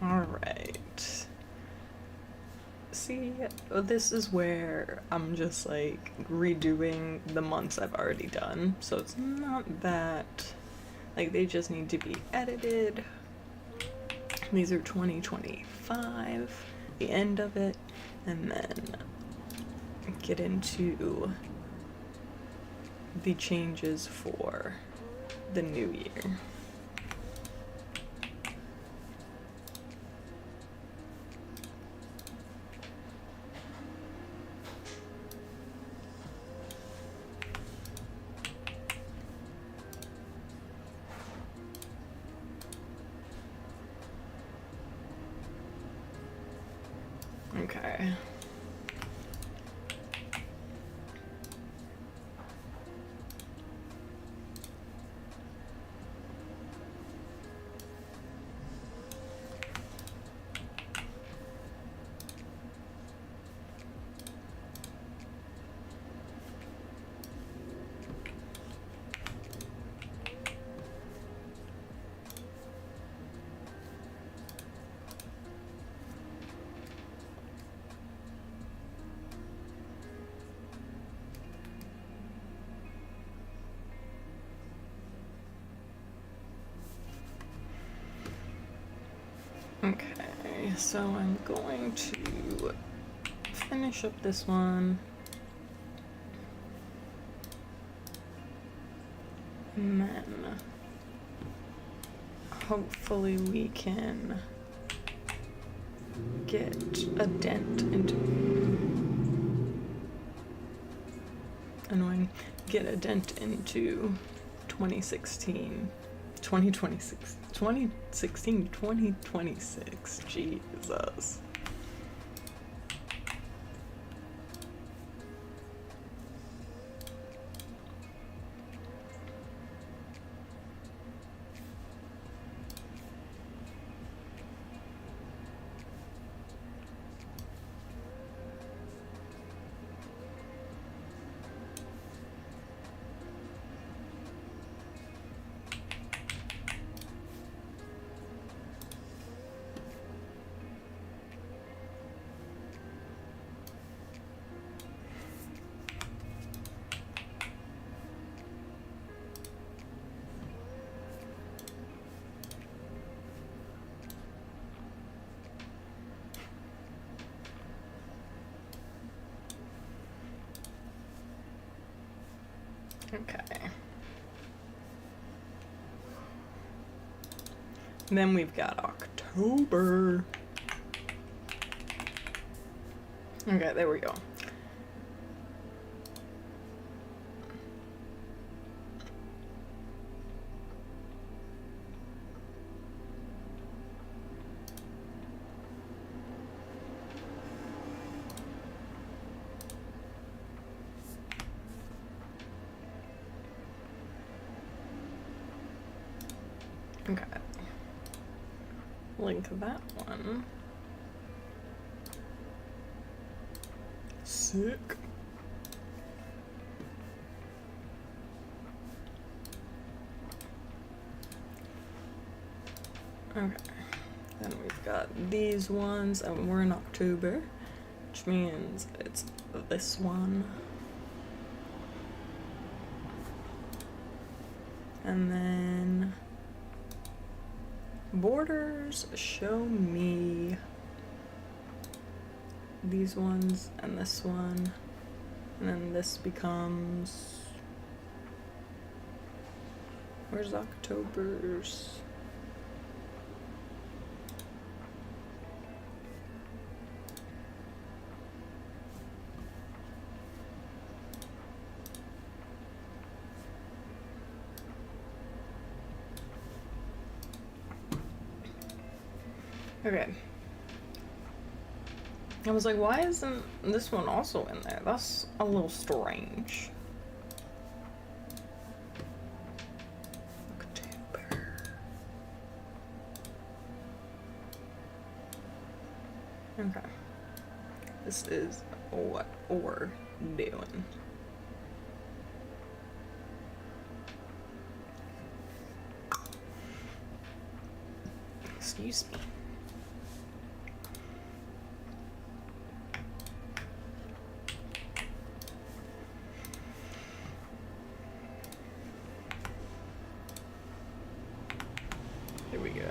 Alright. See, this is where I'm just like redoing the months I've already done. So it's not that, like, they just need to be edited. These are 2025, the end of it, and then get into the changes for the new year. Okay. Okay, so I'm going to finish up this one. And then hopefully we can get a dent into annoying get a dent into 2016 2026 2016 2026 Jesus. Okay. Then we've got October. Okay, there we go. Okay. Link that one. Sick. Okay. Then we've got these ones, and we're in October, which means it's this one. And then borders show me these ones and this one, and then this becomes, where's October's? Okay. I was like, why isn't this one also in there? That's a little strange. October. Okay. This is what we're doing. Excuse me. Here we go.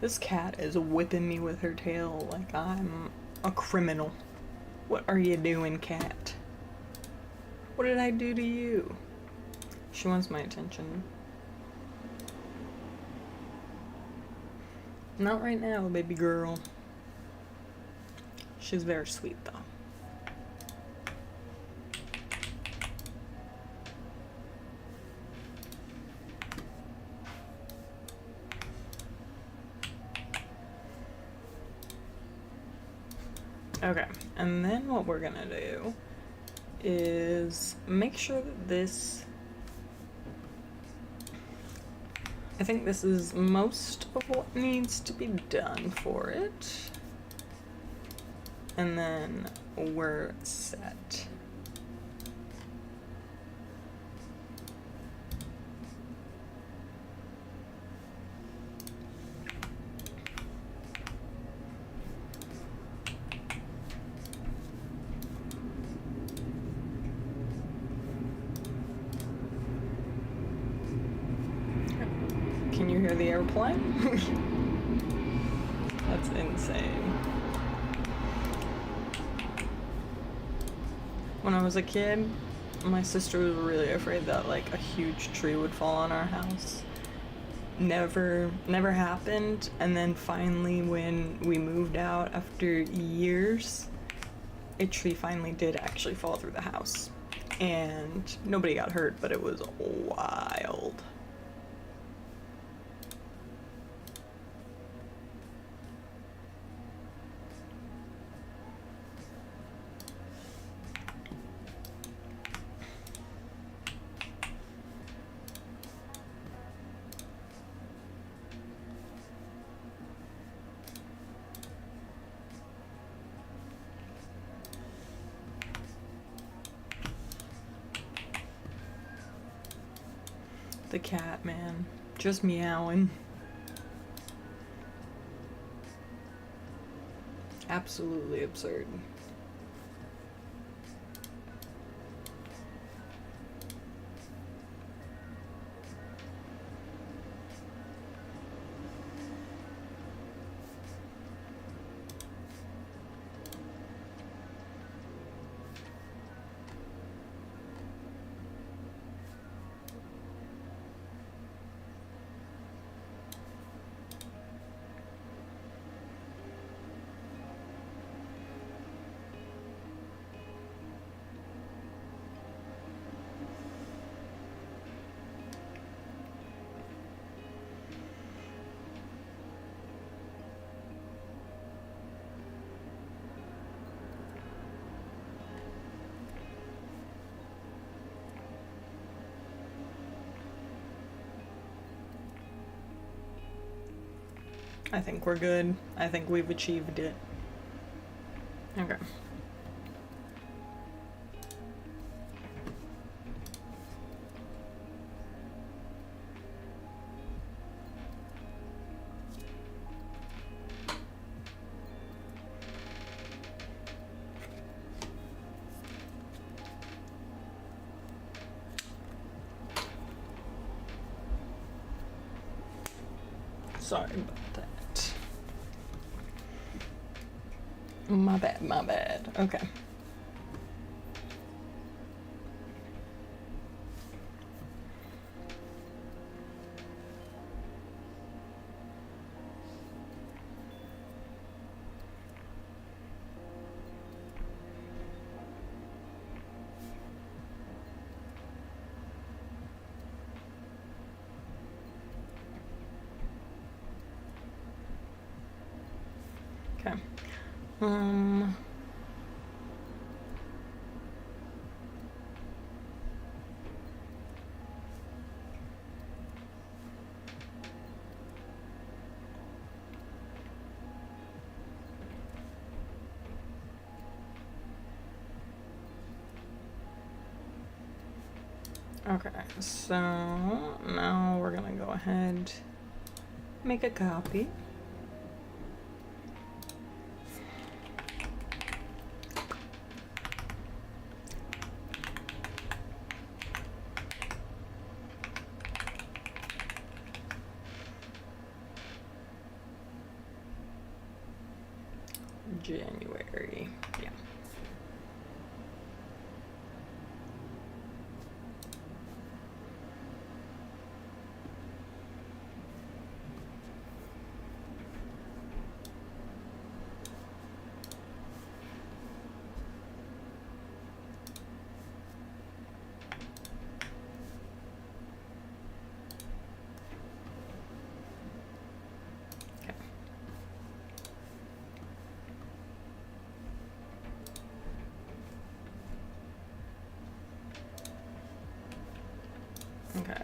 This cat is whipping me with her tail like I'm a criminal. What are you doing, cat? What did I do to you? She wants my attention. Not right now, baby girl. She's very sweet, though. Okay, and then what we're gonna do is make sure that this... I think this is most of what needs to be done for it. And then we're set. Can you hear the airplane? That's insane. When I was a kid, my sister was really afraid that like a huge tree would fall on our house. Never happened. And then finally when we moved out after years, a tree finally did actually fall through the house. And nobody got hurt, but it was wild. The cat, man. Just meowing. Absolutely absurd. I think we're good. I think we've achieved it. Okay. Sorry about that. My bad, my bad. Okay. Okay. Okay, so now we're gonna go ahead, make a copy. January, yeah. Okay. Okay.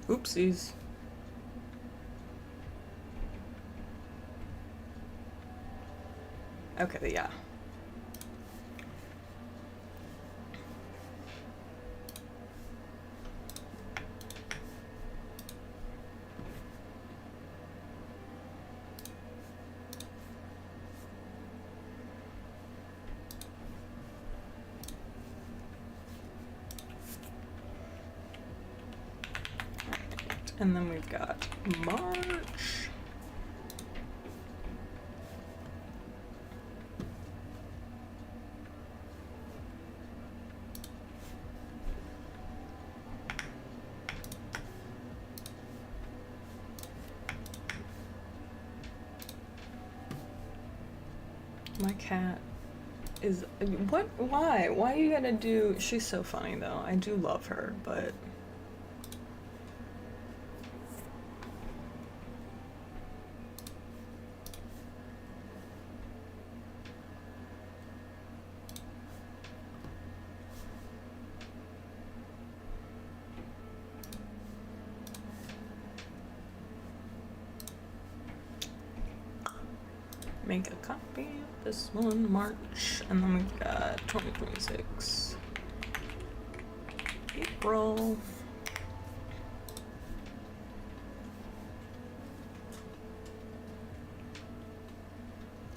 Oopsies. Okay, yeah. And then we've got March. My cat is, what, why you gotta do, she's so funny though, I do love her, but make a copy of this one, March, and then we've got 2026, April.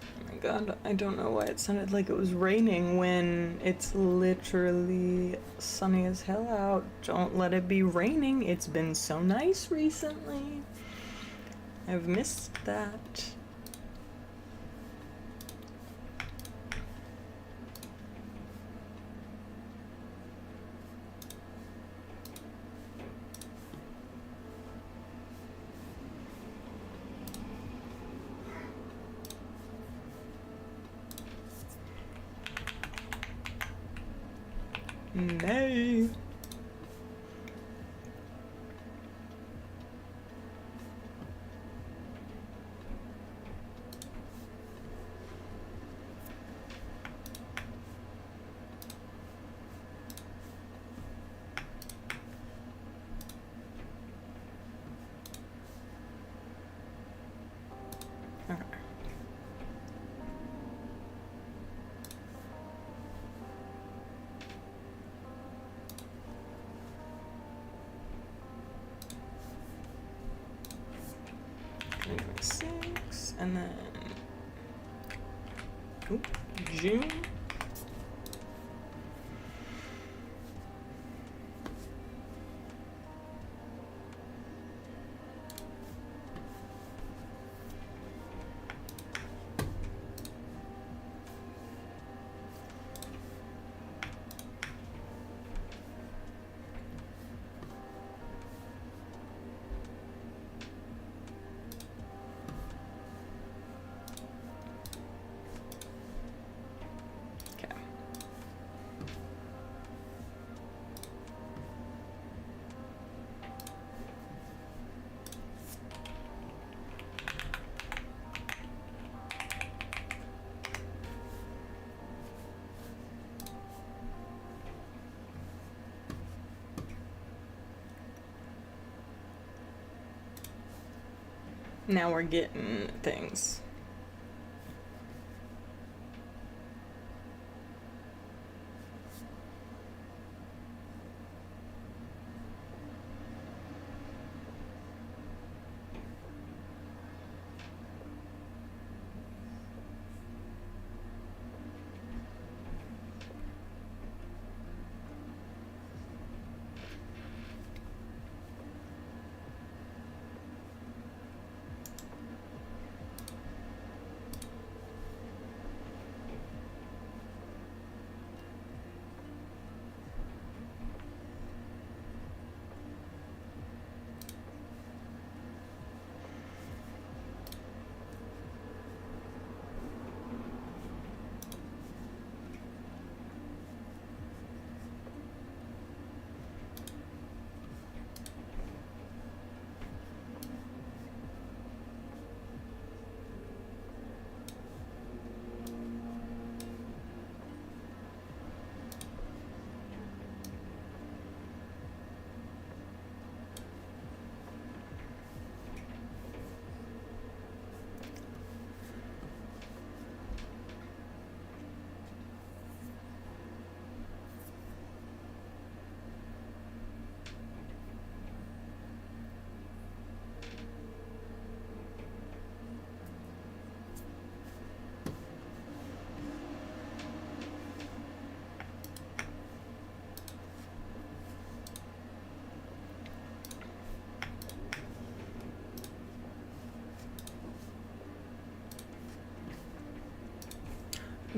Oh my god, I don't know why it sounded like it was raining when it's literally sunny as hell out. Don't let it be raining. It's been so nice recently. I've missed that. Nay. Okay. Six, and then Ooh, June. Okay. Now we're getting things.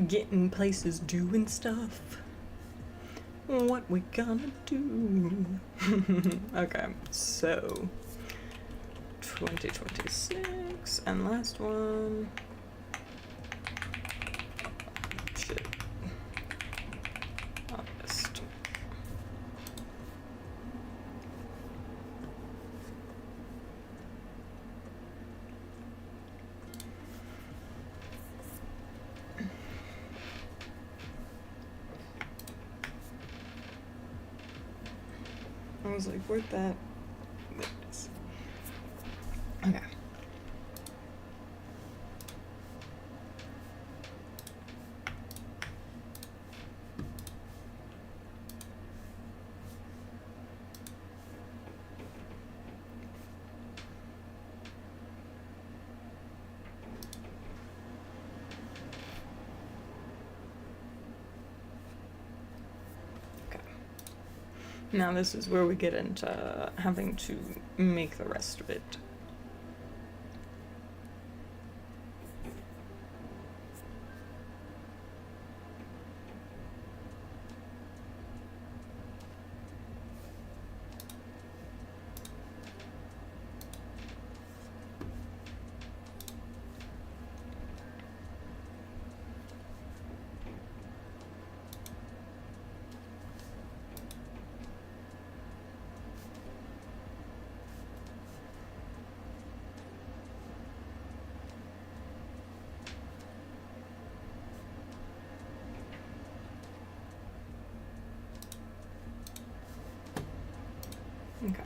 Getting places, doing stuff. What we gonna do? Okay, so 2026 and last one. Shit. August. I was like, where'd that? There it is. Okay. Now this is where we get into having to make the rest of it. Okay.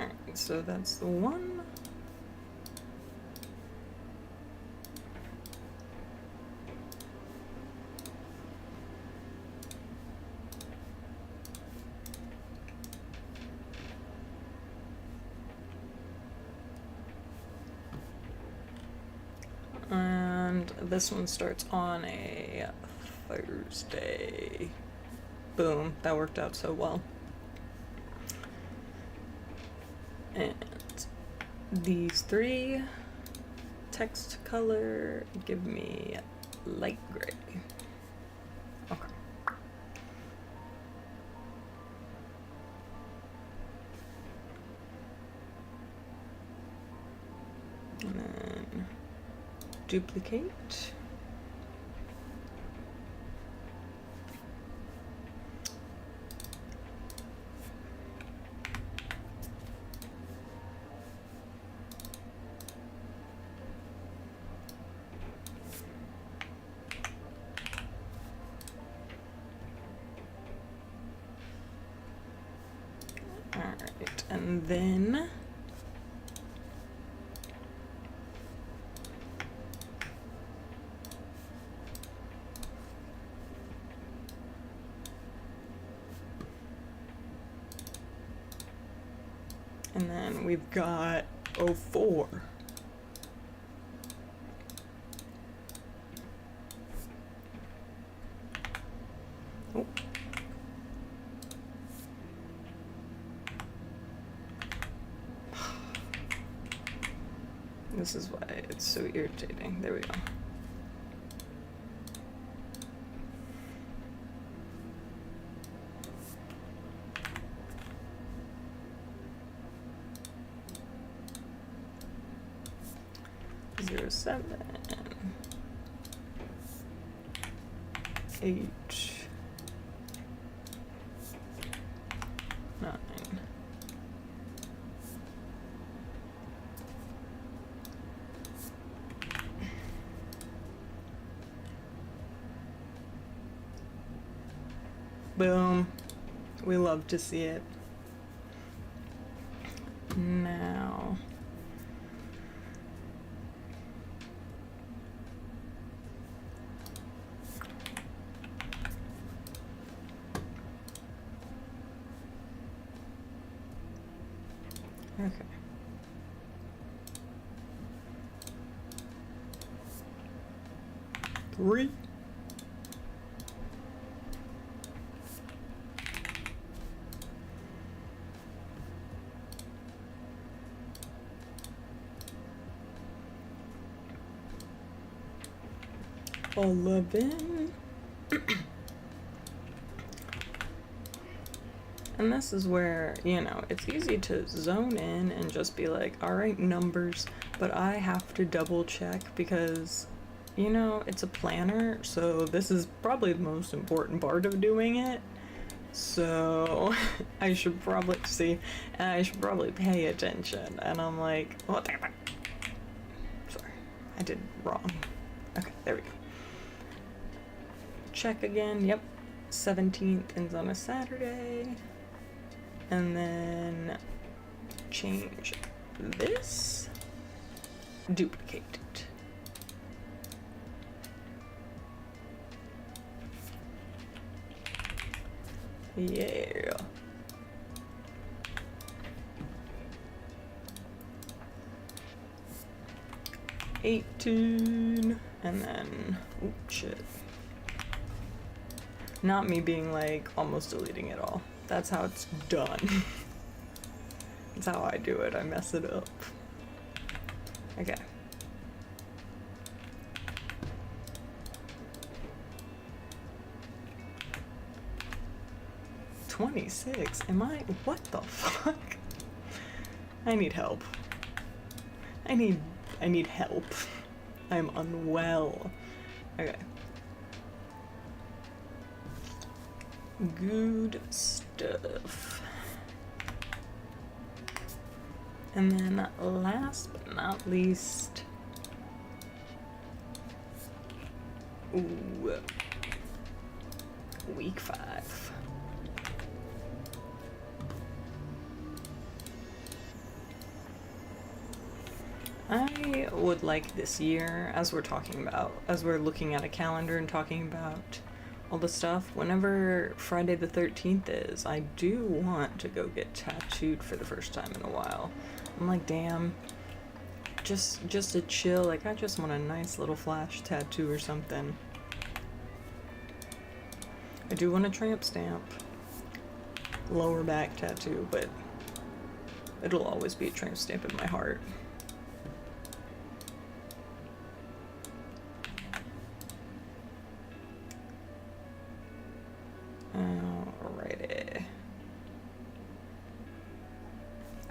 Alright, so that's the one. And this one starts on a Thursday. Boom, that worked out so well. And these three, text color, give me light gray. Okay. And then duplicate. Alright, and then we've got 04. Oh. This is why it's so irritating. There we go. Zero 7 8 9 Boom. We love to see it. Now okay. Three. $11. And this is where, you know, it's easy to zone in and just be like, all right, numbers, but I have to double check because, you know, it's a planner, so this is probably the most important part of doing it. So I should probably see, and I should probably pay attention. And I'm like, oh, damn it. Sorry, I did wrong. Okay, there we go. Check again, yep. 17th is on a Saturday. And then change this, duplicate it. Yeah. $18, and then, oh shit. Not me being like almost deleting it all. That's how it's done. That's how I do it. I mess it up. Okay. $26? Am I? What the fuck? I need help. I need help. I'm unwell. Okay. Good stuff. And then last but not least, ooh, week 5. I would like this year, as we're looking at a calendar and talking about all the stuff, whenever Friday the 13th is, I do want to go get tattooed for the first time in a while. I'm like, damn, just to chill, like, I just want a nice little flash tattoo or something. I do want a tramp stamp. Lower back tattoo, but it'll always be a tramp stamp in my heart. Alrighty.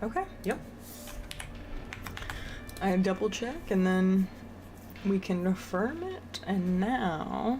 Okay, yep. I double check and then we can affirm it, and now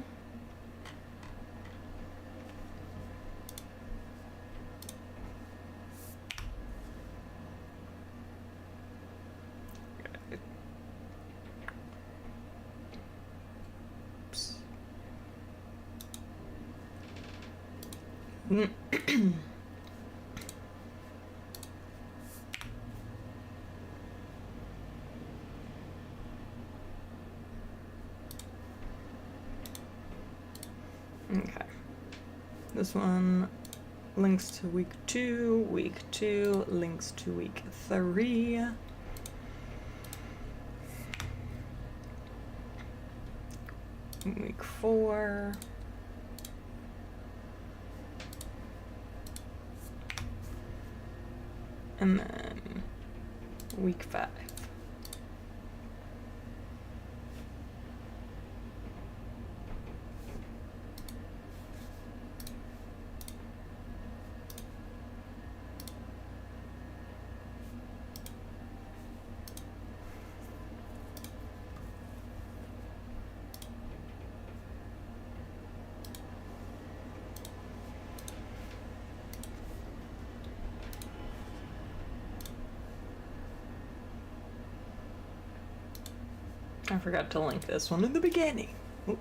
okay. This one links to week 2, week 2 links to week 3. Week 4. And then week 5. I forgot to link this one in the beginning. Oop.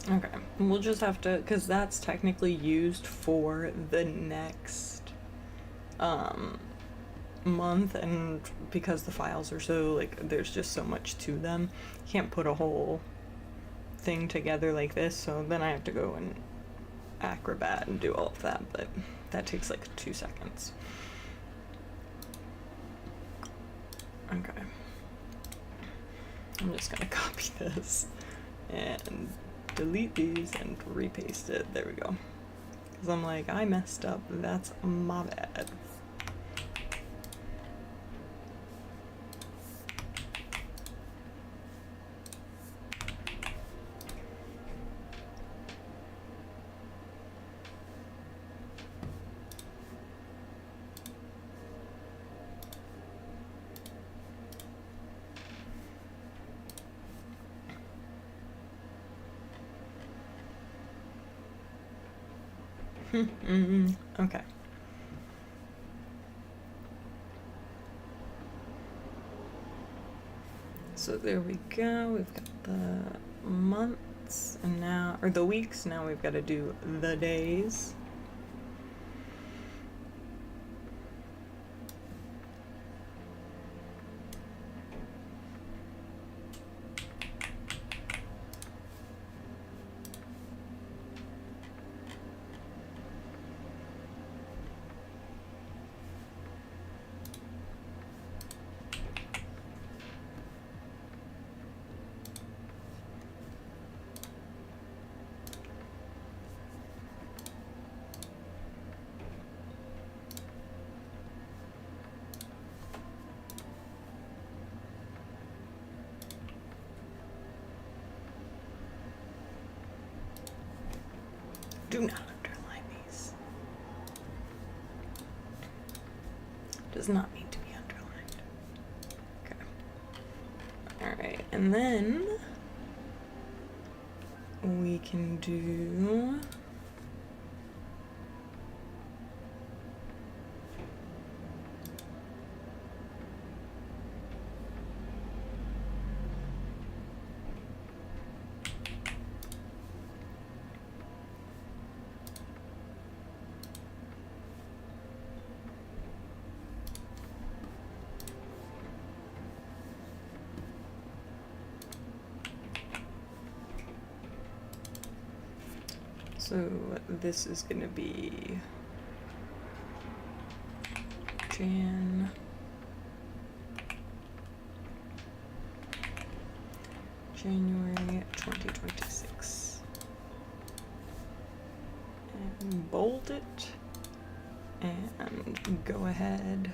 Okay, we'll just have to, because that's technically used for the next month, and because the files are so, like, there's just so much to them, can't put a whole thing together like this, so then I have to go and Acrobat and do all of that, but that takes like 2 seconds. Okay. I'm just gonna copy this and delete these and repaste it. There we go. Because I'm like, I messed up. That's my bad. Okay. So there we go. We've got the months and now, or the weeks. Now we've got to do the days. Do not underline these. Does not need to be underlined. Okay. Alright, and then we can do so this is gonna be January 2026. And bold it and go ahead.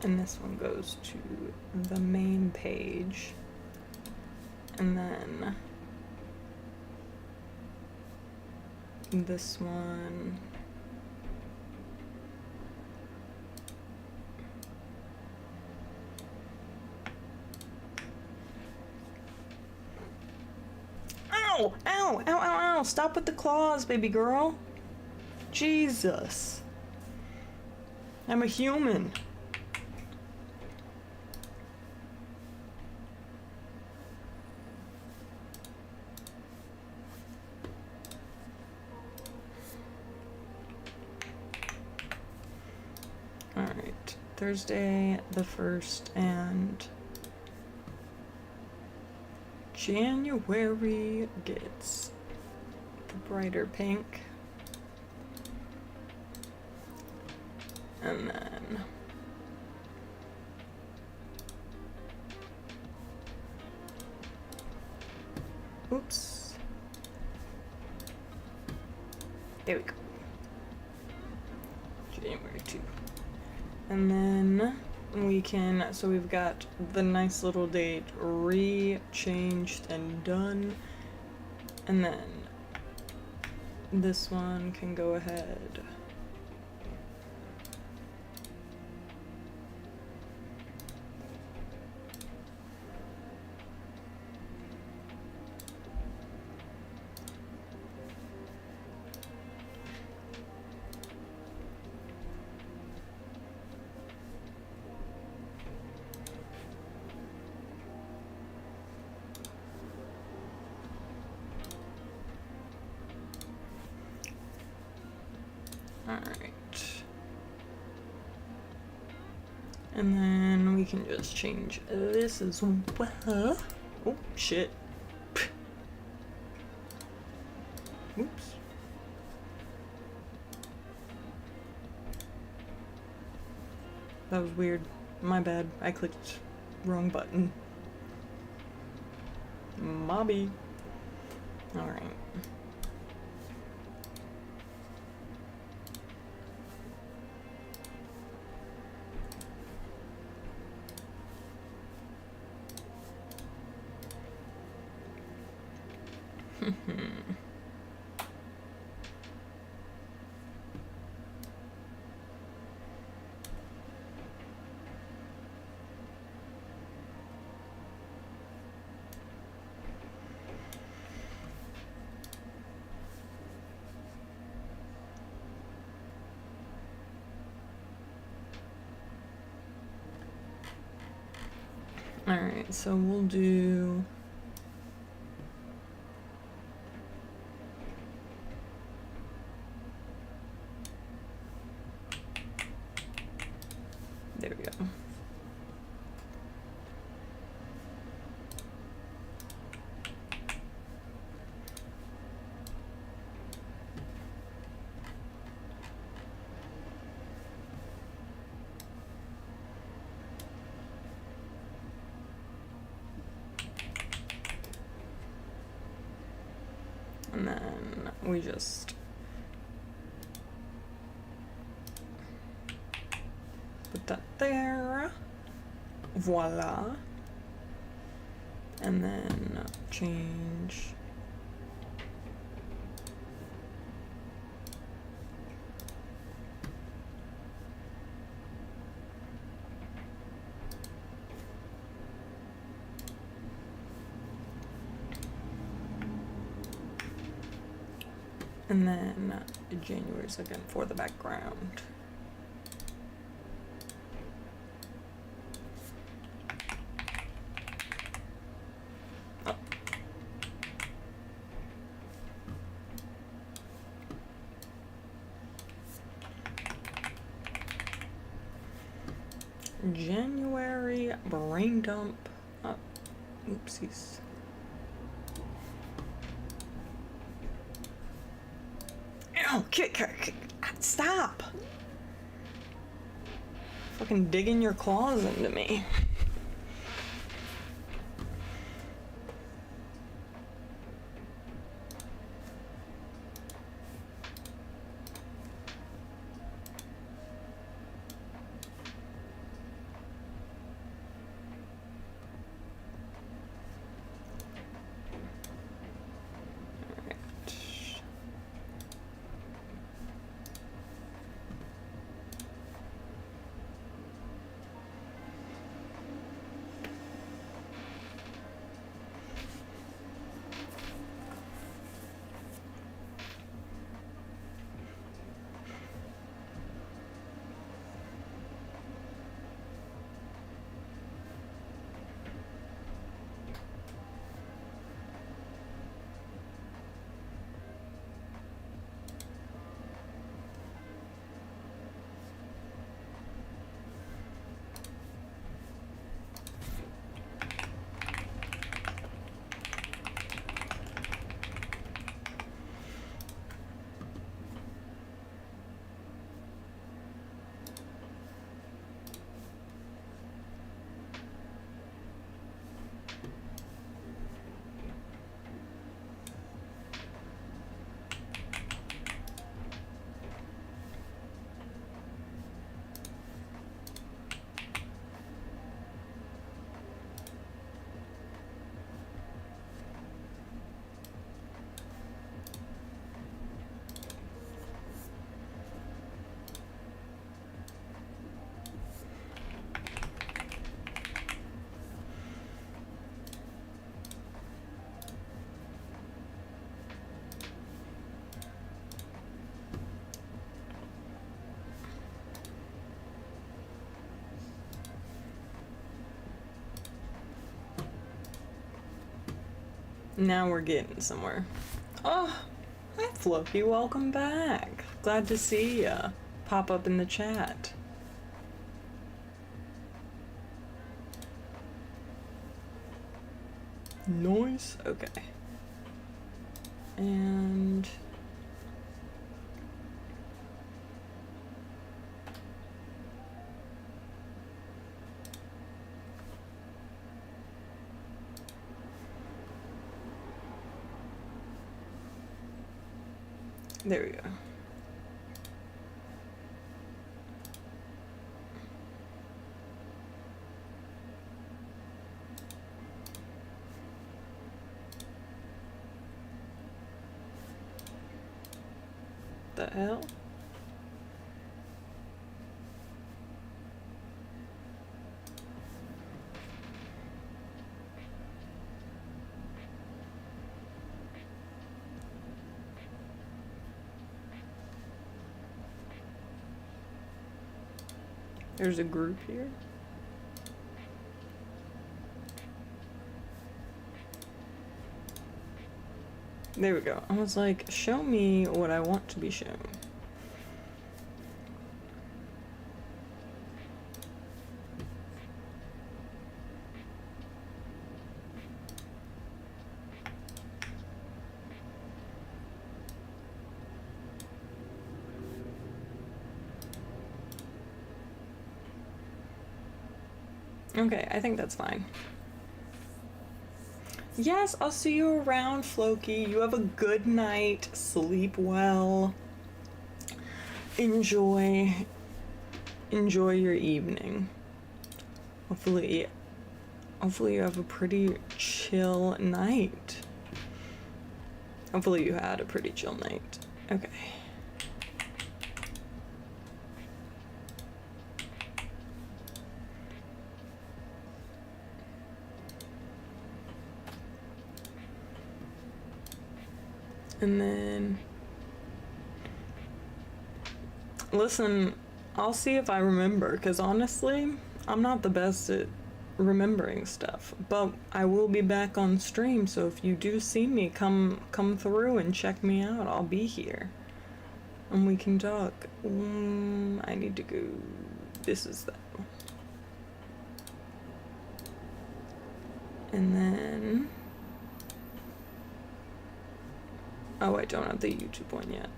And this one goes to the main page. And then this one Ow! Ow! Ow! Ow! Ow! Stop with the claws, baby girl. Jesus. I'm a human. Alright, Thursday the 1st and January gets the brighter pink. And then oops. There we go. January 2. And then we can, so we've got the nice little date re-changed and done. And then this one can go ahead. Alright. And then we can just change this as well. Oh, shit. Oops. That was weird. My bad. I clicked wrong button. Mobby. Alright. Alright, so we'll do there we go. And then we just put that there. Voila. And then change And then January 2nd for the background. Oh. January brain dump. Oh, oopsies. Ow, stop! Fucking digging your claws into me. Now we're getting somewhere. Oh, hi Floki, welcome back. Glad to see ya. Pop up in the chat. Nice, okay. And... there we go. The hell? There's a group here. There we go. I was like, show me what I want to be shown. Okay, I think that's fine. Yes, I'll see you around, Floki. You have a good night. Sleep well. Enjoy your evening. Hopefully you have a pretty chill night. Hopefully you had a pretty chill night. Okay. And then Listen, I'll see if I remember, because honestly, I'm not the best at remembering stuff. But I will be back on stream, so if you do see me, come through and check me out. I'll be here. And we can talk. I need to go. This is that. And then... Oh, I don't have the YouTube one yet.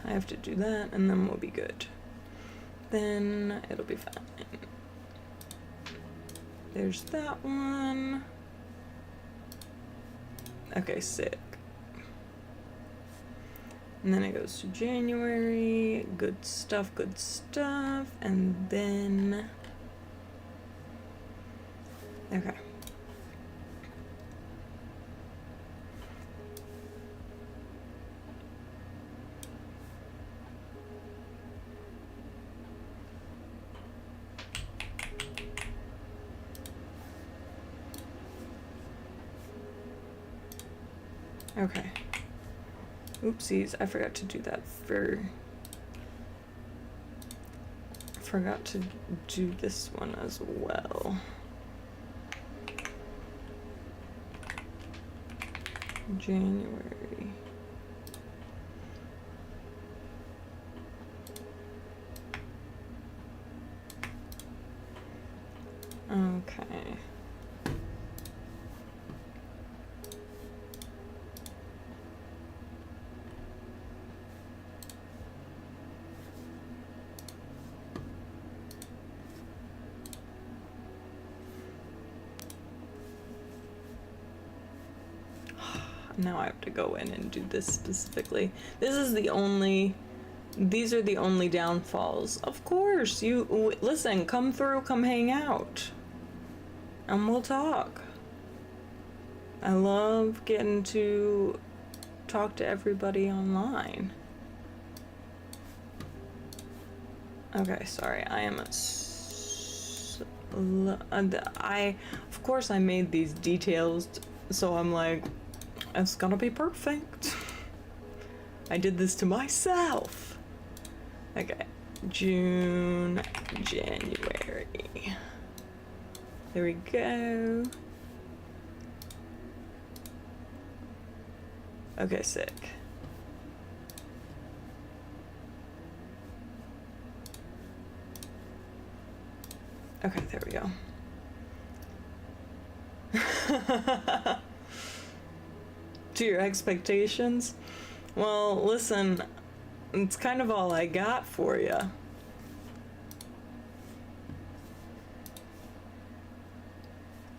I have to do that, and then we'll be good. Then it'll be fine. There's that one. Okay, sick. And then it goes to January. Good stuff, and then... Okay. Okay. Oopsies, I forgot to do that forgot to do this one as well. January. Okay. Now I have to go in and do this specifically. These are the only downfalls. Of course, listen, come through, come hang out. And we'll talk. I love getting to talk to everybody online. Okay, sorry, I am of course I made these details, so I'm like, it's gonna be perfect. I did this to myself. Okay, June, January. There we go. Okay, sick. Okay, there we go. To your expectations? Well, listen, it's kind of all I got for you.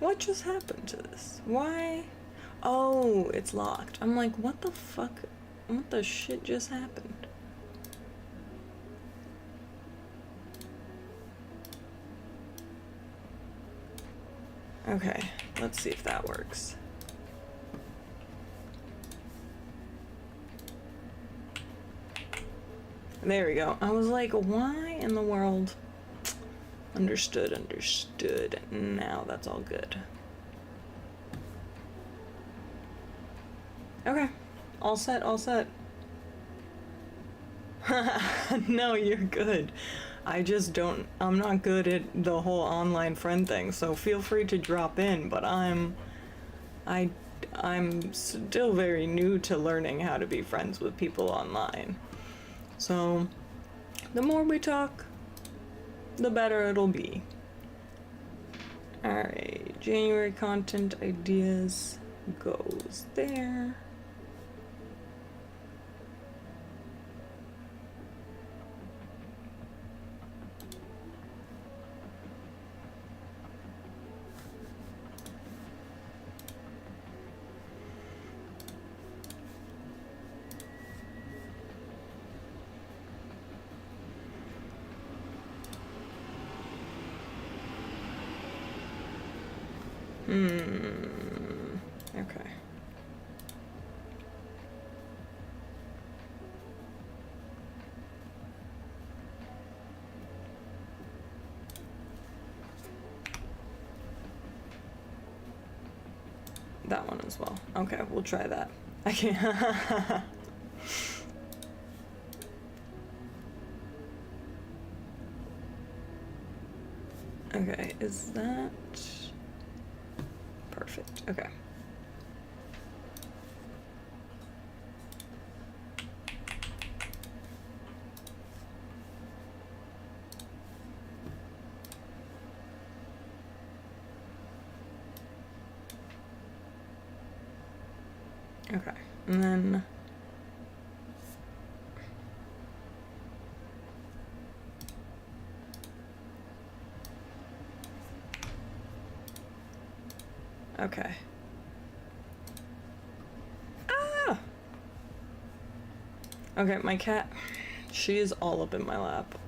What just happened to this? Why? Oh, it's locked. I'm like, what the fuck? What the shit just happened? Okay, let's see if that works. There we go. I was like, why in the world? Understood. Now that's all good. Okay. All set. No, you're good. I'm not good at the whole online friend thing, so feel free to drop in, but I'm still very new to learning how to be friends with people online. So, the more we talk, the better it'll be. Alright, January content ideas goes there. Okay. That one as well. Okay, we'll try that. I can't. Okay, is that perfect? Okay. Okay, and then okay. Ah! Okay, my cat, she is all up in my lap.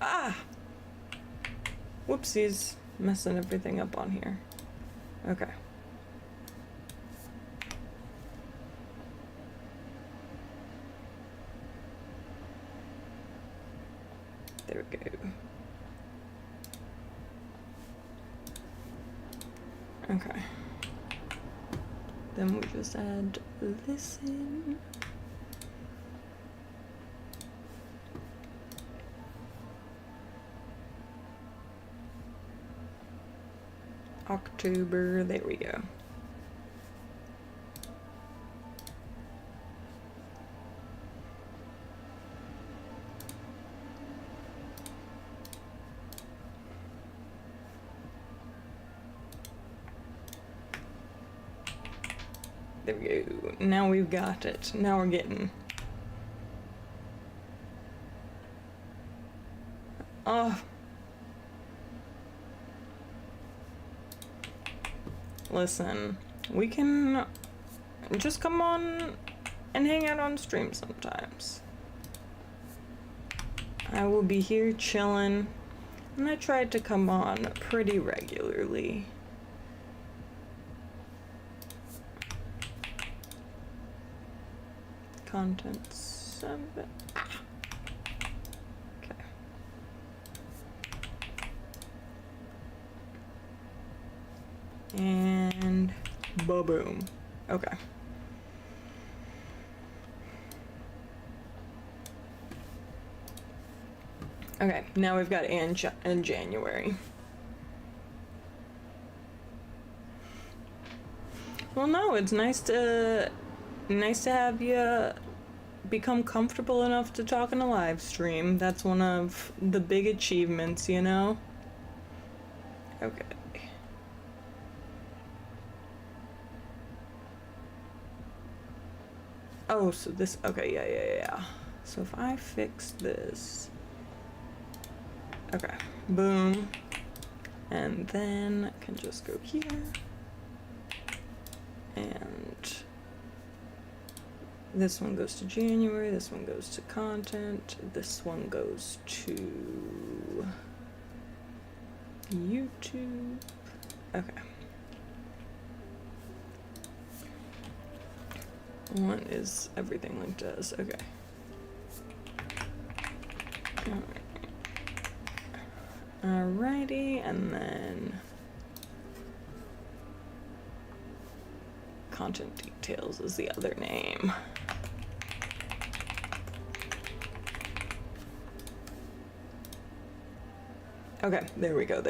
Ah! Whoopsies, messing everything up on here. Okay. There we go. Okay. Then we just add this in. October, there we go. There we go. Now we've got it. Now we're getting. Oh. Listen, we can just come on and hang out on stream sometimes. I will be here chilling, and I tried to come on pretty regularly. Content 7. Ah. Okay. And ba-boom. Okay. Okay, now we've got in January. Well, no, it's nice to have you become comfortable enough to talk in a live stream. That's one of the big achievements, you know? Okay. Oh, so this, okay, yeah. So if I fix this, okay, boom, and then I can just go here, and this one goes to January, this one goes to content, this one goes to YouTube, okay. What is everything linked as? Okay. Alrighty, and then content details is the other name. Okay, there we go.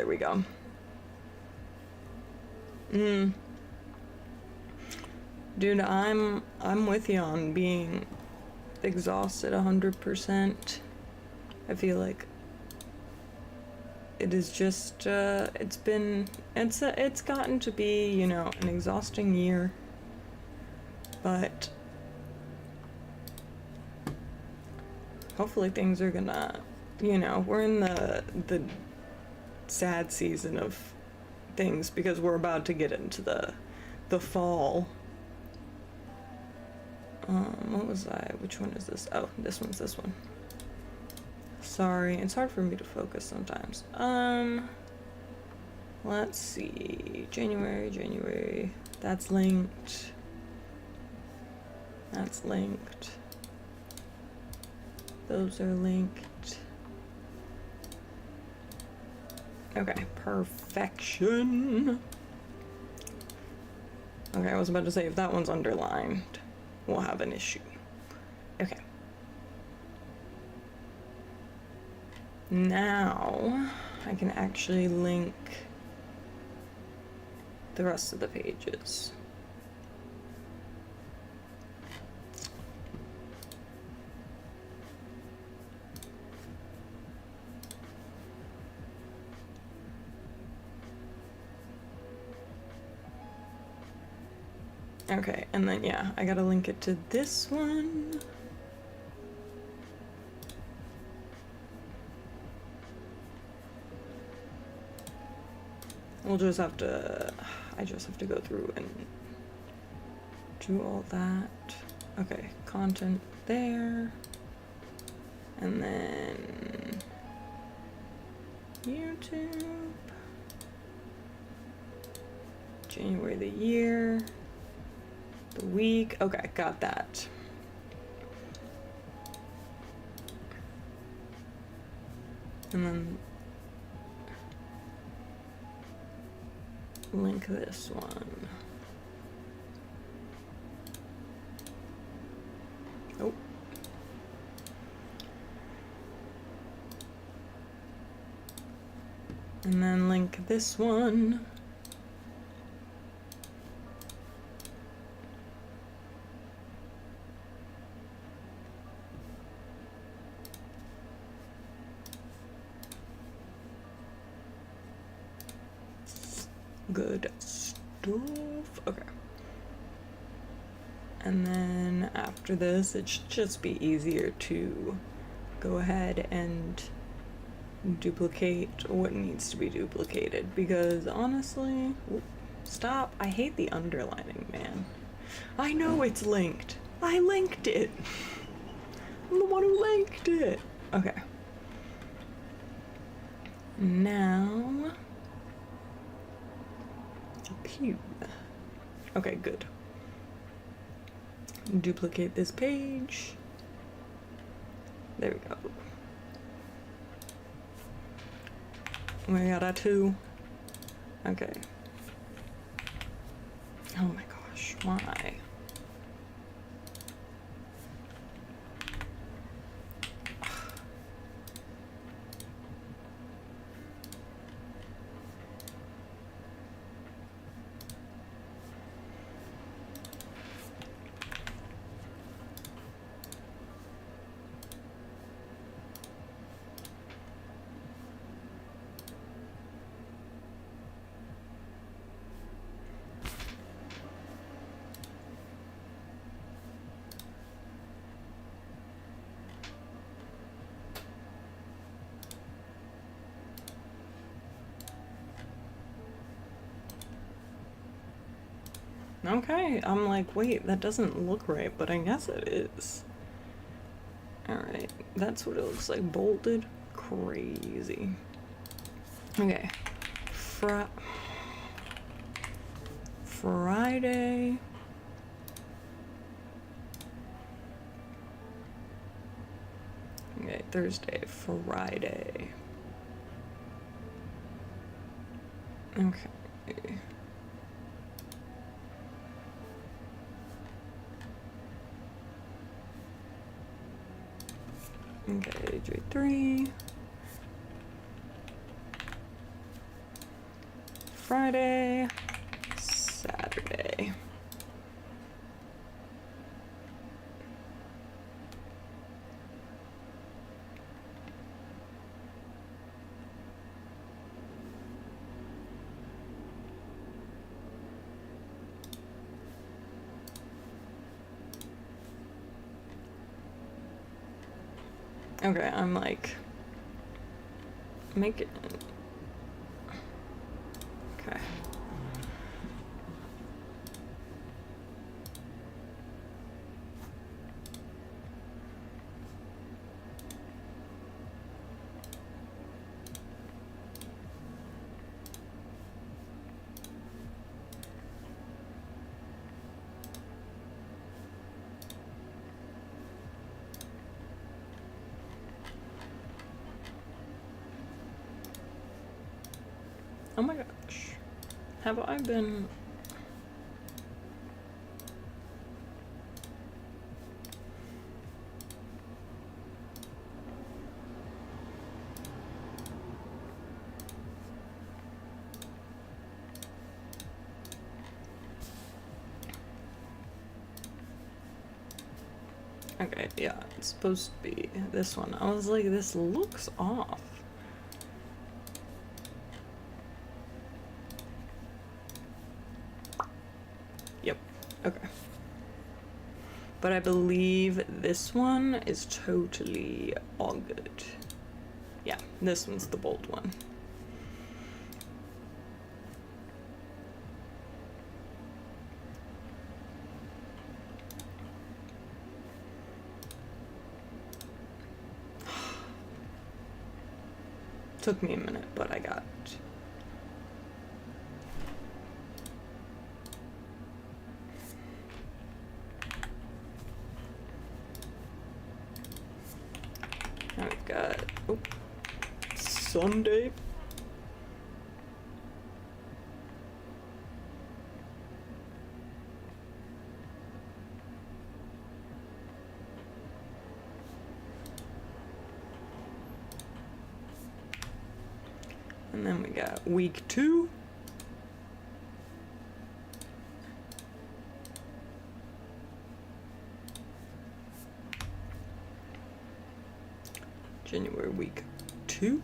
Dude, I'm with you on being exhausted 100%. I feel like it is just it's gotten to be, you know, an exhausting year. But hopefully things are gonna, you know, we're in the sad season of things because we're about to get into the fall. What was I? Which one is this? Oh, this one. Sorry, it's hard for me to focus sometimes. Let's see. January. That's linked. Those are linked. Okay, perfection. Okay, I was about to say if that one's underlined, we'll have an issue. Okay. Now I can actually link the rest of the pages. Okay, and then yeah, I gotta link it to this one. We'll just have to, I just have to go through and do all that. Okay, content there. And then YouTube. January the year. The week. Okay, got that. And then link this one. Oh. And then link this one. Good stuff. Okay. And then after this, it should just be easier to go ahead and duplicate what needs to be duplicated, because honestly, stop. I hate the underlining, man. I know it's linked. I linked it. I'm the one who linked it. Okay. Now. Pew. Okay, good. Duplicate this page. There we go. We got a 2. Okay. Oh my gosh, why? Okay, I'm like, wait, that doesn't look right, but I guess it is. Alright, that's what it looks like, bolded. Crazy. Okay. Friday. Okay, Thursday, Friday. Okay. Okay, J3. Friday, Saturday. Okay, I'm like, make it. Okay. Oh my gosh. Have I been... Okay, yeah, it's supposed to be this one. I was like, this looks off. Yep, okay. But I believe this one is totally all good. Yeah, this one's the bold one. Took me a minute, but I got it. Now we've got, oh, Sunday. And then we got week 2. January week 2.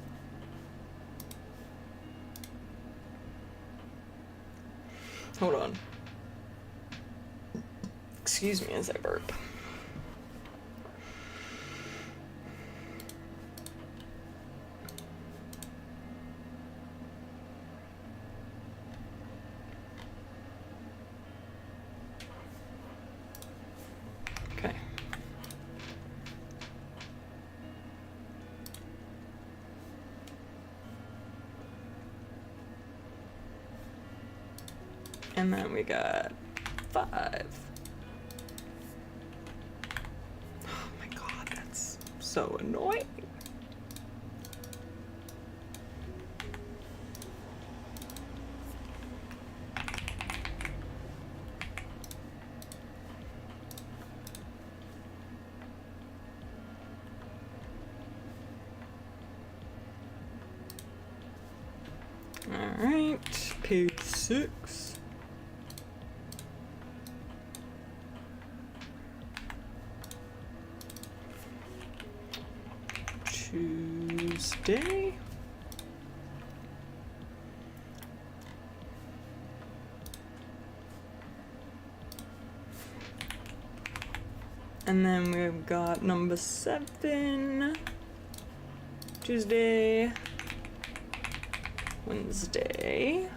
Hold on. Excuse me as I burp. Okay. And then we got 5. Oh my god, that's so annoying. Alright, page 6. Tuesday. And then we've got number 7. Tuesday. Wednesday.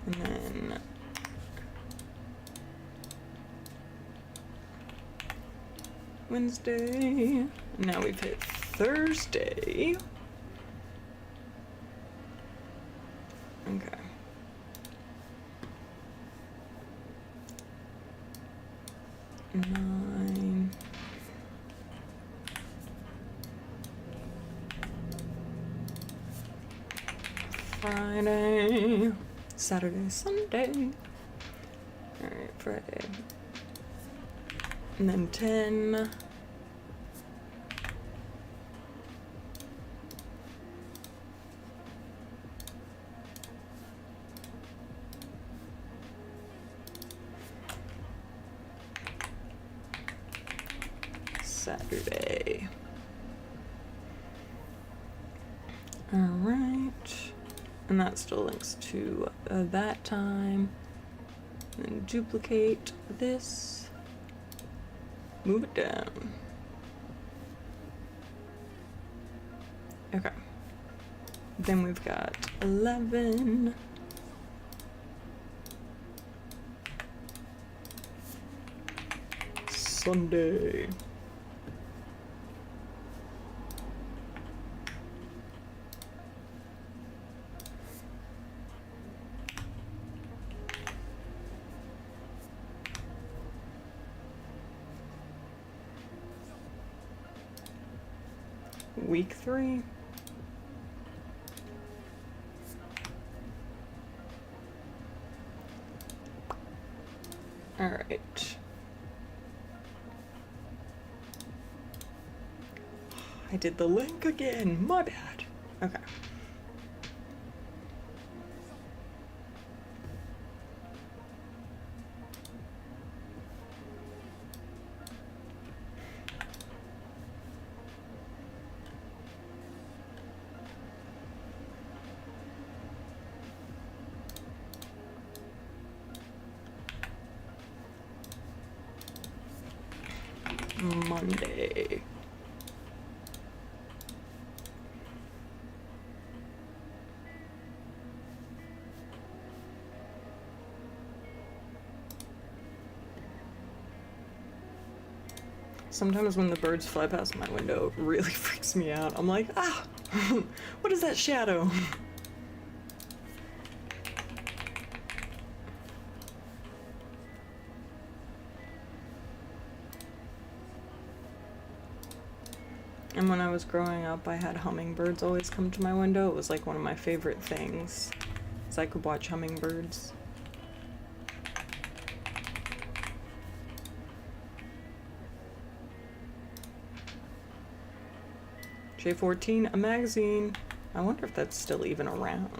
And then Wednesday. Now we've hit Thursday. Okay. Nine. Friday. Saturday, Sunday. Alright, Friday. And then 10. Saturday. Alright. And that still links to that time. Then duplicate this. Move it down. Okay. Then we've got 11. Sunday. Week 3. All right. I did the link again. My bad. Okay. Monday. Sometimes when the birds fly past my window, it really freaks me out. I'm like, ah, what is that shadow? And when I was growing up, I had hummingbirds always come to my window. It was like one of my favorite things, so I could watch hummingbirds. J14, a magazine. I wonder if that's still even around.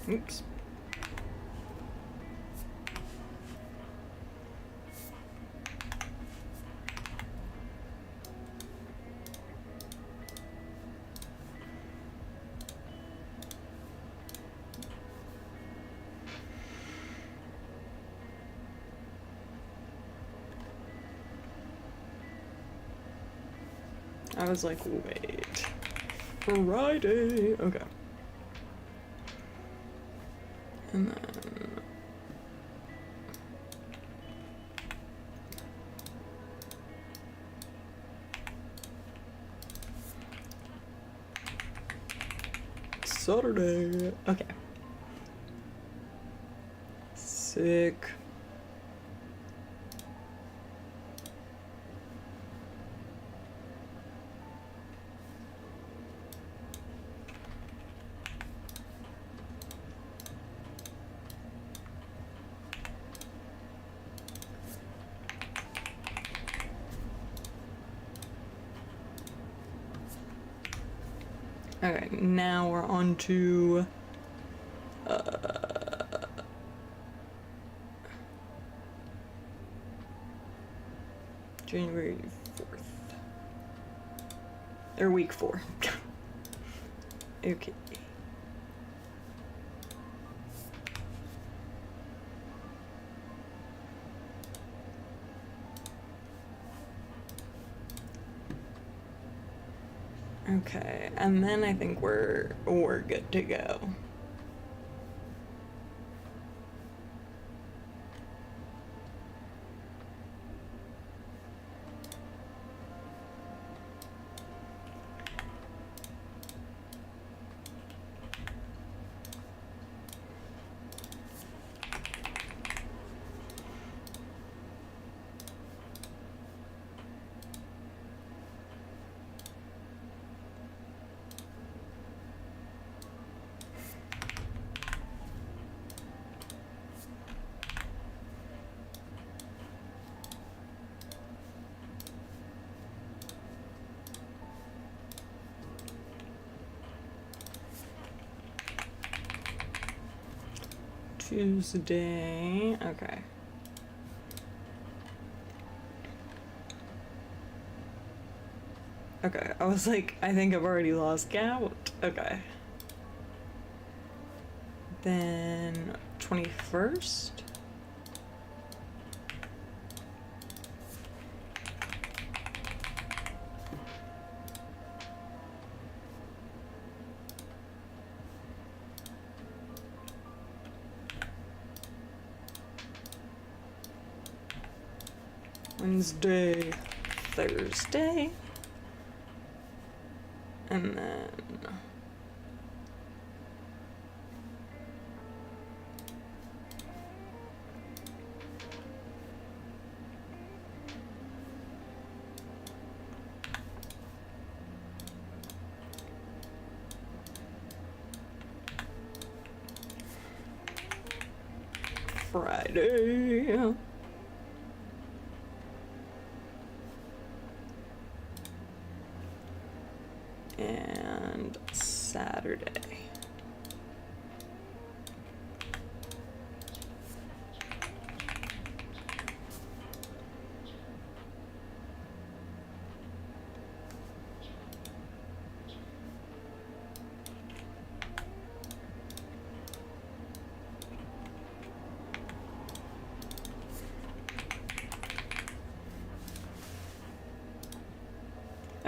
Oops. I was like, wait. Friday. Okay. And then Saturday. Okay. Sick. Okay, now we're on to January 4th. Or week 4. Okay. Okay, and then I think we're good to go. Tuesday. Okay. Okay, I was like, I think I've already lost count. Okay. Then 21st. Wednesday, Thursday, and then Friday. And Saturday.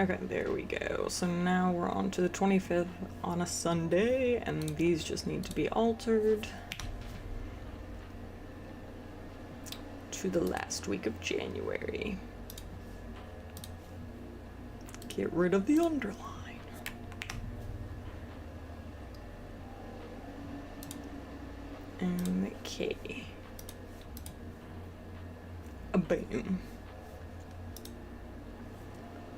Okay, there we go. So now we're on to the 25th on a Sunday, and these just need to be altered to the last week of January. Get rid of the underline. And the K. Boom.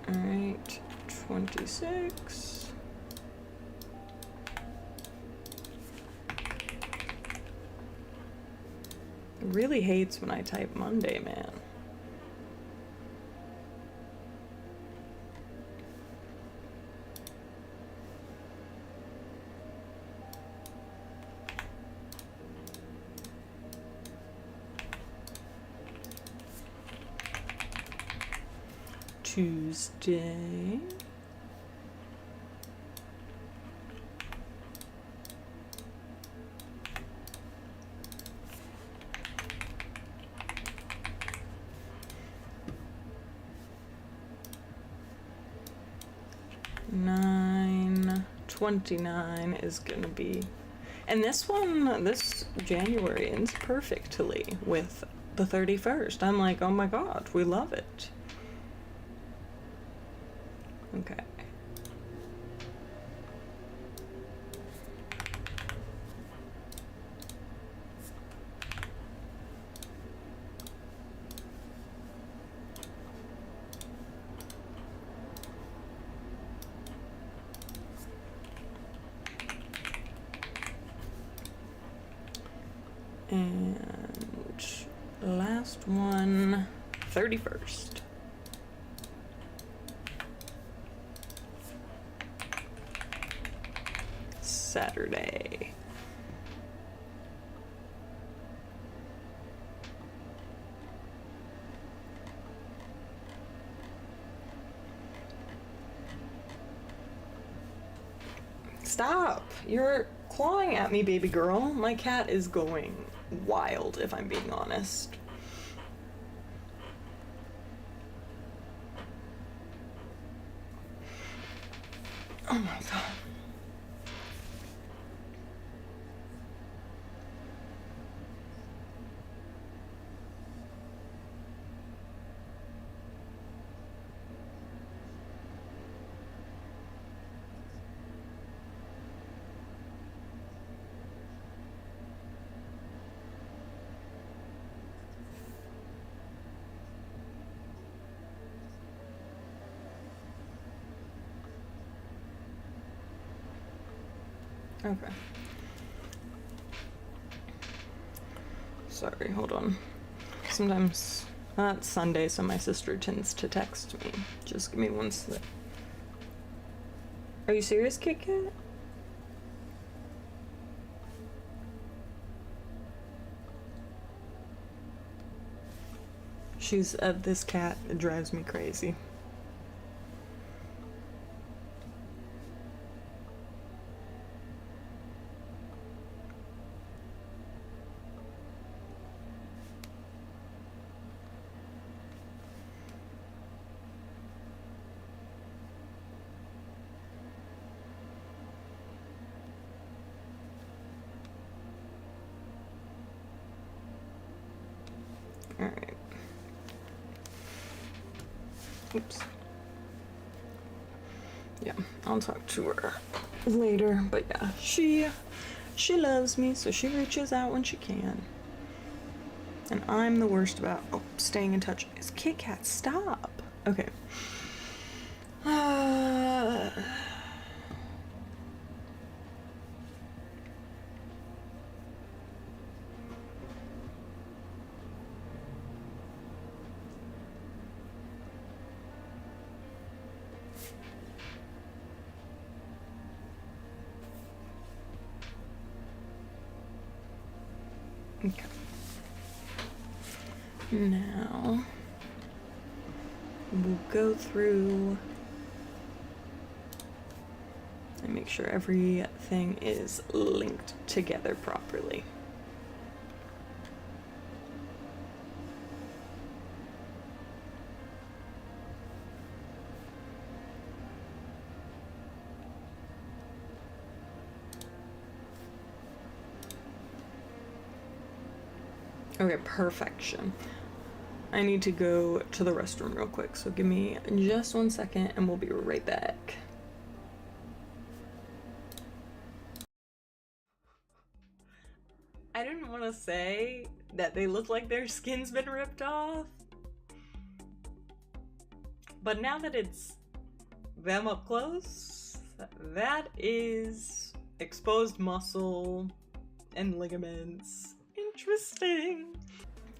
Alright, 26. It really hates when I type Monday, man. Tuesday. Nine 29 is gonna be, and this one, this January ends perfectly with the 31st. I'm like, oh my god, we love it. Okay. And last one, 31st. Saturday. Stop! You're clawing at me, baby girl. My cat is going wild, if I'm being honest. Oh my god. Okay. Sorry, hold on. Sometimes, it's Sunday, so my sister tends to text me. Just give me one sec. Are you serious, Kit Kat? She's, this cat, it drives me crazy. Alright. Oops. Yeah, I'll talk to her later, but yeah, she loves me, so she reaches out when she can. And I'm the worst about staying in touch. Is Kit Kat, stop. Okay. Okay. Now we'll go through and make sure everything is linked together properly. Okay, perfection. I need to go to the restroom real quick, so give me just 1 second and we'll be right back. I didn't want to say that they look like their skin's been ripped off, but now that it's them up close, that is exposed muscle and ligaments. Interesting.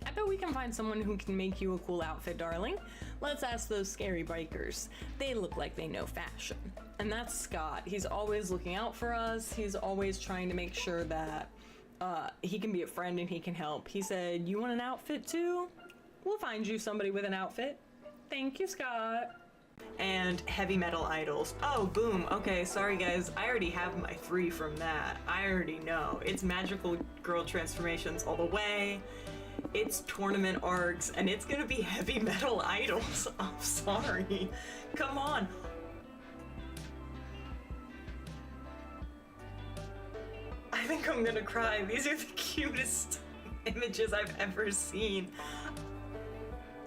I bet we can find someone who can make you a cool outfit, darling. Let's ask those scary bikers. They look like they know fashion. And that's Scott. He's always looking out for us. He's always trying to make sure that he can be a friend and he can help. He said, "You want an outfit too? We'll find you somebody with an outfit." Thank you, Scott. And heavy metal idols. Oh, boom. Okay, sorry guys. I already have my 3 from that. I already know. It's magical girl transformations all the way. It's tournament arcs, and it's gonna be heavy metal idols. I'm sorry. Come on. I think I'm gonna cry. These are the cutest images I've ever seen.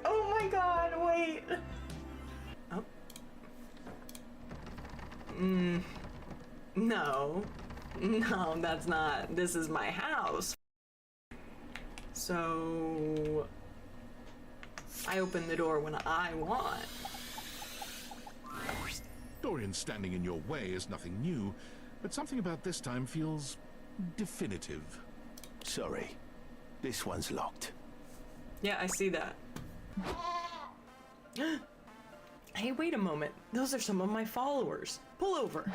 Oh my god, wait. Oh. No. No, that's not. This is my house. So I open the door when I want. Dorian standing in your way is nothing new, but something about this time feels definitive. Sorry. This one's locked. Yeah, I see that. Hey, wait a moment. Those are some of my followers. Pull over.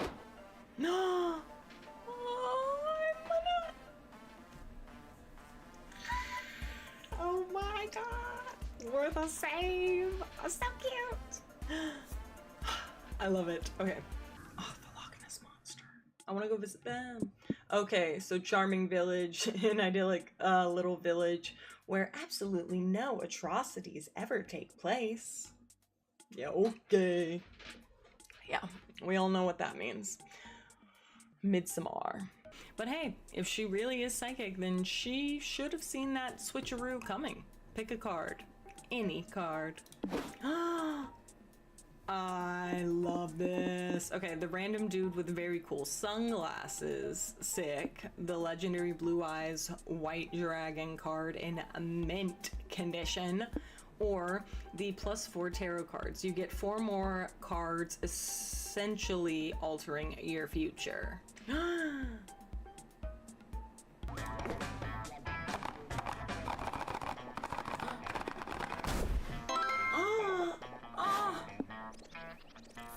No. Oh my god. We're the same. So cute. I love it. Okay. Oh, the Loch Ness Monster. I want to go visit them. Okay, so charming village, an idyllic little village where absolutely no atrocities ever take place. Yeah, okay. Yeah, we all know what that means. Midsommar. But hey, if she really is psychic, then she should have seen that switcheroo coming. Pick a card. Any card. I love this. Okay, the random dude with very cool sunglasses. Sick. The legendary Blue Eyes White Dragon card in mint condition. Or the +4 tarot cards. You get 4 more cards, essentially altering your future.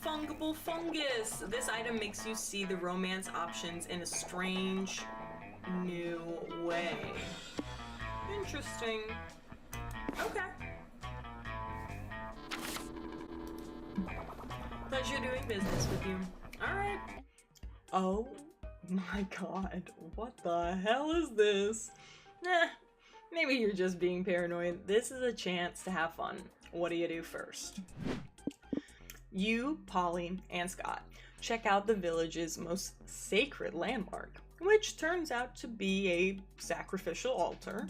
Fungible fungus. This item makes you see the romance options in a strange new way. Interesting. Okay. Pleasure doing business with you. Alright. Oh my god. What the hell is this? Maybe you're just being paranoid. This is a chance to have fun. What do you do first? You, Polly, and Scott check out the village's most sacred landmark, which turns out to be a sacrificial altar.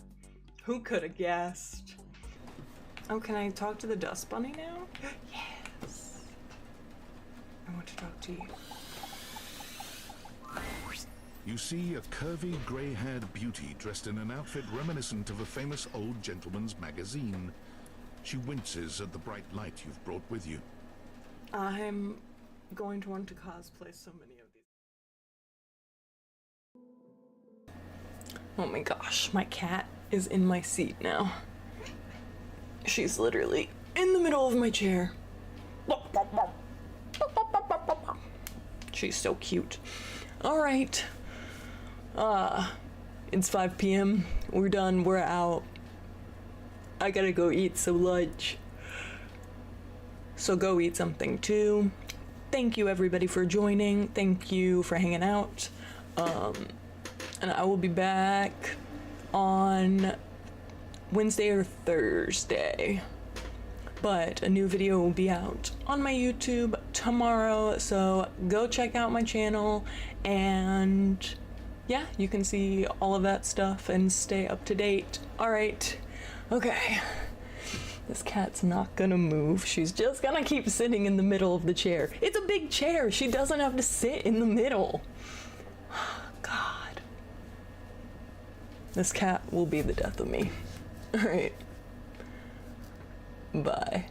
Who could have guessed? Oh, can I talk to the dust bunny now? Yes. I want to talk to you. You see a curvy, grey-haired beauty dressed in an outfit reminiscent of a famous old gentleman's magazine. She winces at the bright light you've brought with you. I'm going to want to cosplay so many of these. Oh my gosh, my cat is in my seat now. She's literally in the middle of my chair. She's so cute. All right. It's 5 p.m. We're done. We're out. I gotta go eat some lunch. So go eat something too. Thank you everybody for joining. Thank you for hanging out. And I will be back on Wednesday or Thursday. But a new video will be out on my YouTube tomorrow. So go check out my channel and yeah, you can see all of that stuff and stay up to date. All right, okay. This cat's not gonna move. She's just gonna keep sitting in the middle of the chair. It's a big chair. She doesn't have to sit in the middle. God. This cat will be the death of me. All right. Bye.